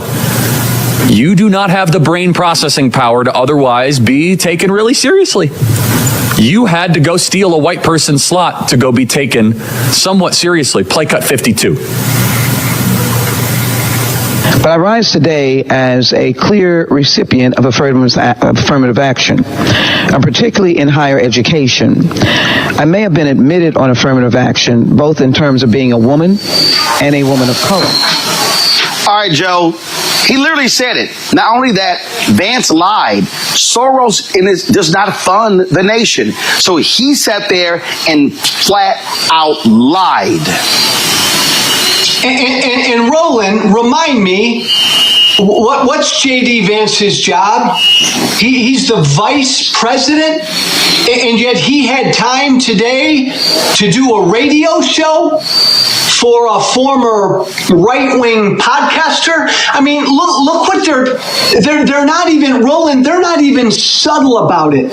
S16: You do not have the brain processing power to otherwise be taken really seriously. You had to go steal a white person's slot to go be taken somewhat seriously. Play cut 52.
S17: But I rise today as a clear recipient of affirmative action, particularly in higher education. I may have been admitted on affirmative action, both in terms of being a woman and a woman of color.
S14: All right, Joe. He literally said it. Not only that, Vance lied. Soros does not fund the nation. So he sat there and flat out lied.
S13: And Roland, remind me, what's J.D. Vance's job? He's the vice president, and yet he had time today to do a radio show for a former right-wing podcaster. I mean, look what they're not even, Roland, they're not even subtle about it,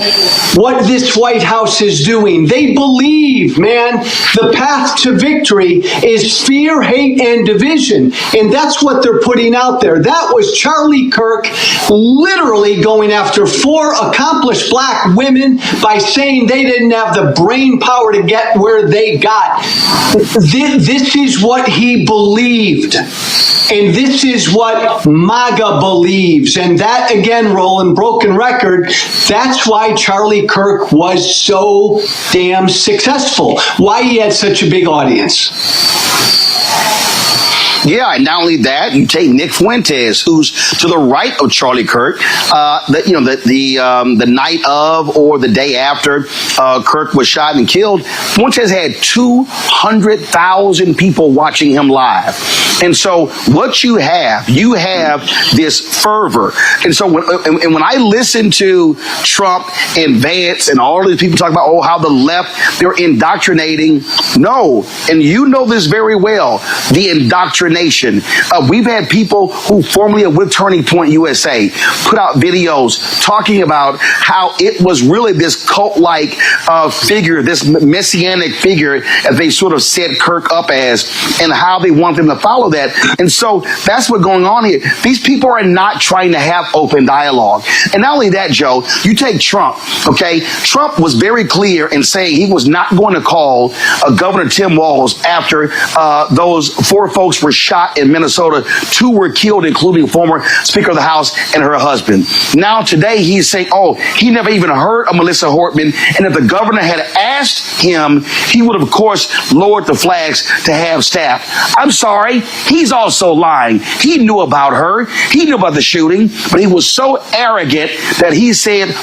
S13: what this White House is doing. They believe, man, the path to victory is fear, hate, and division. And that's what they're putting out there. That was Charlie Kirk literally going after 4 accomplished black women by saying they didn't have the brain power to get where they got. This is what he believed. And this is what MAGA believes. And that, again, Roland, broken record, that's why Charlie Kirk was so damn successful. Why he had such a big audience.
S14: Yeah, and not only that, you take Nick Fuentes, who's to the right of Charlie Kirk. The night of or the day after Kirk was shot and killed, Fuentes had 200,000 people watching him live. And so what you have this fervor. And so when I listen to Trump and Vance and all these people talk about, how the left, they're indoctrinating. No, and you know this very well, the indoctrination. We've had people who formerly are with Turning Point USA put out videos talking about how it was really this cult-like figure, this messianic figure, as they sort of set Kirk up as, and how they want them to follow that. And so that's what's going on here. These people are not trying to have open dialogue. And not only that, Joe, you take Trump, okay? Trump was very clear in saying he was not going to call Governor Tim Walz after those 4 folks were shot in Minnesota. 2 were killed, including former Speaker of the House and her husband. Now today he's saying, he never even heard of Melissa Hortman, and if the governor had asked him, he would have, of course, lowered the flags to have staff. I'm sorry, he's also lying. He knew about her. He knew about the shooting, but he was so arrogant that he said,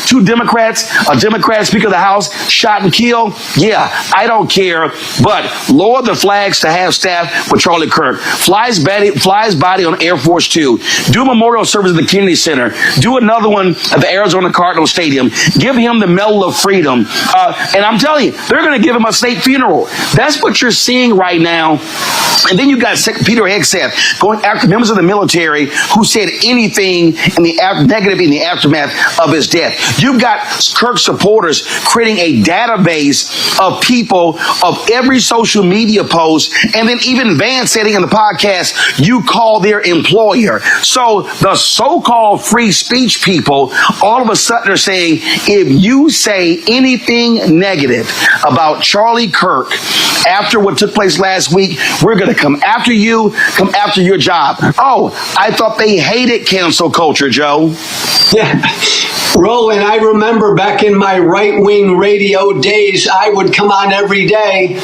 S14: 2 Democrats, a Democrat Speaker of the House shot and killed. Yeah, I don't care, but lower the flags to have staff with Charlie Kirk. Fly his body on Air Force Two. Do a memorial service at the Kennedy Center. Do another one at the Arizona Cardinal Stadium. Give him the Medal of Freedom. And I'm telling you, they're going to give him a state funeral. That's what you're seeing right now. And then you got Peter Hegseth going after members of the military who said anything negative in the aftermath of his death. You've got Kirk supporters creating a database of people of every social media post, and then even Van said in the podcast, you call their employer. So the so-called free speech people all of a sudden are saying, if you say anything negative about Charlie Kirk after what took place last week, we're going to come after you, come after your job. Oh, I thought they hated cancel culture, Joe.
S13: Yeah. Roland, I remember back in my right-wing radio days, I would come on every day,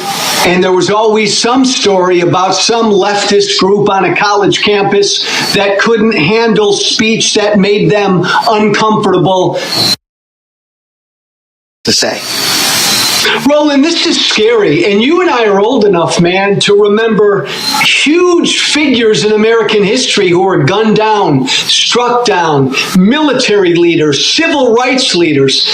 S13: and there was always some story about some leftist group on a college campus that couldn't handle speech that made them uncomfortable
S14: to say.
S13: Roland, this is scary, and you and I are old enough, man, to remember huge figures in American history who were gunned down, struck down, military leaders, civil rights leaders.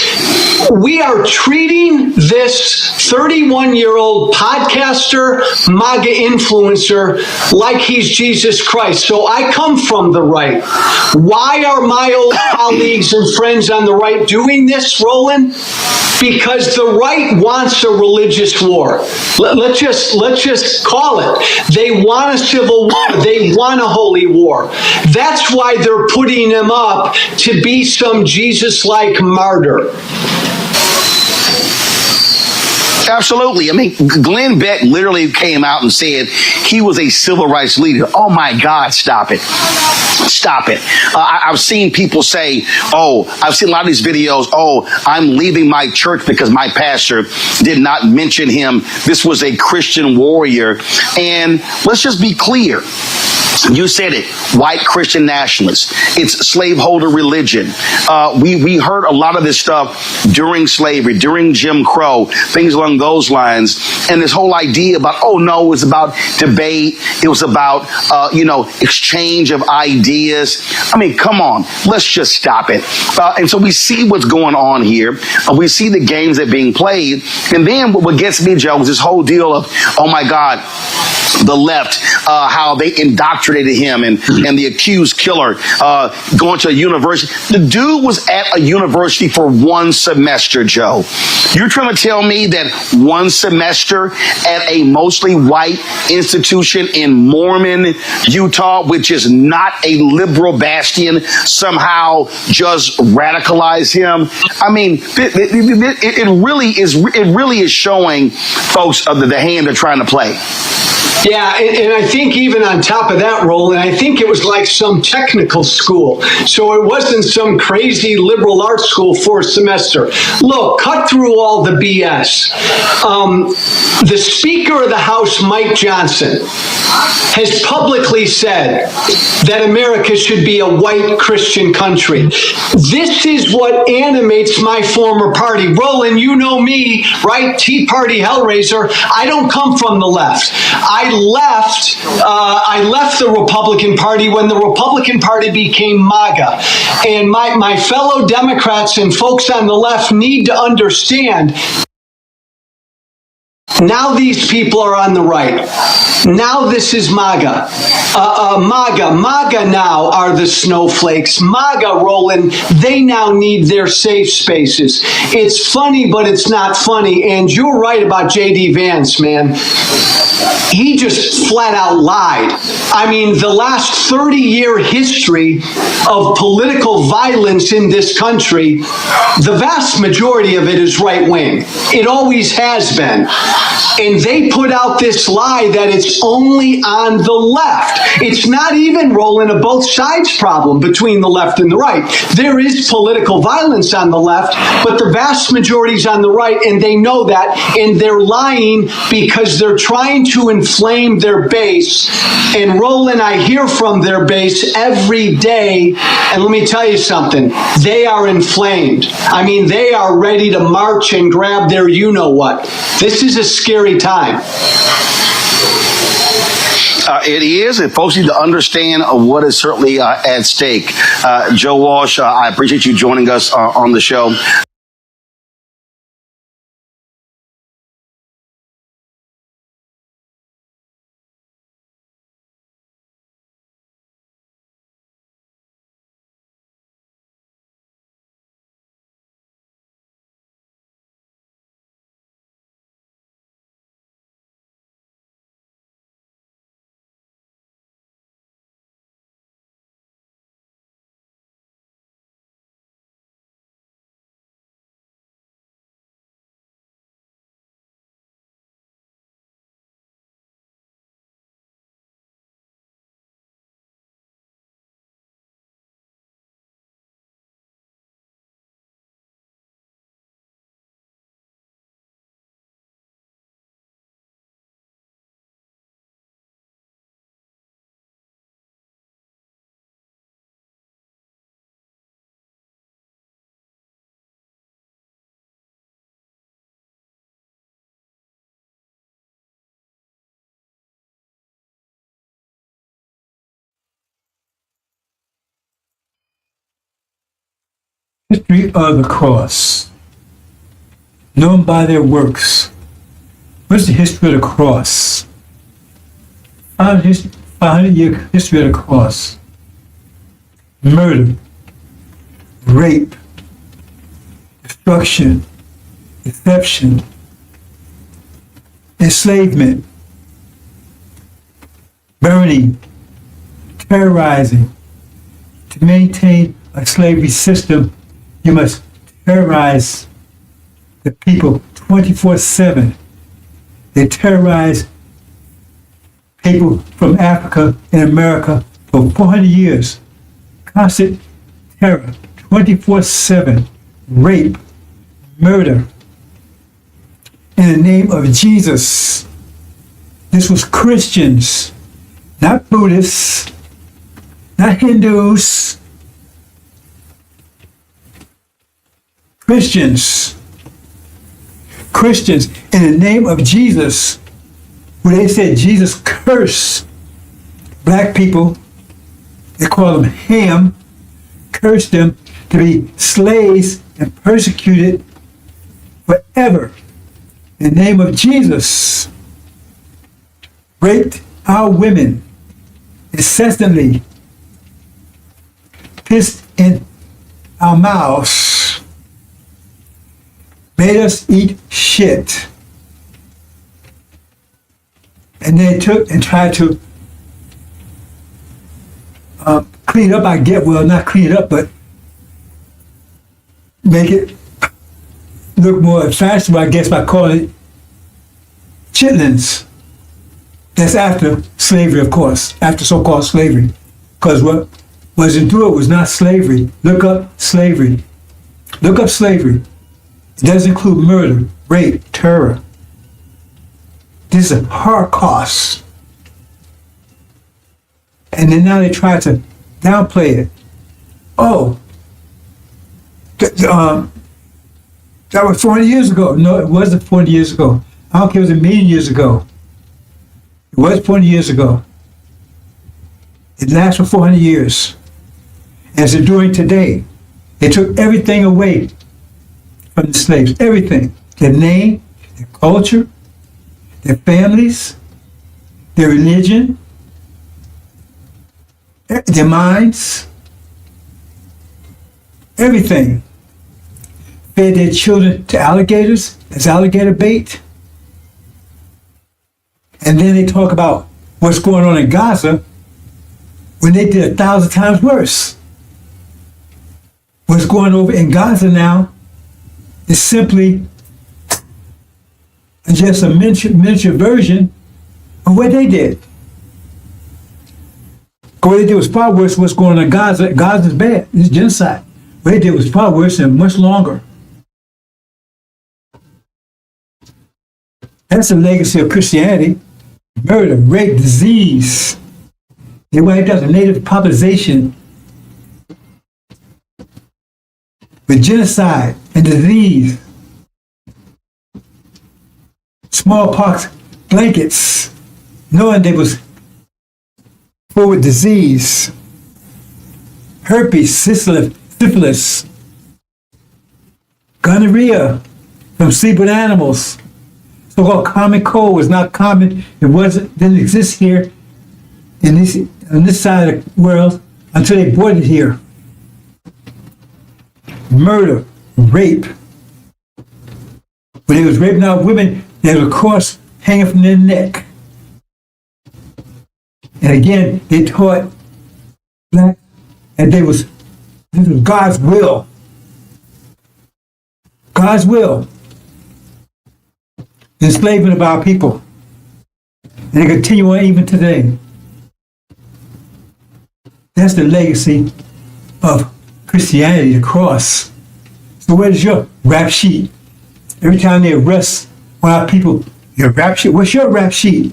S13: We are treating this 31-year-old podcaster, MAGA influencer, like he's Jesus Christ. So I come from the right. Why are my old colleagues and friends on the right doing this, Roland? Because the right wants a religious war. Let's just call it. They want a civil war. They want a holy war. That's why they're putting him up to be some Jesus-like martyr.
S14: Absolutely. I mean, Glenn Beck literally came out and said he was a civil rights leader. Oh, my God, stop it. Stop it. I've seen people say, I've seen a lot of these videos, I'm leaving my church because my pastor did not mention him. This was a Christian warrior. And let's just be clear. You said it, white Christian nationalists. It's slaveholder religion. We heard a lot of this stuff during slavery, during Jim Crow, things along those lines. And this whole idea about, it was about debate. It was about, exchange of ideas. I mean, come on, let's just stop it. And so we see what's going on here. We see the games that are being played. And then what gets me, Joe, is this whole deal of, oh my God, the left, how they indoctrinated him and the accused killer going to a university. The dude was at a university for one semester, Joe. You're trying to tell me that one semester at a mostly white institution in Mormon, Utah, which is not a liberal bastion, somehow just radicalized him? I mean, it really is showing folks the hand they're trying to play.
S13: Yeah, and I think even on top of that, Roland, I think it was like some technical school. So it wasn't some crazy liberal arts school for a semester. Look, cut through all the BS. The Speaker of the House, Mike Johnson, has publicly said that America should be a white Christian country. This is what animates my former party. Roland, you know me, right? Tea Party Hellraiser. I don't come from the left. I left the Republican Party when the Republican Party became MAGA. And my fellow Democrats and folks on the left need to understand, now these people are on the right. Now this is MAGA. MAGA now are the snowflakes. MAGA, Roland, they now need their safe spaces. It's funny, but it's not funny. And you're right about J.D. Vance, man. He just flat out lied. I mean, the last 30-year history of political violence in this country, the vast majority of it is right-wing. It always has been. And they put out this lie that it's only on the left. It's not even, Roland, a both sides problem between the left and the right. There is political violence on the left, but the vast majority is on the right, and they know that, and they're lying because they're trying to inflame their base. And Roland, I hear from their base every day, and let me tell you something, they are inflamed. I mean, they are ready to march and grab their you-know-what. This is a scary time.
S14: It is, and folks need to understand what is certainly at stake. Joe Walsh, I appreciate you joining us on the show.
S2: History of the cross, known by their works. What's the history of the cross? 500-year history of the cross. Murder, rape, destruction, deception, enslavement, burning, terrorizing. To maintain a slavery system, you must terrorize the people 24/7. They terrorize people from Africa and America for 400 years. Constant terror, 24/7. Rape, murder. In the name of Jesus. This was Christians, not Buddhists, not Hindus. Christians in the name of Jesus, where they said Jesus cursed black people, they call them Ham, cursed them to be slaves and persecuted forever. In the name of Jesus, raped our women incessantly, pissed in our mouths, made us eat shit. And they took and tried to clean up, not clean it up, but make it look more fashionable, I guess, by calling it chitlins. That's after slavery, of course, after so-called slavery. Because what was into it was not slavery. Look up slavery. Look up slavery. It does include murder, rape, terror. This is a Holocaust. And then now they try to downplay it. Oh, that was 40 years ago. No, it wasn't 40 years ago. I don't care if it was a million years ago. It was 40 years ago. It lasts for 400 years. As they're doing today, they took everything away from the slaves, everything. Their name, their culture, their families, their religion, their minds, everything. Fed their children to alligators as alligator bait. And then they talk about what's going on in Gaza when they did 1,000 times worse. What's going over in Gaza now is simply just a miniature version of what they did. What they did was far worse than what's going on in Gaza. Gaza's bad. It's genocide. What they did was far worse and much longer. That's the legacy of Christianity. Murder, rape, disease. They wiped out the native population with genocide and disease. Smallpox blankets, knowing they was forward disease, herpes, syphilis, gonorrhea from sleep with animals. So-called common cold was not common. Didn't exist here on this side of the world until they brought it here. Murder, rape. When they was raping out women, there was a cross hanging from their neck. And again, they taught black, and this was God's will. God's will. The enslavement of our people. And they continue on even today. That's the legacy of Christianity, the cross. So where's your rap sheet? Every time they arrest one of our people, your rap sheet. What's your rap sheet?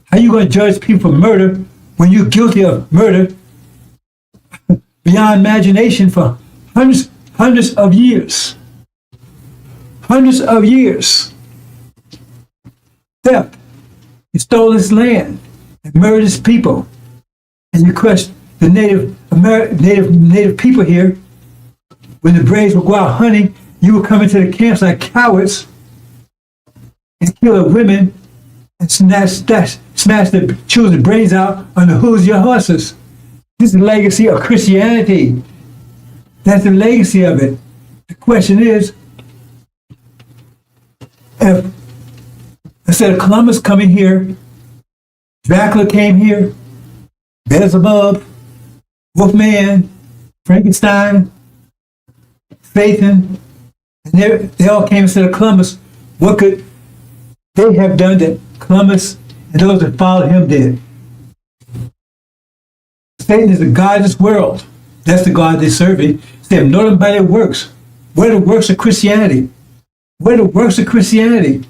S2: How are you going to judge people for murder when you're guilty of murder beyond imagination for hundreds of years? Hundreds of years. Theft. You stole this land and murdered its people. And you crushed the native people here. When the Braves would go out hunting, you would come into the camps like cowards and kill the women and smash the children's brains out on the hooves of your horses. This is the legacy of Christianity. That's the legacy of it. The question is, if instead of Columbus coming here, Dracula came here, Beelzebub, Wolfman, Frankenstein, Satan, and they all came instead of Columbus. What could they have done that Columbus and those that followed him did? Satan is the God of this world. That's the God they're serving. They have known him by their works. What are the works of Christianity? What are the works of Christianity?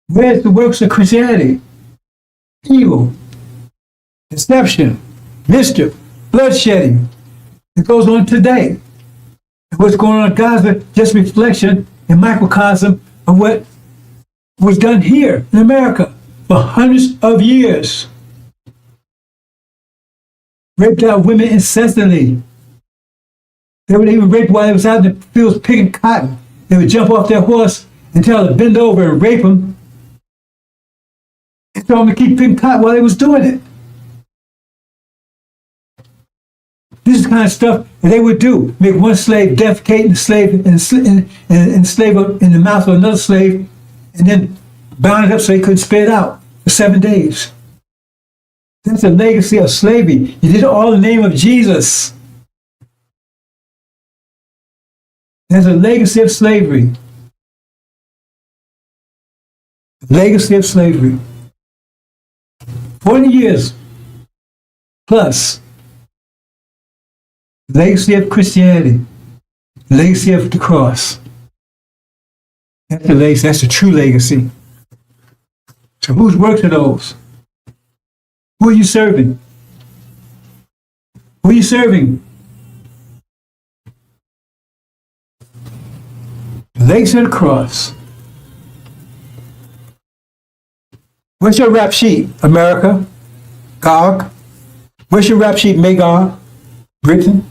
S2: Where's the works of Christianity? Evil, deception, mischief, bloodshedding. It goes on today. And what's going on in Gaza, just reflection and microcosm of what was done here in America for hundreds of years. Raped out women incessantly. They would even rape while they was out in the fields picking cotton. They would jump off their horse and tell them to bend over and rape them. And tell them to keep picking cotton while they was doing it. This is the kind of stuff that they would do. Make one slave defecate and enslave in the mouth of another slave, and then bound it up so they couldn't spit it out for 7 days. That's a legacy of slavery. You did it all in the name of Jesus. There's a legacy of slavery. Legacy of slavery. 40 years plus. Legacy of Christianity. Legacy of the cross. That's the legacy. That's the true legacy. So whose works are those? Who are you serving? Who are you serving? The legacy of the cross. What's your rap sheet, America? Gog? What's your rap sheet, Magog? Britain?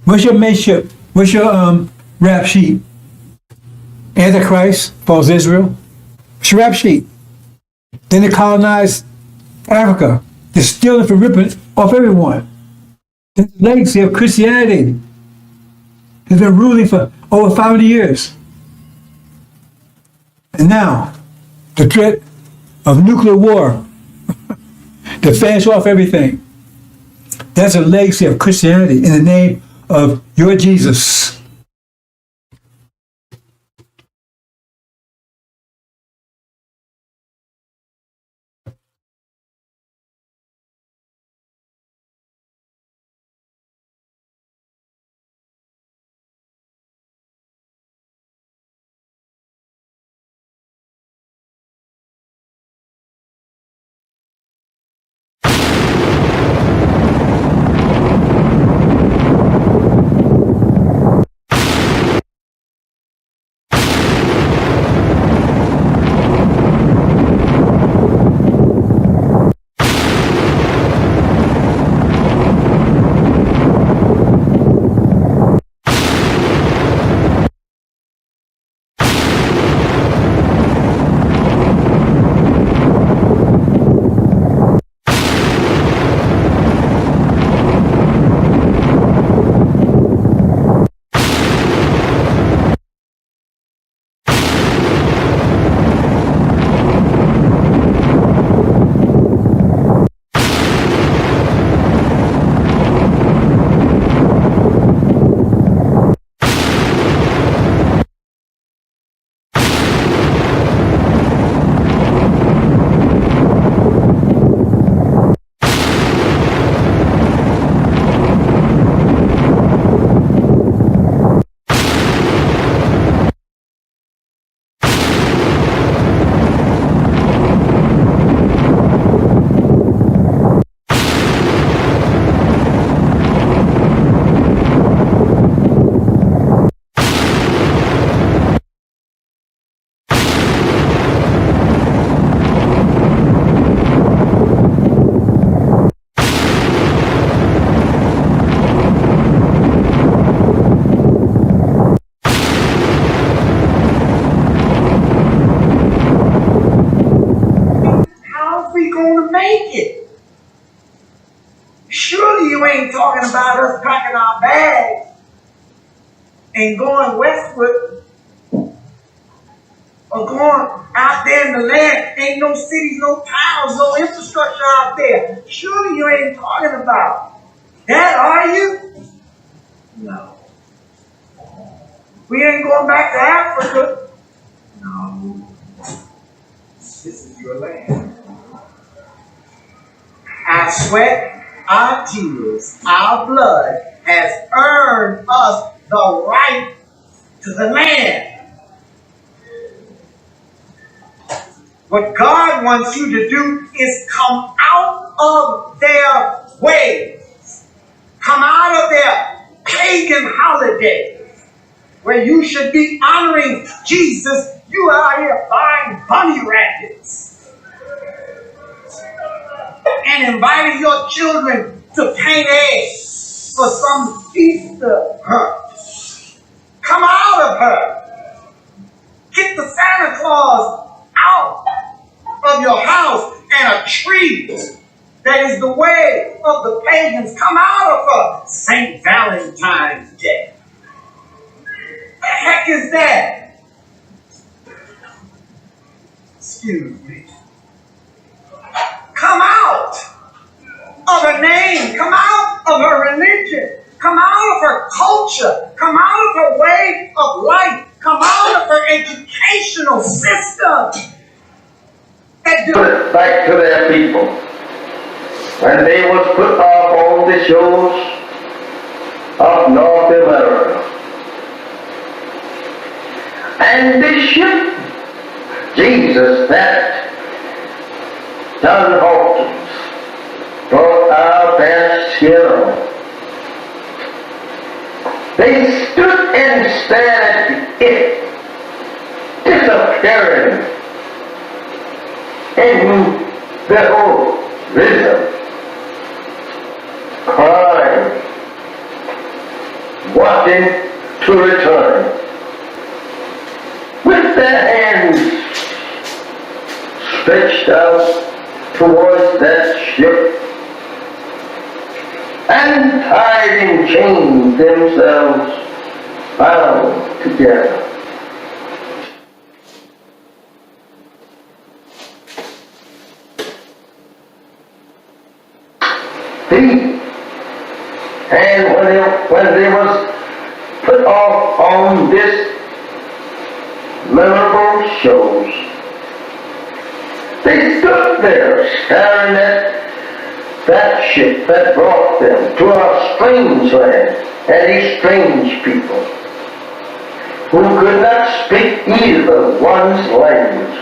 S2: What's your mateship? What's your rap sheet? Antichrist, false Israel. What's your rap sheet? Then they colonized Africa. They're stealing from ripping off everyone. The legacy of Christianity has been ruling for over 500 years. And now, the threat of nuclear war to finish off everything. That's a legacy of Christianity in the name of your Jesus.
S18: make it. Surely you ain't talking about us packing our bags and going westward or going out there in the land. Ain't no cities, no towns, no infrastructure out there. Surely you ain't talking about that, are you? No. We ain't going back to Africa. No. This is your land. Our sweat, our tears, our blood has earned us the right to the land. What God wants you to do is come out of their ways. Come out of their pagan holidays where you should be honoring Jesus. You are out here buying bunny rabbits and inviting your children to paint eggs for some Easter hunt. Come out of her. Get the Santa Claus out of your house and a tree that is the way of the pagans. Come out of her. St. Valentine's Day. What the heck is that? Excuse me. Come out of her name. Come out of her religion. Come out of her culture. Come out of her way of life. Come out of her educational system.
S19: Put it back to their people. When they was put off on the shores of North America. And this ship, Jesus, that John Hawkins brought our best hero. They stood and stared at it disappearing in the horizon, crying, wanting to return. With their hands stretched out towards that ship and tied in chains themselves bound together. And when they was put off on this memorable shows, they stood there staring at that ship that brought them to a strange land and a strange people who could not speak either one's language.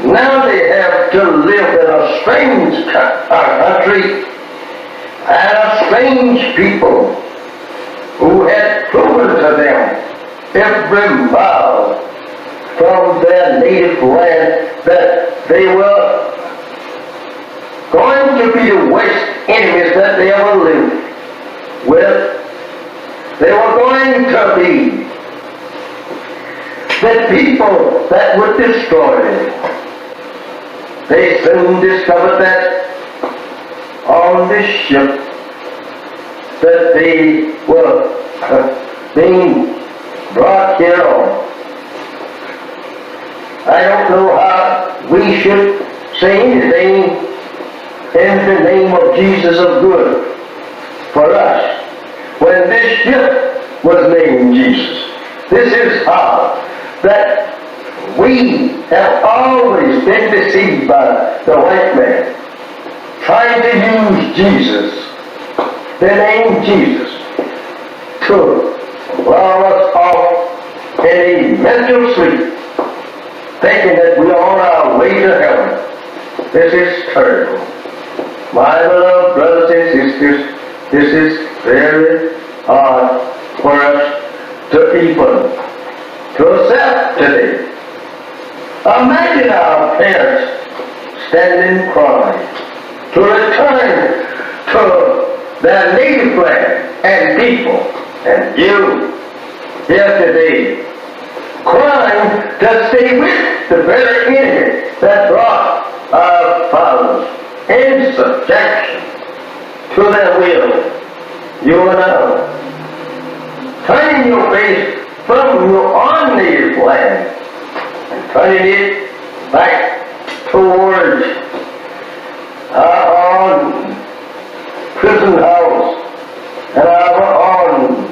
S19: Now they have to live in a strange country and a strange people who had proven to them every mile from their native land that they were going to be the worst enemies that they ever lived with. They were going to be the people that would destroy them. They soon discovered that on this ship that they were being brought here on. I don't know how we should say anything in the name of Jesus of good for us when this ship was named Jesus. This is how that we have always been deceived by the white man, trying to use Jesus, the name Jesus, to lull us off in a mental sleep, thinking that we are on our way to heaven. This is terrible. My beloved brothers and sisters, this is very hard for us to even to accept today. Imagine our parents standing crying to return to their native land and people, and you here today crying to stay with the very enemy that brought our fathers in subjection to their will, you are now turning your face from your own native land and turning it back towards our own prison house and our own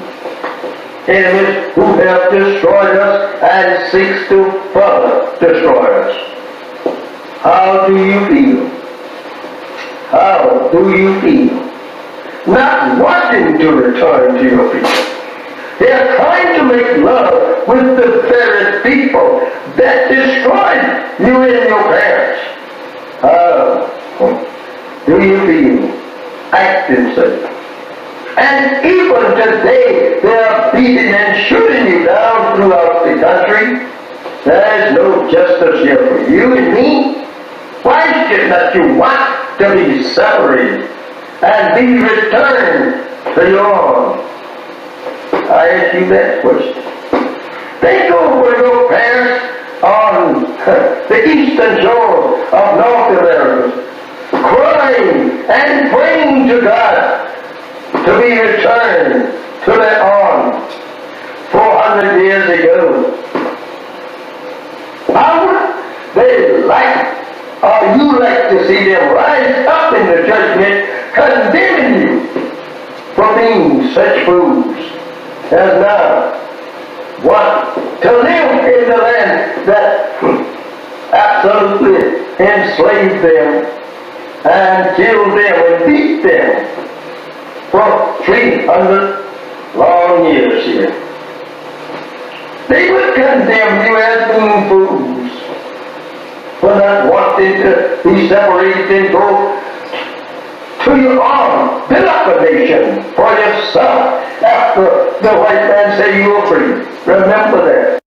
S19: enemies who have destroyed us and seeks to further destroy us. How do you feel? How do you feel? Not wanting to return to your people. They are trying to make love with the very people that destroyed you and your parents. How do you feel acting so? And even today, they are beating and shooting you down throughout the country. There is no justice here for you and me. Why should not you want to be separated and be returned to your own? I ask you that question. Think over your parents on the eastern shore of North America, crying and praying to God to be returned to their own 400 years ago. How would they like, or you like to see them rise up in the judgment condemning you for being such fools as now want to live in the land that absolutely enslaved them and killed them and beat them for 300 long years here. They would condemn you as being fools for not wanting to be separated and go to your own, build up a nation for yourself after the white man say you are free. Remember that.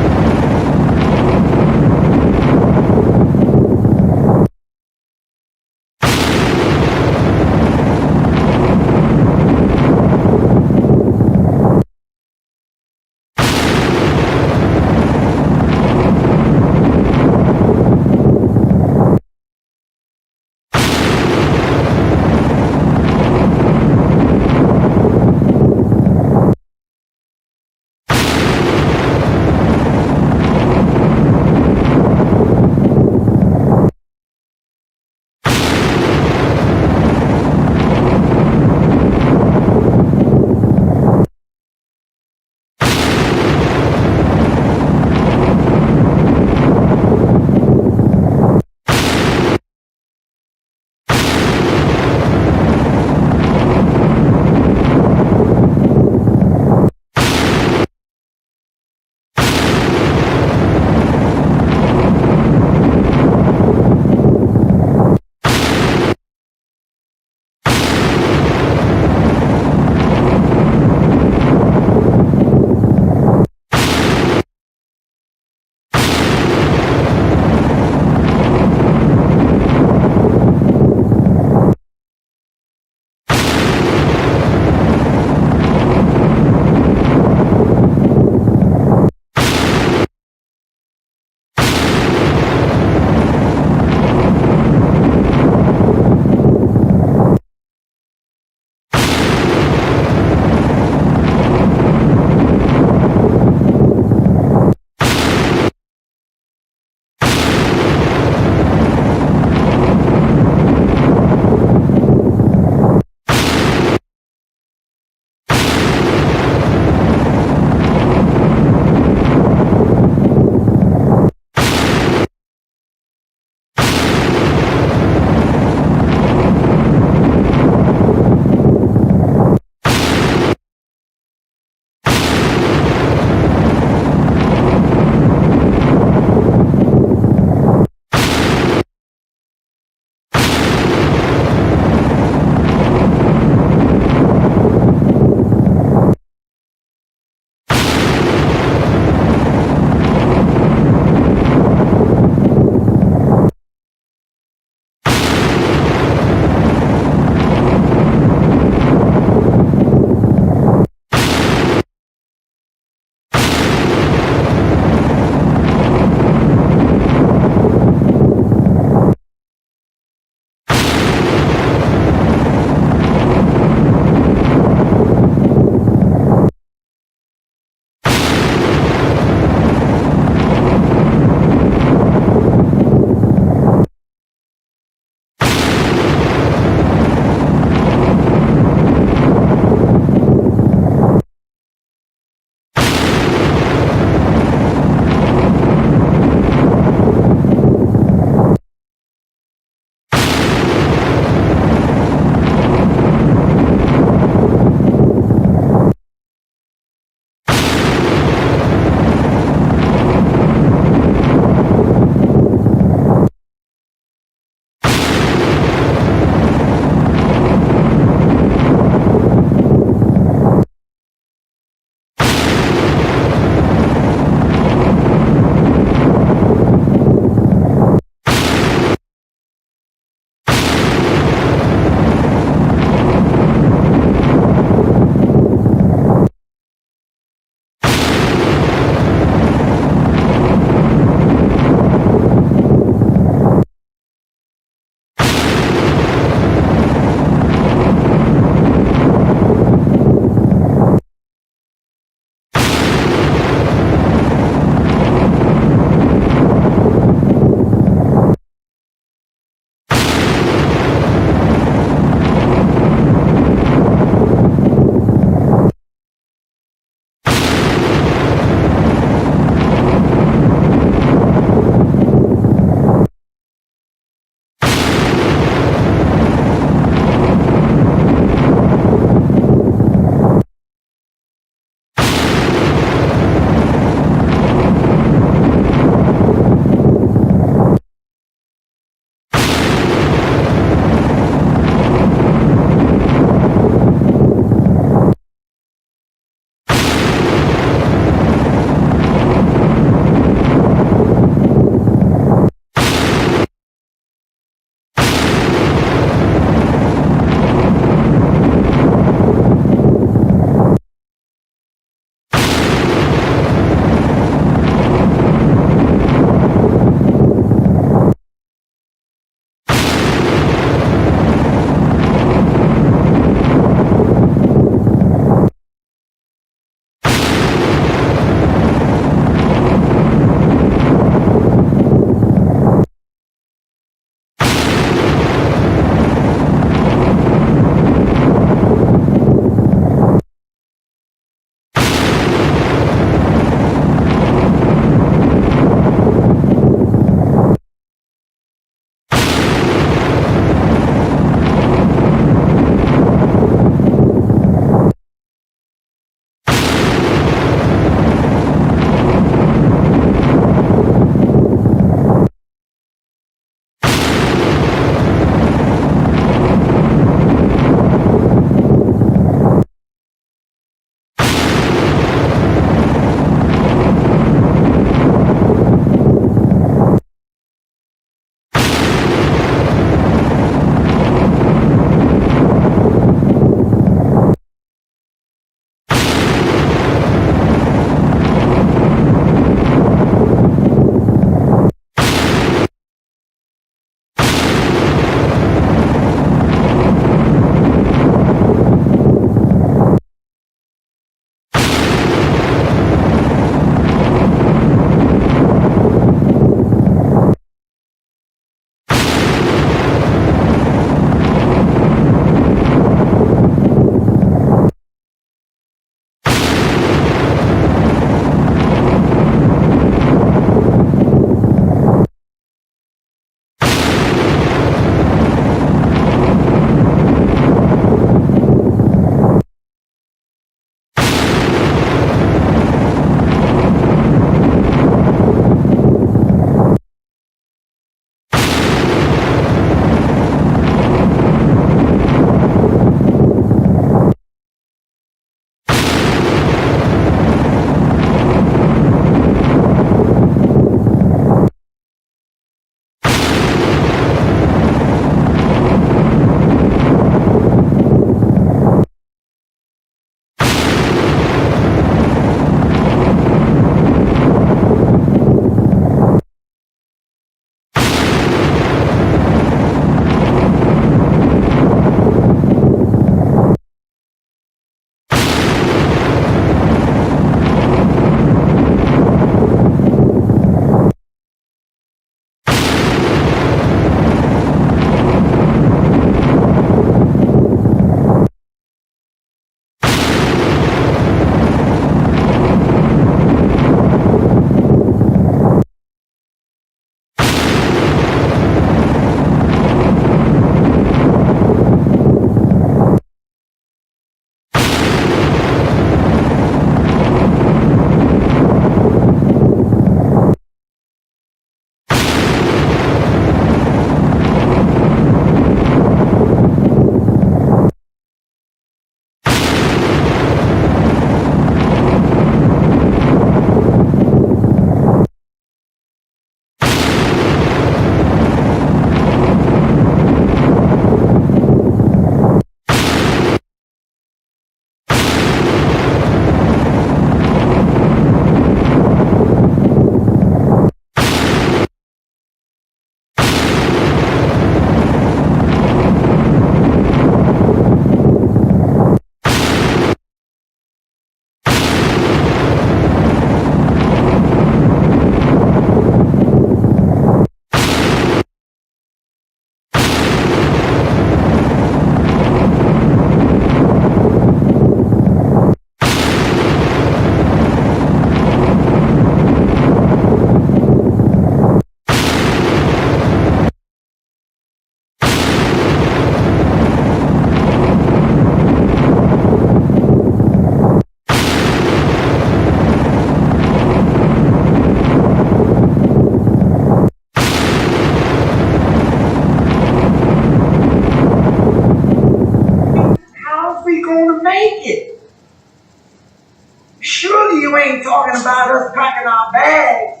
S18: you ain't talking about us packing our bags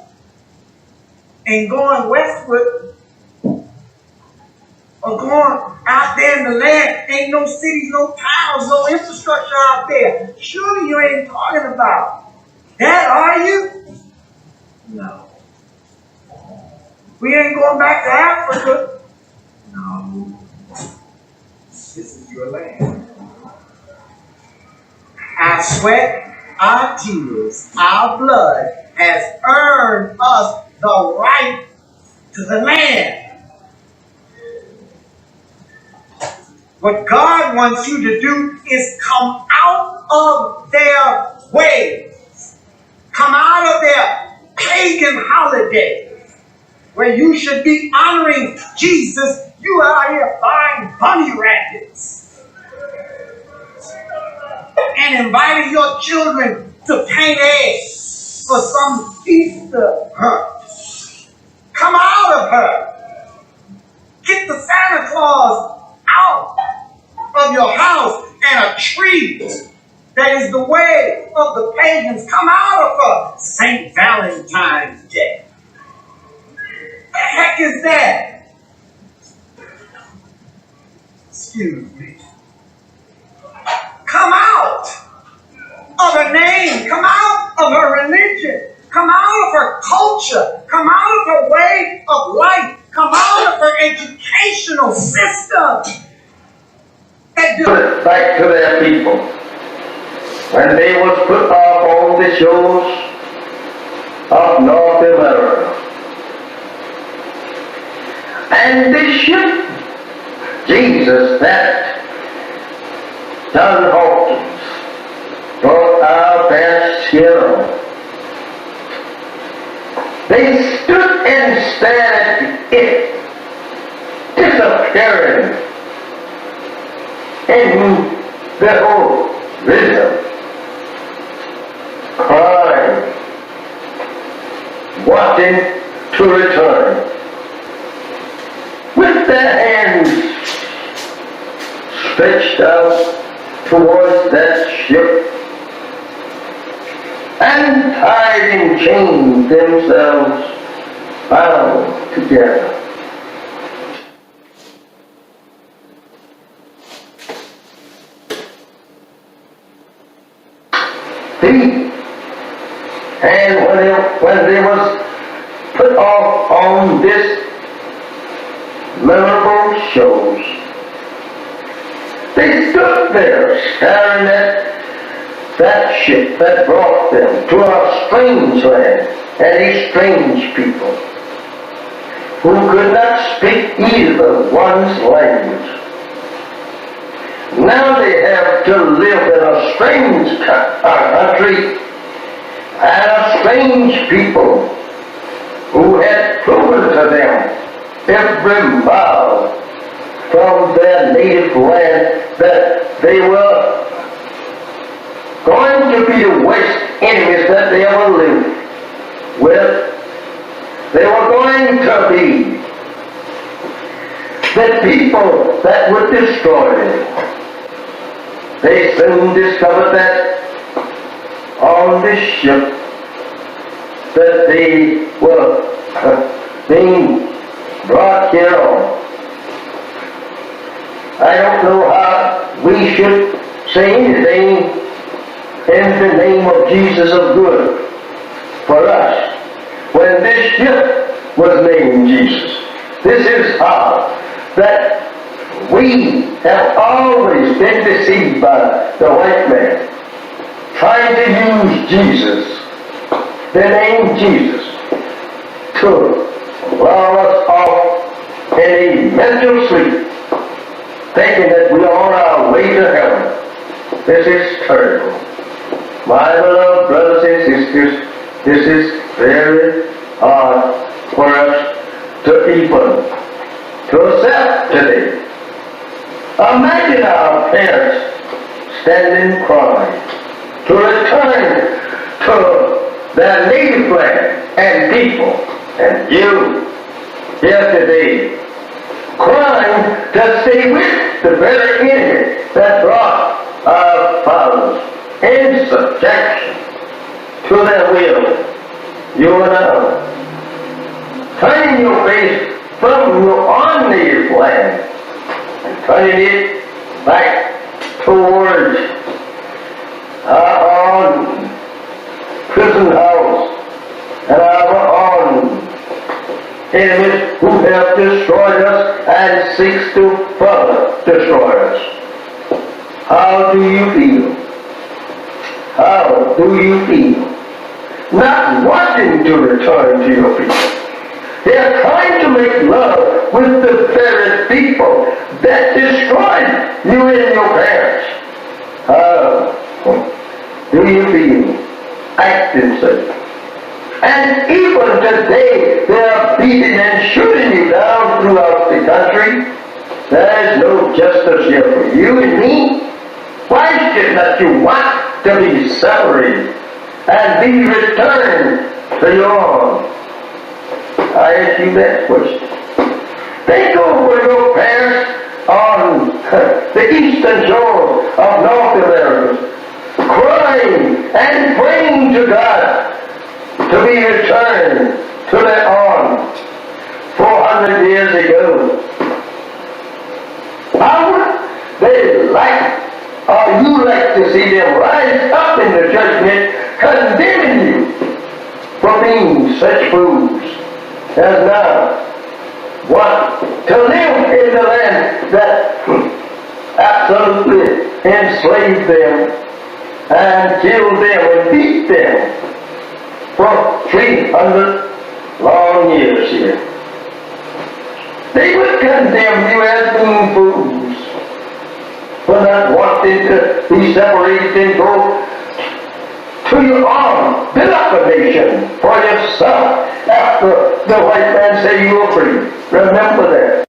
S18: and going westward or going out there in the land. Ain't no cities, no towns, no infrastructure out there. Surely you ain't talking about that, are you? No. We ain't going back to Africa. No. This is your land. Our sweat, our tears, our blood has earned us the right to the land. What God wants you to do is come out of their ways. Come out of their pagan holidays where you should be honoring Jesus. You are out here buying bunny rabbits and inviting your children to paint eggs for some Easter hunt. Come out of her. Get the Santa Claus out of your house and a tree that is the way of the pagans. Come out of her. St. Valentine's Day. What the heck is that? Excuse me. Come out of her name. Come out of her religion. Come out of her culture. Come out of her way of life. Come out of her educational system.
S19: Put back to their people. When they was put off on the shores of North America. And this ship, Jesus, that John Hawkins brought our best hero. They stood and stared at it disappearing in the horizon, crying, wanting to return. With their hands stretched out towards that ship and tied in chains themselves bound together. And when they was put off on this memorable shows, they stood there staring at that ship that brought them to a strange land and a strange people who could not speak either one's language. Now they have to live in a strange country and a strange people who had proven to them every mile from their native land that they were going to be the worst enemies that they ever lived with. They were going to be the people that would destroy them. They soon discovered that on this ship that they were being brought here on. I don't know how we should say anything in the name of Jesus of good for us when this ship was named Jesus. This is how that we have always been deceived by the white man, trying to use Jesus, the name Jesus, to lull us off in a mental sleep, thinking that we are on our way to heaven. This is terrible. My beloved brothers and sisters, this is very hard for us to even to accept today. Imagine our parents standing crying to return to their native land and people, and you here today crying to stay with the very enemy that brought our fathers in subjection to their will. You and I, turning your face from your on-native land and turning it back towards our own prison house and our own enemies who have destroyed us and seeks to further destroy us. How do you feel? How do you feel? Not wanting to return to your people. They are trying to make love with the very people that destroyed you and your parents. How do you feel? Acting such. And even today, they are beating and shooting you down throughout the country. There is no justice here for you and me. Why should not you want to be separated and be returned to your own? I ask you that question. Think over your parents on the eastern shore of North America, crying and praying to God to be returned to their own 400 years ago. How would they like, or you like to see them rise up in the judgment condemning you for being such fools as now want to live in the land that absolutely enslaved them and killed them and beat them for 300 long years here. They would condemn you as being fools for not wanting to be separated and go to your own, build up a nation for yourself after the white man said you were free. Remember that.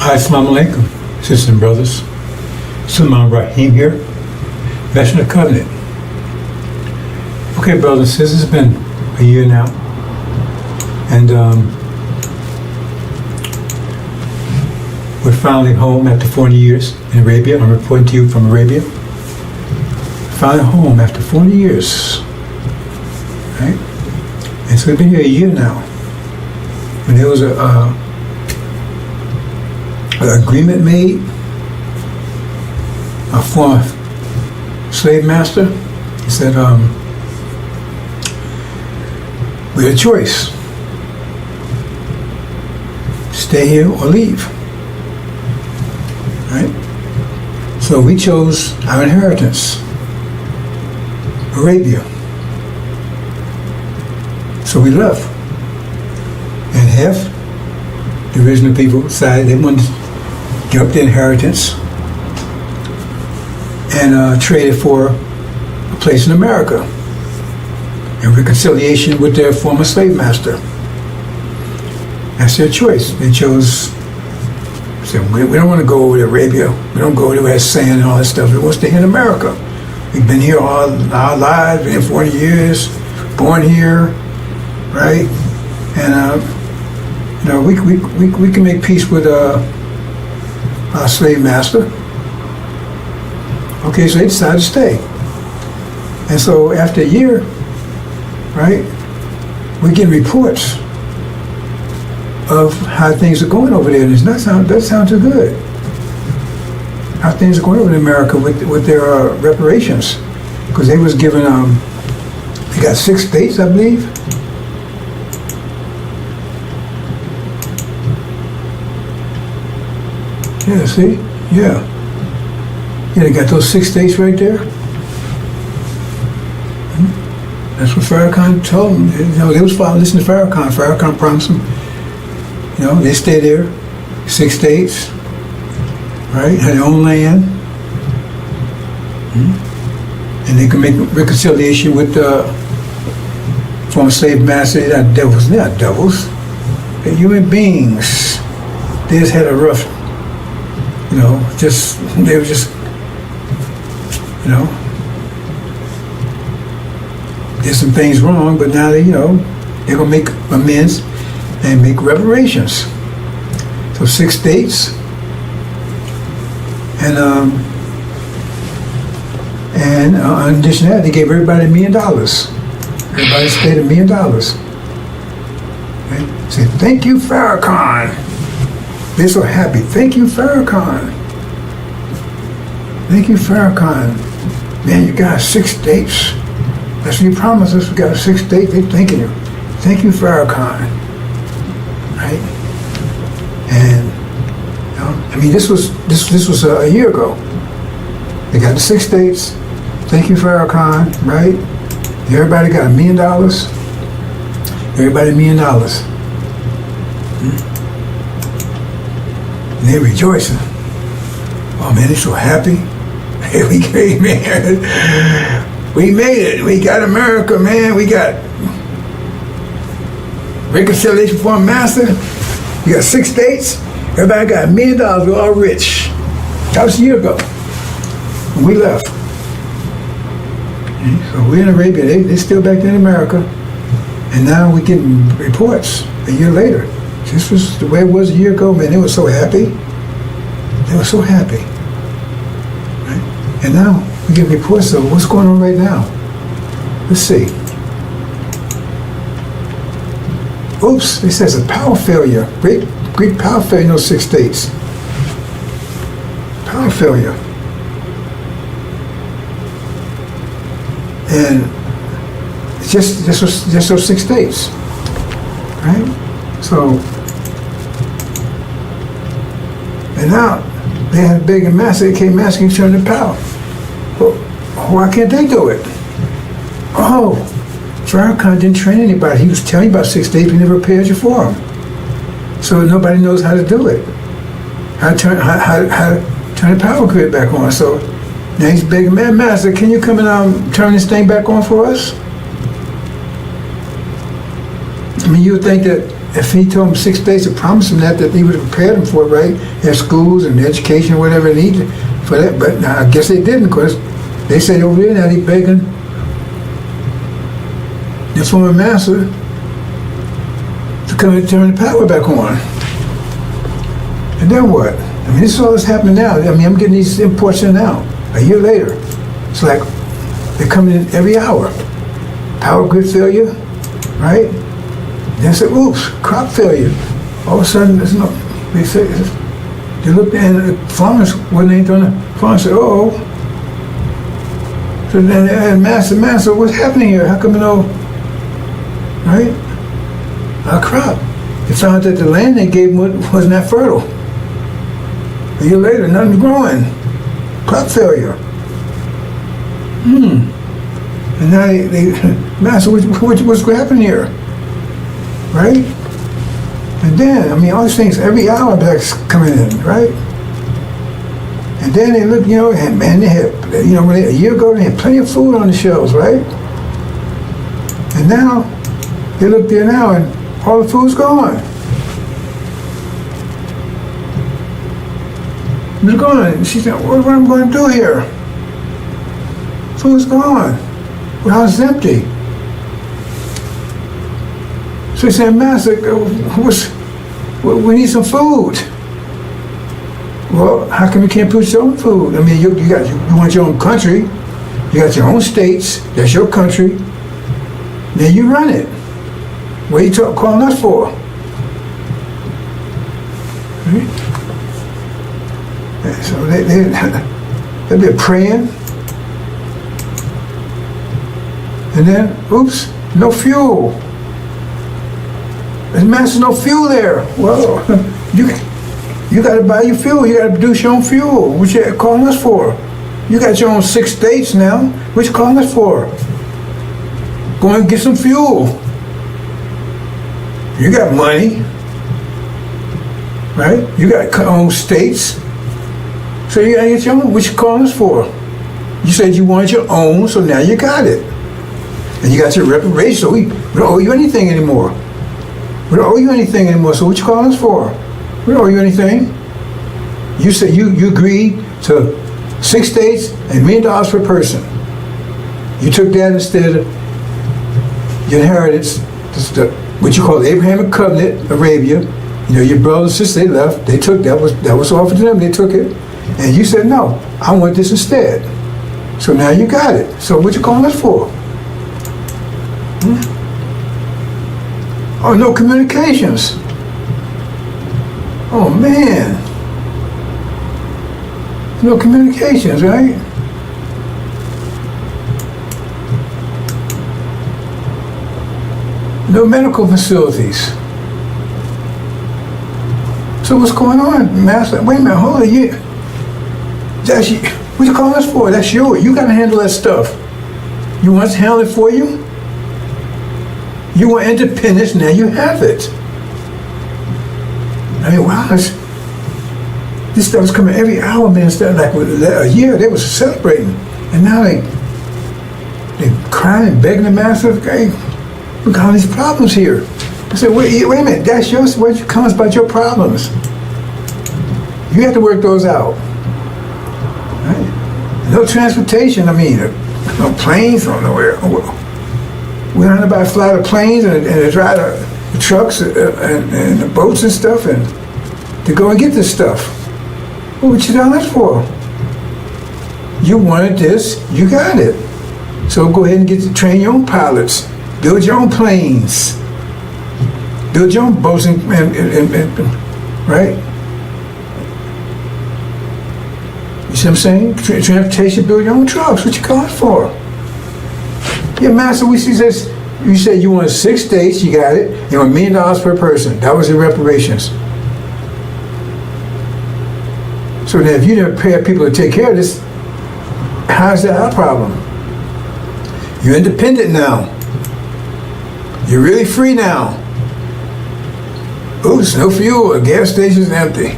S2: Hi, Assalamu alaikum, sisters and brothers. Sulman Rahim here, Veteran of Covenant. Okay, brothers and sisters, it's been a year now, and We're finally home after 40 years in Arabia. I'm reporting to you from Arabia. Finally home after 40 years. Right? And so we've been here a year now. And there was an agreement made. A former slave master, he said, we had a choice. Stay here or leave. Right? So we chose our inheritance, Arabia. So we left. And half the original people decided they wanted to give up their inheritance and traded for a place in America in reconciliation with their former slave master. That's their choice. They chose, said, we don't want to go over to Arabia. We don't go to where it's sand and all that stuff. We want to stay here in America. We've been here all our lives, been here 40 years, born here, right? And we can make peace with our slave master. Okay, so they decided to stay. And so after a year, right, we're getting reports of how things are going over there. And it doesn't sound too good. How things are going over in America with their reparations. Because they was given, they got 6 states, I believe. Yeah, see? Yeah. Yeah, they got those 6 states right there. That's what Farrakhan told them. They was listening to Farrakhan. Farrakhan promised them, they stay there, 6 states, right? Had their own land. And they can make reconciliation with the former slave master. They're not devils. They're not devils. They're human beings. They just had a rough, they were just, did some things wrong, but now they're gonna make amends and make reparations. So 6 states, and in addition to that, they gave everybody $1 million. Everybody stayed $1 million. Right? Say, thank you, Farrakhan. They're so happy. Thank you, Farrakhan. Thank you, Farrakhan. Man, you got 6 states. That's what you promised us. We got 6 states. They're thanking you. Thank you, Farrakhan. Right? And this was a year ago. They got the 6 states. Thank you, Farrakhan. Right? Everybody got $1 million. Everybody $1 million. And they're rejoicing. Oh man, they're so happy. Hey, we came, man. We made it. We got America, man. We got reconciliation for a master. We got 6 states. Everybody got $1 million. We're all rich. That was a year ago when we left. So we're in Arabia. They're still back there in America. And now we're getting reports a year later. This was the way it was a year ago, man. They were so happy. They were so happy. Right? And now we get reports of what's going on right now. Let's see. Oops, it says a power failure. Great power failure in those 6 states. Power failure. And it's just those 6 states. Right? So, and now they had a big and massive, they came asking to turn the power. Well, why can't they do it? Oh, Farrakhan didn't train anybody. He was telling you about 6 states, he never prepared you for them. So nobody knows how to do it. How to turn the power grid back on. So now he's begging, man, master, can you come and turn this thing back on for us? I mean, you would think that if he told him 6 states to promise him that he would have prepared him for it, right? Their schools and education, whatever they needed for that. But now I guess they didn't, because they said over there now they're begging the former master to come and turn the power back on. And then what? I mean, this is all that's happening now. I mean, I'm getting these imports in now. A year later, it's like they're coming in every hour. Power grid failure, right? Then say, oops, crop failure. All of a sudden, there's no. They say, they looked and the farmers wasn't ain't doing it. Farmers said, oh. So then they had master, what's happening here? How come you know? Right? Our crop. They found that the land they gave them wasn't that fertile. A year later, nothing's growing. Crop failure. And now they Master, what's happening here? Right? And then, I mean, all these things, every hour that's coming in, right? And then they look, you know, and they had, you know, a year ago they had plenty of food on the shelves, right? And now, they look there now and all the food's gone. It's gone. She said, what am I going to do here? Food's gone. The house is empty. So he said, Master, we need some food. Well, how come you can't produce your own food? I mean, you want your own country. You got your own states. That's your country. Then you run it. What are you calling us for? Right? So they'll be praying. And then, oops, no fuel. There's Master, no fuel there. Well, you got to buy your fuel. You got to produce your own fuel. What you calling us for? You got your own 6 states now. What you calling us for? Go and get some fuel. You got money, right? You got your own states. So you got to get your own. What you calling us for? You said you wanted your own, so now you got it. And you got your reparation, so we don't owe you anything anymore. We don't owe you anything anymore, so what you calling us for? We don't owe you anything. You said you agreed to 6 states and $1 million per person. You took that instead of your inheritance, what you call the Abrahamic covenant, Arabia. You know, your brothers and sisters, they left, they took that was offered to them, they took it. And you said, no, I want this instead. So now you got it. So what you calling us for? Oh, no communications. Oh, man. No communications, right? No medical facilities. So what's going on, Master? Wait a minute, hold on. What you calling us for? That's yours. You got to handle that stuff. You want us to handle it for you? You want independence, now you have it. I mean, wow, this stuff was coming every hour, man. Instead of like a year, they was celebrating. And now they crying and begging the Master, hey, we got all these problems here. I said, wait a minute, that's yours. Where you come about your problems? You have to work those out. Right? No transportation, I mean, no planes, no nowhere. We don't know about fly the planes and they drive the trucks and the boats and stuff and to go and get this stuff. Well, what you done that for? You wanted this, you got it. So go ahead and train your own pilots, build your own planes, build your own boats and right? You see what I'm saying? Transportation, build your own trucks. What you calling for? Yeah, Master, we see this. You said you wanted 6 states, you got it. You want $1 million per person. That was your reparations. So then if you didn't pay people to take care of this, how's that our problem? You're independent now. You're really free now. Oops, no fuel, the gas station's empty.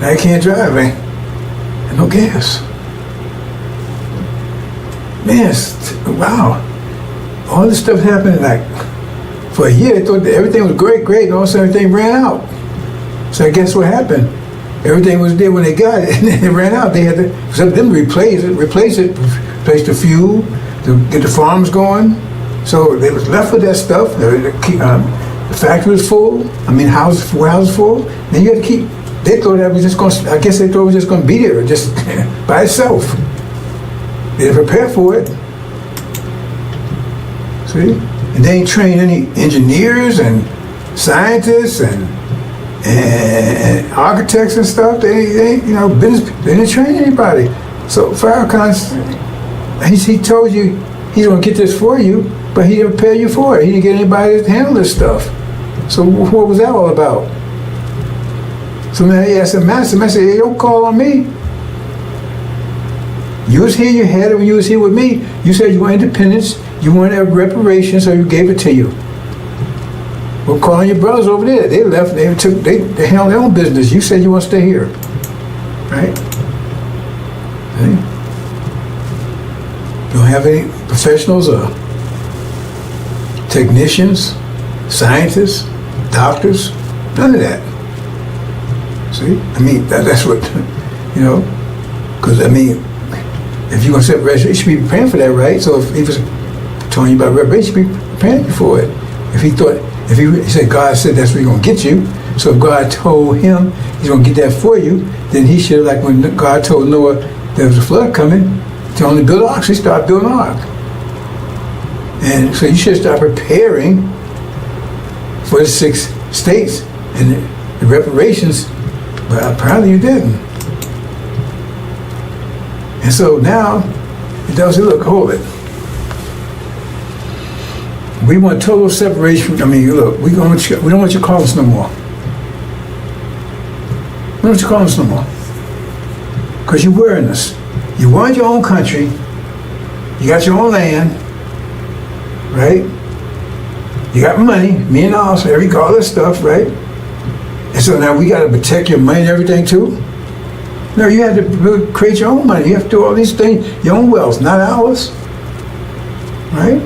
S2: I can't drive, man. And no gas. Man, wow. All this stuff happened like for a year. They thought that everything was great, and all of a sudden everything ran out. So I guess what happened? Everything was there when they got it, and then it ran out. They had to, some of them replace the fuel, to get the farms going. So they was left with that stuff. The factory was full. I mean, warehouses full. Then you had to keep they thought that was just going. I guess they thought it was just going to be there, just by itself. They didn't prepare for it. See, and they ain't trained any engineers and scientists and architects and stuff. They business. They didn't train anybody. So Farrakhan, he told you he's going to get this for you, but he didn't prepare you for it. He didn't get anybody to handle this stuff. So what was that all about? So now he asked the master, hey, don't call on me. You was here, you had it when you was here with me. You said you want independence, you wanted reparations, so you gave it to you. Well, calling your brothers over there. They left, they handled their own business. You said you want to stay here. Right? See? You don't have any professionals or technicians, scientists, doctors, none of that. See? I mean, that's what, because, I mean, if you're going to set reparation, you should be preparing for that, right? So if he was telling you about reparation, you should be preparing you for it. If he said God said that's where he's going to get you, so if God told him he's going to get that for you, then he should, like when God told Noah there was a flood coming, to only build an ark, so he started building an ark. And so you should start preparing for the 6 states and the reparations, but apparently you didn't. And so now, it does say, look, hold it. We want total separation. Look, we don't want you to call us no more. We don't want you to call us no more. Because you're wearing us. You want your own country. You got your own land. Right? You got money, $1 million, all this stuff, right? And so now we got to protect your money and everything too? No, you have to create your own money. You have to do all these things, your own wealth, not ours. Right?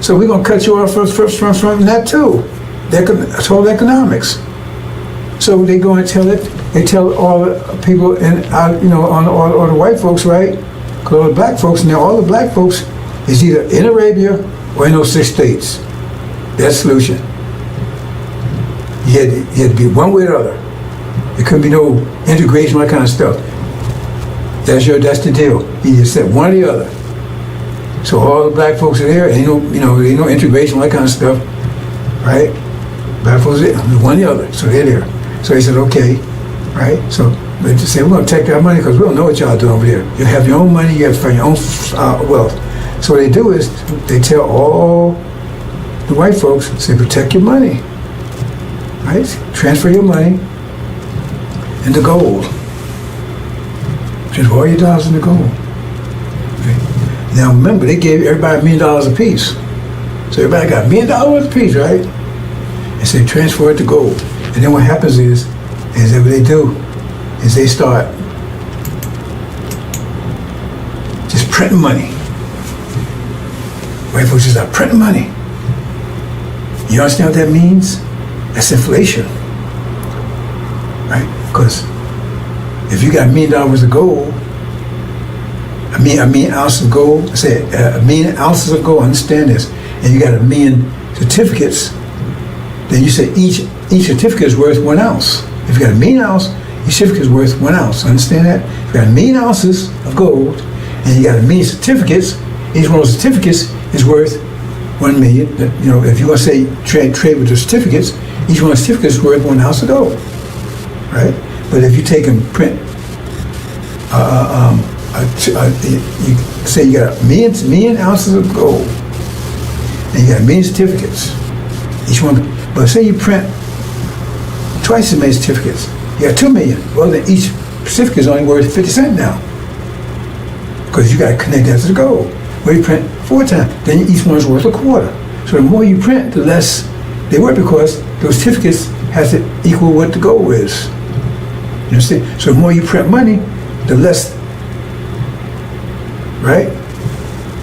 S2: So we're going to cut you off from that too. That's all economics. So they go and tell it. They tell all the people all the white folks, right? Because all the black folks, now all the black folks is either in Arabia or in those 6 states. That's the solution. You had to be one way or the other. There couldn't be no integration, that kind of stuff. That's the deal. You just said one or the other. So all the black folks are there, ain't no integration, that kind of stuff, right? Black folks are there, one or the other, so they're there. So he said, okay, right? So they just say, we're going to take our money because we don't know what y'all do over there. You have your own money, you have your own wealth. So what they do is they tell all the white folks, say, protect your money, right? Transfer your money into gold. Transfer all your dollars into gold. Okay. Now remember, they gave everybody $1 million apiece. So everybody got $1 million apiece, right? And so they transfer it to gold. And then what happens is that what they do is they start just printing money. White folks just start printing money. You understand what that means? That's inflation, right? Because if you got $1 million of gold, a million ounces of gold, say $1 million ounces of gold, understand this, and you got 1 million certificates, then you say each certificate is worth 1 ounce. If you got 1 million ounce, each certificate is worth 1 ounce. Understand that? If you got 1 million ounces of gold, and you got 1 million certificates, each one of those certificates is worth 1 million. If you're going to say trade with the certificates, each one of the certificates is worth 1 ounce of gold, right? But if you take and print, you say you got 1 million ounces of gold, and you got 1 million certificates, each one. But say you print twice as many certificates, you got 2 million. Well, then each certificate is only worth 50 cents now, because you got to connect that to the gold. Well, you print 4 times, then each one's worth a quarter. So the more you print, the less they worth, because those certificates has to equal what the gold is. You understand? So the more you print money, the less, right?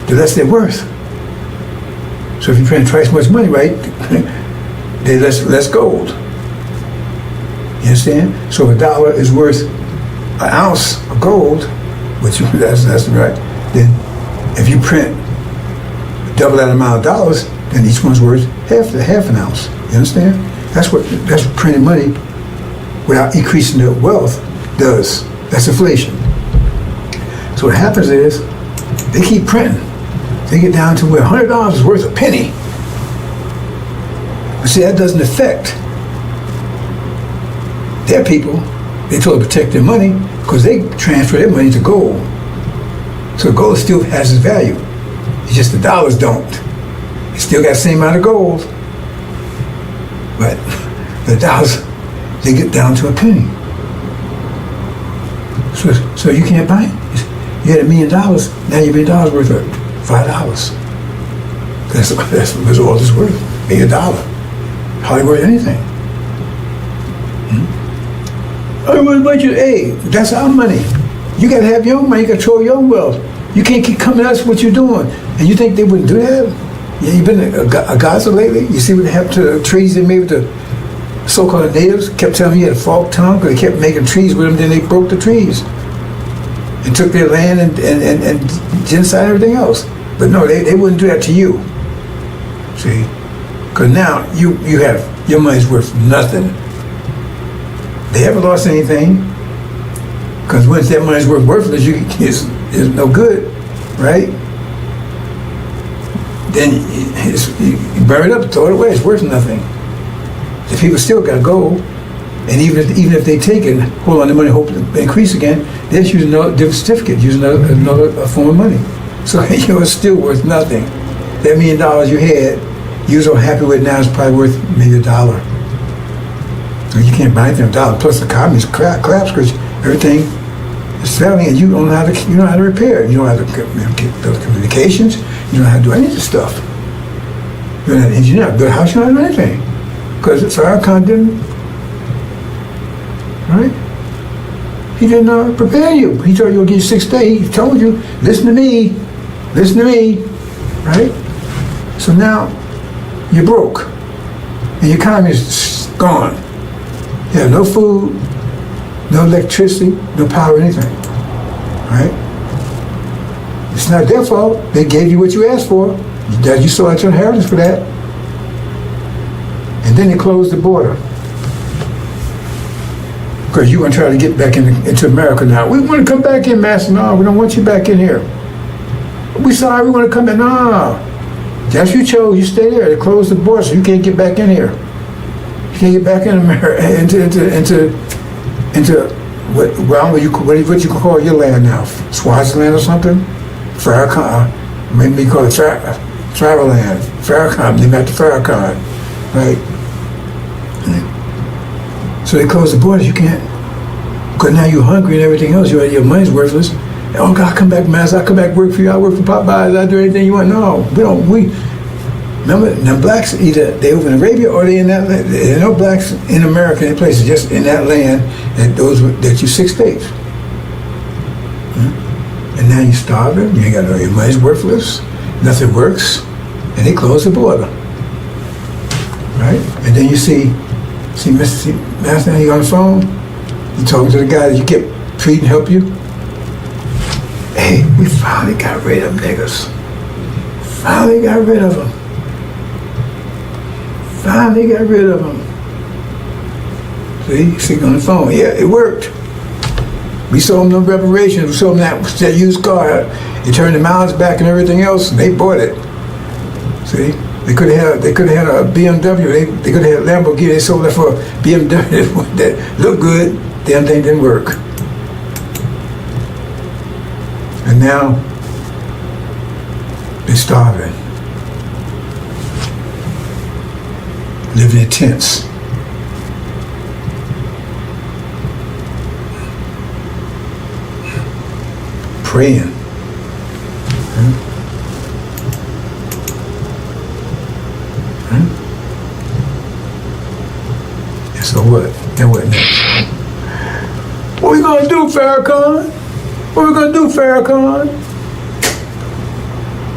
S2: The less they're worth. So if you print twice as much money, right, there's less gold. You understand? So if $1 is worth 1 ounce of gold, which that's right, then if you print double that amount of dollars, then each one's worth half an ounce. You understand? That's what printing money without increasing their wealth does. That's inflation. So what happens is they keep printing. They get down to where $100 is worth a penny. But see, that doesn't affect their people. They try to protect their money because they transfer their money to gold. So gold still has its value. It's just the dollars don't. It still got the same amount of gold. But the dollars, they get down to a penny. So you can't buy it. You had $1 million, now your $1 million worth of $5. That's all it's worth. $1 million. Hardly worth anything. Hey, that's our money. You gotta have your own money, you gotta control your own wealth. You can't keep coming at us what you're doing. And you think they wouldn't do that? Yeah, you've been a Gaza lately? You see what happened to the trees they made with the so-called natives? Kept telling me he had a forked tongue because they kept making trees with them, then they broke the trees. And took their land and genocide and everything else. But no, they wouldn't do that to you. See? Because now you have, your money's worth nothing. They haven't lost anything. Because once that money's worthless, it's no good, right? Then you bury it up, throw it away, it's worth nothing. The people still got gold. And even if they take it, hold on to money, hope to increase again, they just use another different certificate, use another form of money. So it's still worth nothing. That $1 million you had, you was so happy with it now, it's probably worth maybe $1. So you can't buy anything with $1. Plus the economy's collapse because everything is failing, and you don't know how to repair it. You don't know how to build communications. You don't know how to do any of this stuff. You're not an engineer, build a house. You don't know how to do anything because Farrakhan didn't. Right? He didn't prepare you. He told you he'll give you 6 days. He told you, listen to me, right? So now you're broke, and your economy is gone. You have no food, no electricity, no power, anything, right? It's not their fault. They gave you what you asked for. You still had your inheritance for that. And then they closed the border. Because you want to try to get back into America now. We want to come back in, Master. No, we don't want you back in here. We sorry, we want to come in. No. That's you chose. You stay there. They closed the border, so you can't get back in here. You can't get back in America, into what you call your land now? Swaziland or something? Farrakhan. Maybe call it travel land. Farrakhan. They met the Farrakhan, right? So they close the borders, you can't. Because now you're hungry and everything else, your money's worthless. Oh God, come back, Master, I'll come back work for you, I'll work for Popeyes, I'll do anything you want. No, remember, now blacks, either they over in Arabia or they in that land. There are no blacks in America, any places, just in that land, that you 6 states. And now you're starving, you ain't got your money's worthless, nothing works, and they close the border. Right? And then you see Master, he on the phone, you talking to the guy that you kept treating, help you. Hey, we finally got rid of them niggas. Finally got rid of them. See on the phone. Yeah, it worked. We sold them no reparations. We sold them that used car. You turned the miles back and everything else, and they bought it. See? They could have had a BMW. They could have had a Lamborghini. They sold that for a BMW that looked good. Damn thing didn't work. And now they're starving, living in tents. Praying. So what? And what next? What we gonna do, Farrakhan?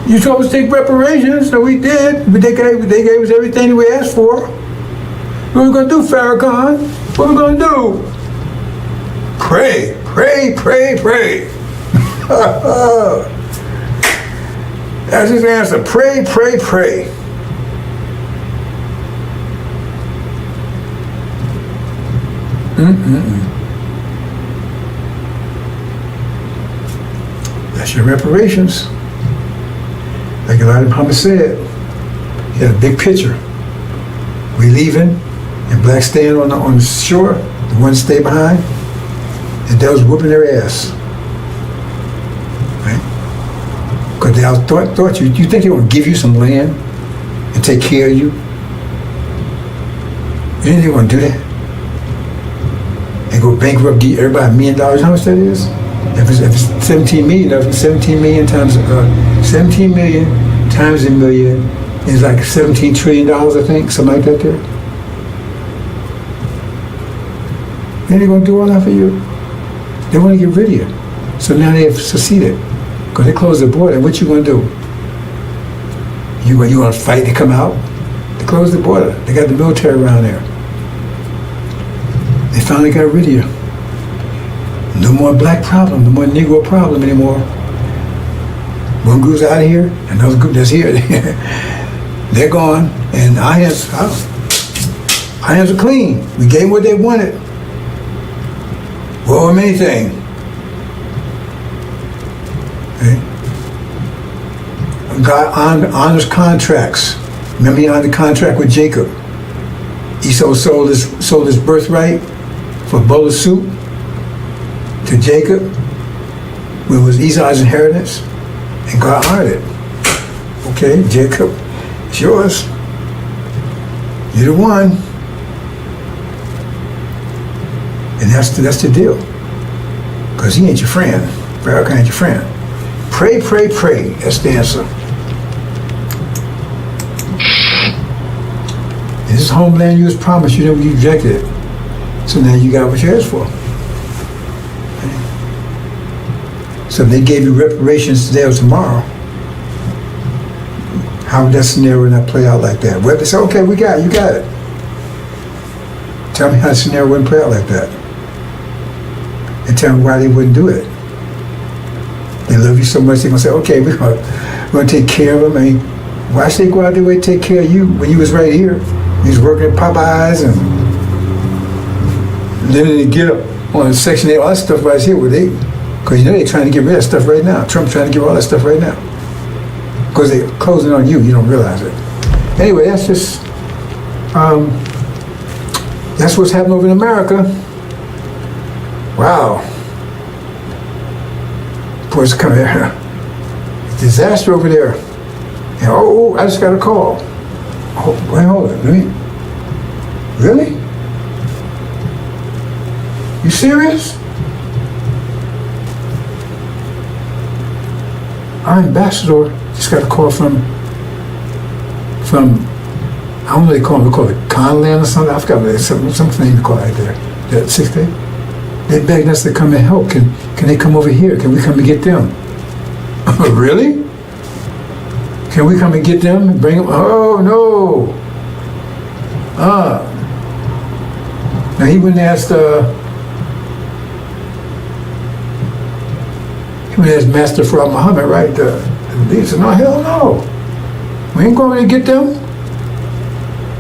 S2: You told us to take reparations, so we did. But they gave us everything that we asked for. What we gonna do, Farrakhan? What we gonna do? Pray. That's his answer. Pray. That's your reparations. Like Elijah Muhammad said, he had a big picture. We leaving, and blacks staying on the shore, the ones stay behind, and they was whooping their ass. Right? Because they thought you think they want to give you some land and take care of you? You think they want to do that? And go bankrupt, give everybody $1 million? How much that is? If it's 17 million, that's 17 million times 17 million times a million is like $17 trillion, I think, something like that there. Then they're gonna do all that for you. They want to get rid of you. So now they have succeeded. Because they closed the border. What you gonna do? You gonna fight to come out? They closed the border. They got the military around there. They finally got rid of you. No more black problem, no more Negro problem anymore. One group's out of here, another group that's here. They're gone, and our hands are clean. We gave them what they wanted. Well, anything. Okay. God honors contracts. Remember, he honored the contract with Jacob. Esau sold his birthright for a bowl of soup to Jacob, where was Esau's inheritance, and God honored it. Okay, Jacob, it's yours. You're the one. And that's the deal. Because he ain't your friend. Farrakhan ain't your friend. Pray, pray, pray. That's the answer. And this homeland you was promised, you rejected it. So now you got what you asked for. So if they gave you reparations today or tomorrow, how would that scenario not play out like that? Well, they say, okay, you got it. Tell me how the scenario wouldn't play out like that. And tell me why they wouldn't do it. They love you so much, they're going to say, okay, we're going to take care of them. I mean, why should they go out their way to take care of you when you was right here? You was working at Popeyes and living in the get up on Section 8, all that stuff right here, because they're trying to get rid of that stuff right now. Trump's trying to get all that stuff right now. Because they're closing on you don't realize it. Anyway, that's just, that's what's happening over in America. Wow. Boys, come here. Disaster over there. And, I just got a call. Oh, wait, hold on. Really? You serious? Our ambassador just got a call from I don't know what they call it Conland or something. I forgot what something they call it right there. That 6 day. They begged us to come and help. Can they come over here? Can we come and get them? Really? Can we come and get them and bring them? Oh no. Now he went and asked Master Farad Muhammad, right? He said, no, hell no. We ain't going to get them.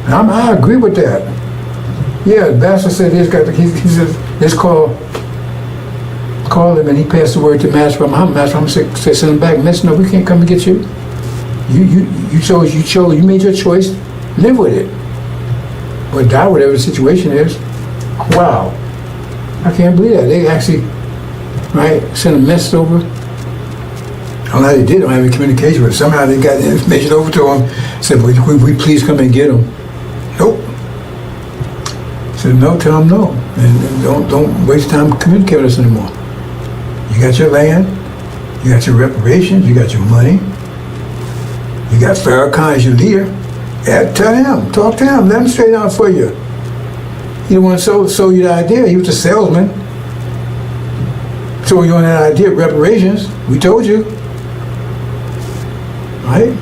S2: And I agree with that. Yeah, the Master said he said, let's call him, and he passed the word to Master Farad Muhammad. Master Muhammad said, send him back. Master, no, we can't come and get you. You made your choice, live with it. Or die, whatever the situation is. Wow. I can't believe that. They actually, right, sent a message over. I don't know how they did. I don't have any communication with it. Somehow they got the information over to them. Said, we please come and get them. Nope. Said, no, tell them no. And don't waste time communicating with us anymore. You got your land. You got your reparations. You got your money. You got Farrakhan as your leader. Yeah, tell him. Talk to him. Let him straighten out for you. He didn't want to sell you the idea. He was a salesman. So you on that idea of reparations. We told you. Right?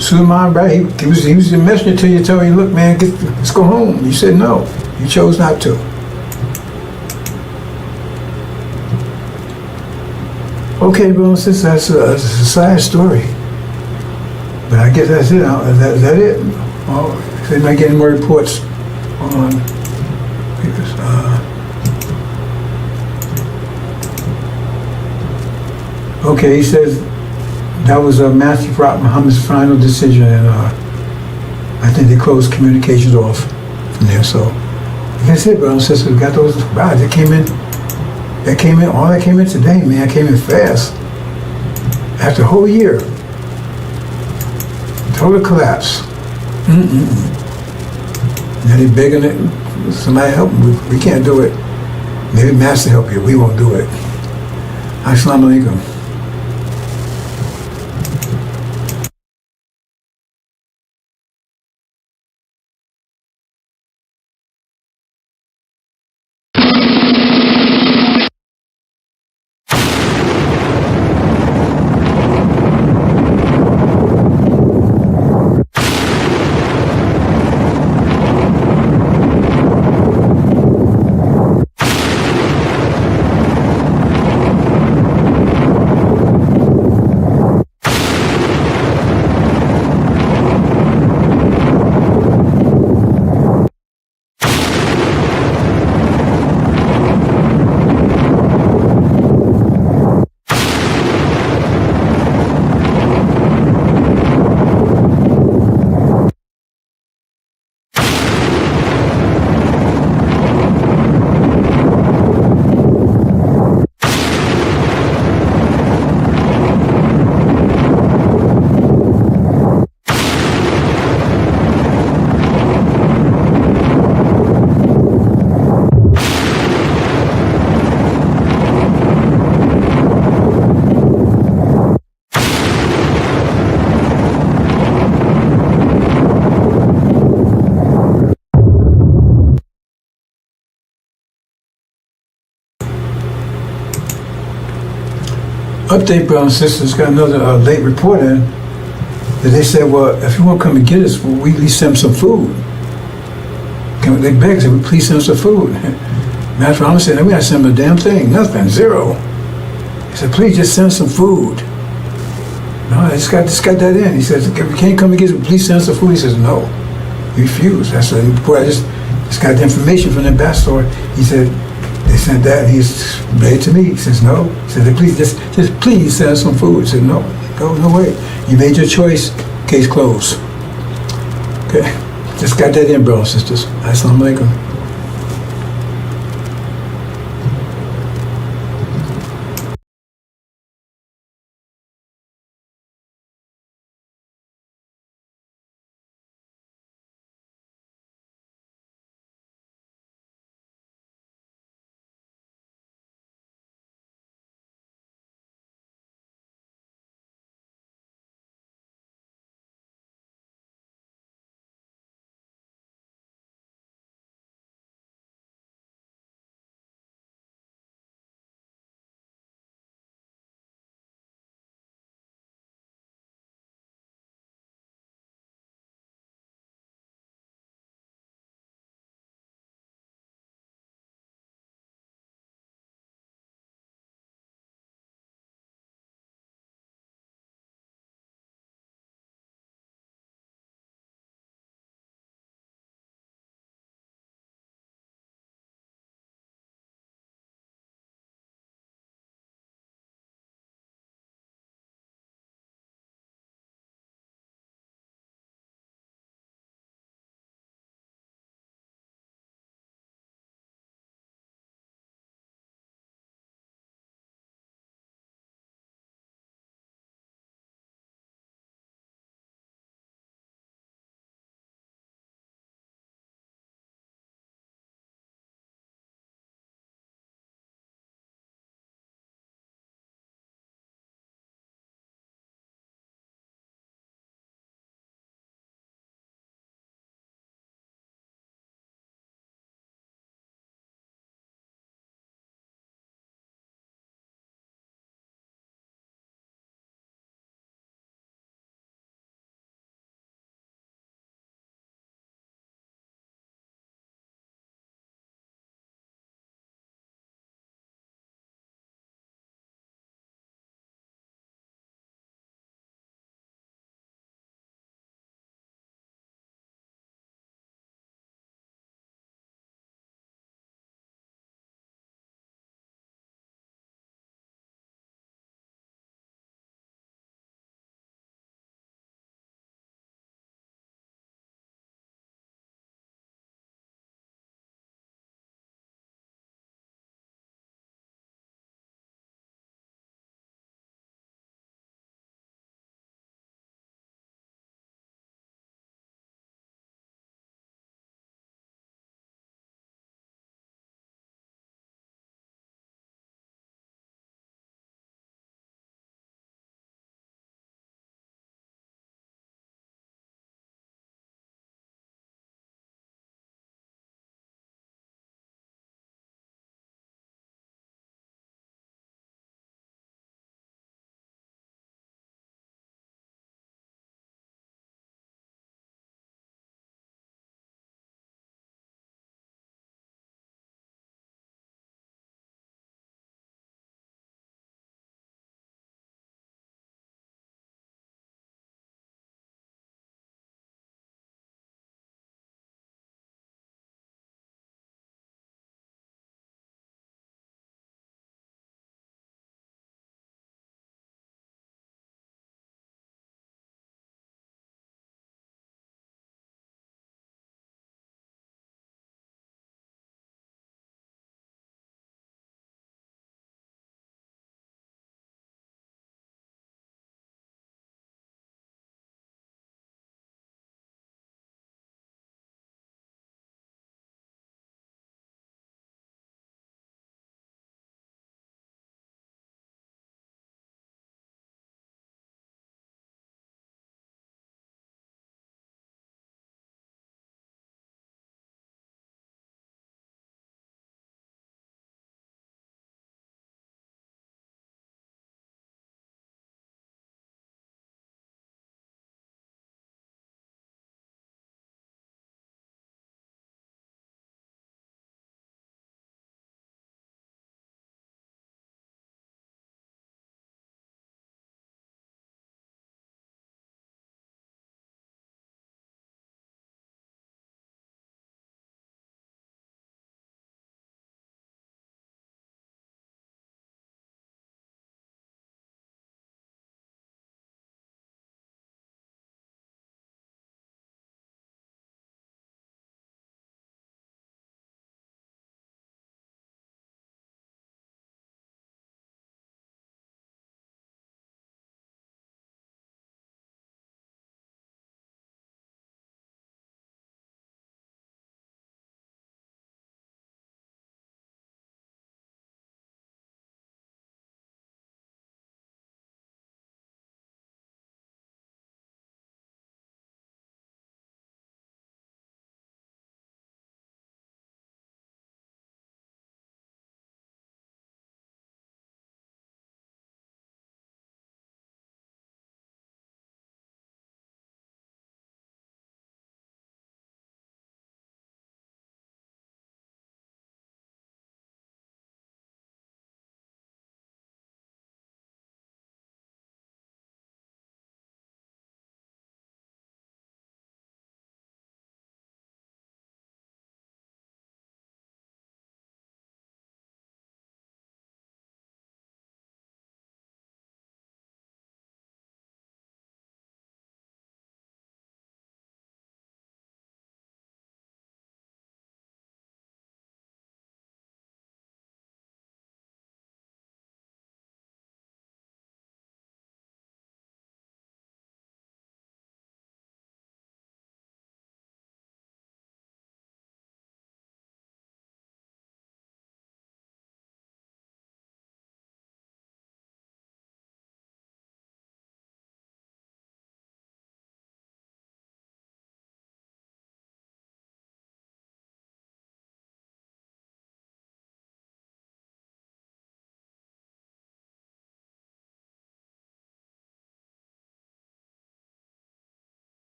S2: Suleiman, right? He was the messenger to you, telling you, look, man, let's go home. You said no. You chose not to. Okay, brothers and sisters, that's a sad story. But I guess that's it. Is that it? Oh, they're not getting more reports on Okay, he says that was Matthew Prophet Muhammad's final decision, and I think they closed communications off from there. So, like I said, brothers and sisters, we got those rides that came in. All that came in today, man, came in fast. After a whole year. Total collapse. Now they begging it, somebody help them. We can't do it. Maybe Master help you. We won't do it. Assalamu alaikum. Update, brothers and sisters, got another late report in that they said, well, if you want to come and get us, well, we at least send them some food. They begged, said, please send us some food. Master Muhammad said, we got to send them a damn thing, nothing, zero. He said, please just send us some food. No, I just got that in. He says, if you can't come and get us, please send us some food. He says, no, he refused. That's the report. I just got the information from the ambassador. He said, they sent that, and he's read to me. He says, no. He said, please, just please send us some food. He said, no way. You made your choice, case closed. Okay, just got that in, brothers and sisters. Assalamu alaikum.